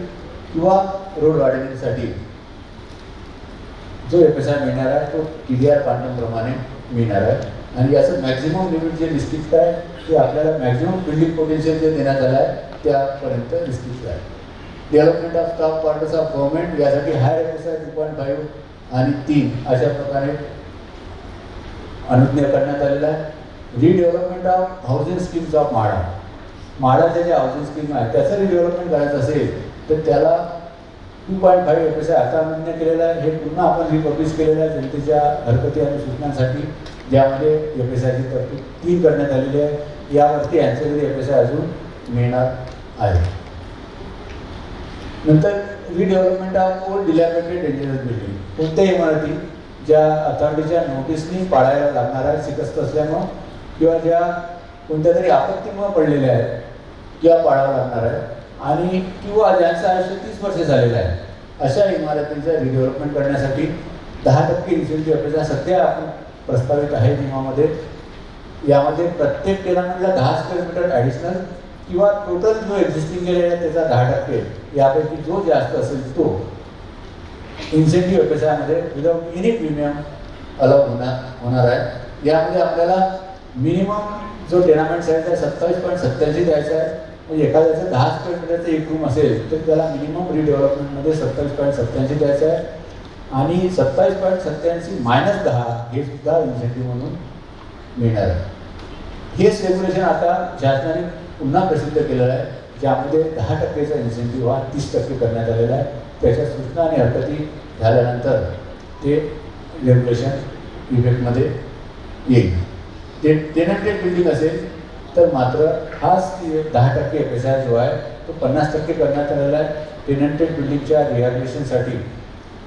किंवा रोड वाढवण्यासाठी जो FSI मिळणार आहे तो TDR क्वांटमप्रमाणे मिळणार आहे. आणि याचं मॅक्झिमम लिमिट जे रिस्ट्रिक्ट आहे ते आपल्याला मॅक्झिमम बिल्डिंग पोटेन्शियल जे देण्यात आलं आहे त्यापर्यंत रिस्ट्रिक्ट आहे. Development of stock quarters of government यासाठी हायर FSI 2.5 आणि 3 अशा प्रकारे अनुज्ञा करण्यात आलेला आहे. Redevelopment of housing schemes of म्हाडाच्या ज्या हाऊसिंग स्कीम आहे त्याचं रिडेव्हलपमेंट करायचं असेल तर त्याला 2.5 FSI आता अनुज्ञा केलेला आहे. हे पुन्हा आपण रिपब्लिश केलेलं आहे जनतेच्या हरकती आणि सूचनांसाठी, ज्यामध्ये FSIची तरतूद 3 करण्यात आलेली आहे. यावरती ॲन्सिलरी FSI अजून मिळणार आहे. नंतर redevelopment of old dilapidated dangerous building, कोणत्याही इमारती ज्या अथॉरिटीच्या नोटीसनी पाळायला लागणार आहे शिकस्त असल्यामुळं किंवा ज्या कोणत्या तरी आपत्तीमुळे पडलेल्या आहेत किंवा पाळावं लागणार आहे आणि किंवा ज्यांचं आयुष्य 30 वर्षे झालेलं आहे अशा इमारतींचं रिडेव्हलपमेंट करण्यासाठी 10% इन्सेंटिव्ह FSI सध्या आपण प्रस्तावित आहे नियमामध्ये. यामध्ये प्रत्येक टेनामेंटला 10 स्क्वेअर मीटर ॲडिशनल किंवा टोटल जो एक्झिस्टिंग केलेला आहे त्याचा 10%, यापैकी जो जास्त असेल तो इन्सेंटिव्ह FSIमध्ये विदाउट एनी प्रीमियम अलाउ होणार आहे. यामध्ये आपल्याला मिनिमम जो टेनामेंट साईज आहे 27.87 द्यायचा आहे. म्हणजे एखाद्याचं 10 स्क्वेअर मीटरचं एक रूम असेल तर त्याला मिनिमम रिडेव्हलपमेंटमध्ये 27.87 द्यायचं आहे. आणि 27.87 - 10 हे सुद्धा इन्सेंटिव्ह म्हणून मिळणार आहे. हेच रेग्युलेशन आता शासनाने पुन्हा प्रसिद्ध केलेलं आहे, ज्यामध्ये 10% इन्सेंटिव्ह हा 30% करण्यात आलेला आहे. त्याच्या सूचना आणि हरकती झाल्यानंतर ते रेग्युलेशन इफेक्टमध्ये येईल. ते टेनंटेड बिल्डिंग असेल तर मात्र हाच 10% FSI जो आहे तो 50% करण्यात आलेला आहे. टेनंटेड बिल्डिंगच्या रिहॅबिलिटेशनसाठी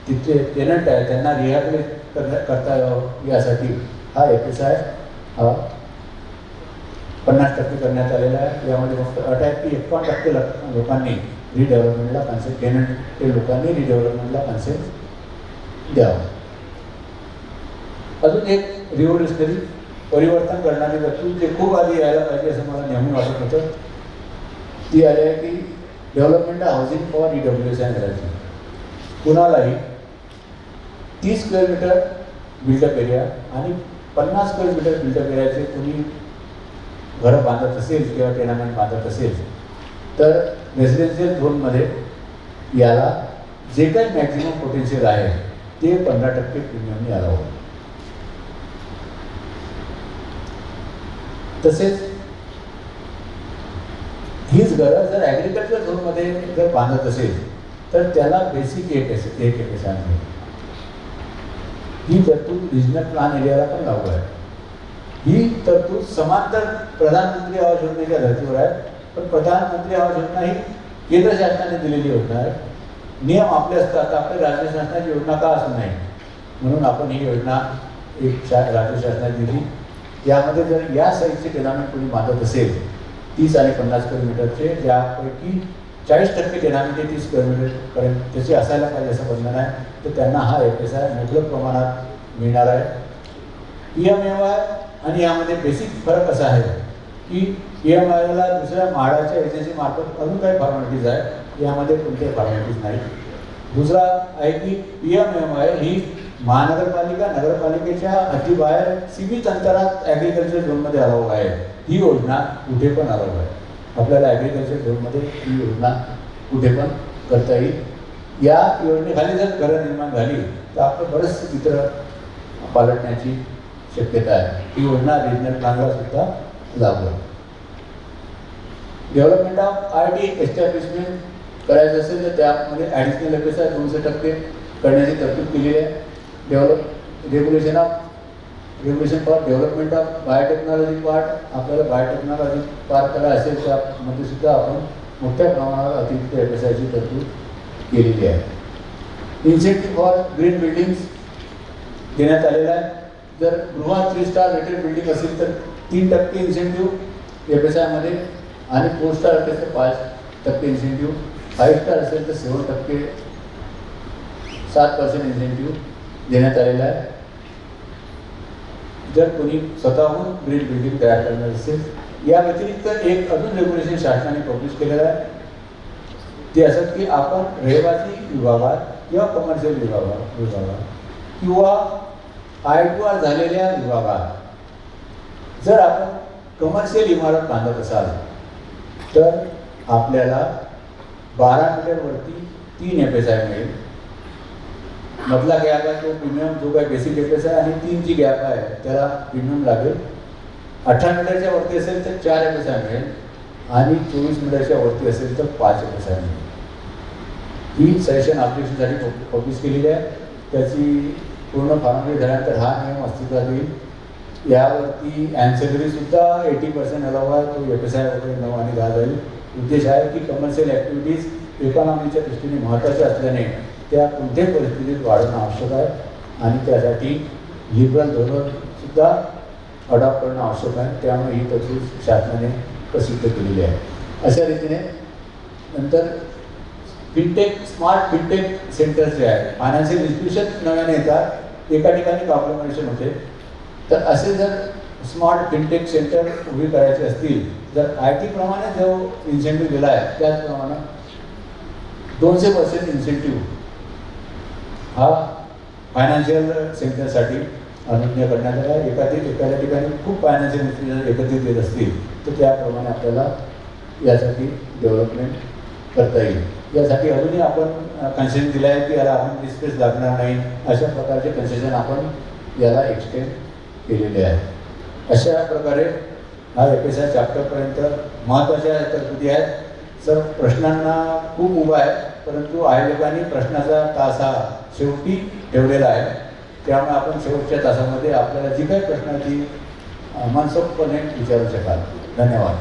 तिथले टेनंट आहे त्यांना रिहॅबिलिट करता यावं यासाठी हा FSI हा 50% करण्यात आलेला आहे. यामध्ये फक्त अट आहे की 51% लोकांनी रिडेव्हलपमेंटला कन्सेप्ट टेनंटेड लोकांनी रिडेव्हलपमेंटला कन्सेप्ट द्यावं. अजून एक रिव्होल्युशनरी परिवर्तन करणारी तरतूद जे खूप आधी यायला पाहिजे असं मला नेहमी वाटत होतं, ती आली आहे की डेव्हलपमेंट हाऊसिंग फॉर EWSI करायची. कुणालाही 30 स्क्वेअर मीटर बिल्डअप एरिया आणि 50 स्क्वेअर मीटर बिल्डअप एरियाचे तुम्ही घरं बांधत असेल किंवा टेनामेंट बांधत असेल तर रेसिडेन्शियल झोनमध्ये याला जे काही मॅक्झिमम पोटेन्शियल आहे ते 15% प्रीमियमने अलाव होईल. तसेच हीच घरं जर ॲग्रिकल्चर झोनमध्ये जर बांधत असेल तर त्याला बेसिक एक FSI मिळेल. ही तरतूद रिजनल प्लॅन एरियाला पण लागू आहे. ही तरतूद समांतर प्रधानमंत्री आवास योजनेच्या धर्तीवर आहे, पण प्रधानमंत्री आवास योजना ही केंद्र शासनाने दिलेली योजना आहे. नियम आपले असतात, आपल्या राज्य शासनाची योजना का असू नये म्हणून आपण ही योजना एक राज्य शासनाने दिली. यामध्ये जर या साईजचे टेनामेंट कोणी बांधत असेल 30 आणि 50 स्क्वेअर मीटरचे, ज्यापैकी 40% टेनामेंट 30 स्क्वेअर मीटरपर्यंत त्याचे असायला पाहिजे असं बंधन आहे, तर त्यांना हा FSI मुबलक प्रमाणात मिळणार आहे. PMAY आणि यामध्ये बेसिक फरक असा आहे की PMAYला दुसऱ्या म्हाडाच्या एजन्सीमार्फत अजून काही फॉर्मॅलिटीज आहे, यामध्ये कोणत्याही फॉर्मॅलिटीज नाही. दुसरा आहे की PMAY ही महानगरपालिका नगरपालिकेच्या हद्दीबाहेर सीमित अंतरात ॲग्रिकल्चर झोनमध्ये अलाव आहे. ही योजना कुठे पण अलाव आहे. आपल्याला ॲग्रिकल्चर झोनमध्ये ही योजना कुठे पण करता येईल. या योजनेखाली जर घरं निर्माण झाली तर आपलं बरंचसं चित्र पालटण्याची शक्यता आहे. ही योजना रिजनल प्लॅनला सुद्धा लागू आहे. डेव्हलपमेंट ऑफ IT एस्टॅब्लिशमेंट करायचं असेल तर त्यामध्ये ॲडिशनल FSI 200% करण्याची तरतूद केलेली आहे. Regulation for development of biotechnology part, आपल्याला बायोटेक्नॉलॉजी पार्ट करायला असेल त्यामध्ये सुद्धा आपण मोठ्या प्रमाणावर अतिरिक्त FSIची तरतूद केलेली आहे. इन्सेंटिव्ह फॉर ग्रीन बिल्डिंग्स देण्यात आलेला आहे. जर गृहात 3 स्टार रेटेड बिल्डिंग असेल तर 3% इन्सेंटिव्ह FSIमध्ये आणि 4 स्टार असेल तर 5% इन्सेंटिव्ह, 5 स्टार असेल तर 7% 7% इन्सेंटिव्ह देण्यात आलेला आहे. जर कोणी स्वतःहून ग्रीन बिल्डिंग तयार करणार असेल. या व्यतिरिक्त एक अजून रेग्युलेशन शासनाने पब्लिश केलेलं आहे. ते असं की आपण रहिवासी विभागात किंवा कमर्शियल विभागात किंवा I2R झालेल्या विभागात जर आपण कमर्शियल इमारत बांधत असाल तर आपल्याला 12 मीटरवरती 3 FSI मिळेल. मधला गॅप आहे तो प्रीमियम जो काय बेसिक FSI आणि 3 जी गॅप आहे त्याला प्रीमियम लागेल. 18 मीटरच्या वरती असेल तर 4 FSI मिळेल आणि 24 मीटरच्या वरती असेल तर 5 FSI मिळेल. ही सजेशन ॲप्लिकेशनसाठी पब्लिश केलेली आहे. त्याची पूर्ण फॉर्मॅलिटी झाल्यानंतर हा नियम अस्तित्वात येईल. यावरती ॲन्सलरीसुद्धा 80% अलाव आहे. तो FSI वगैरे 9 आणि 10 जाईल. उद्देश आहे की कमर्शियल ॲक्टिव्हिटीज इकॉनॉमीच्या दृष्टीने महत्त्वाच्या असल्याने त्या कोणत्याही परिस्थितीत वाढवणं आवश्यक आहे आणि त्यासाठी लिबरल धोरणसुद्धा अडॉप्ट करणं आवश्यक आहे. त्यामुळे ही तरतूद शासनाने प्रसिद्ध केलेली आहे. अशा रीतीने नंतर फिनटेक स्मार्ट फिनटेक सेंटर्स जे आहे फायनान्शियल इन्स्टिट्यूशन नव्याने येतात, एका ठिकाणी कॉम्प्लिमेंटेशन होते. तर असे जर स्मार्ट फिनटेक सेंटर उभी करायचे असतील, जर IT प्रमाणे जो इन्सेंटिव्ह दिला आहे त्याचप्रमाणे 200% इन्सेंटिव्ह हा फायनान्शियल सेक्टरसाठी अनुज्ञा करण्यात आला. एखाद्या ठिकाणी खूप फायनान्शियल इन्स्टिट्यूशन एकत्रित येत असतील तर त्याप्रमाणे आपल्याला यासाठी डेव्हलपमेंट करता येईल. यासाठी अजूनही आपण कन्सेशन दिलं आहे की याला आपण डिस्पेस लागणार नाही, अशा प्रकारचे कन्सेशन आपण याला एक्सटेंड केलेले आहे. अशा प्रकारे हा FSI चॅप्टरपर्यंत महत्त्वाच्या तरतुदी आहेत. सर प्रश्नांना खूप उभा आहे, परंतु आयोजकांनी प्रश्नाचा तास हा शेवटी ठेवलेला आहे. त्यामुळे आपण शेवटच्या तासामध्ये आपल्याला जी काही प्रश्नाची मनसोक्तपणे विचारू शकाल. धन्यवाद.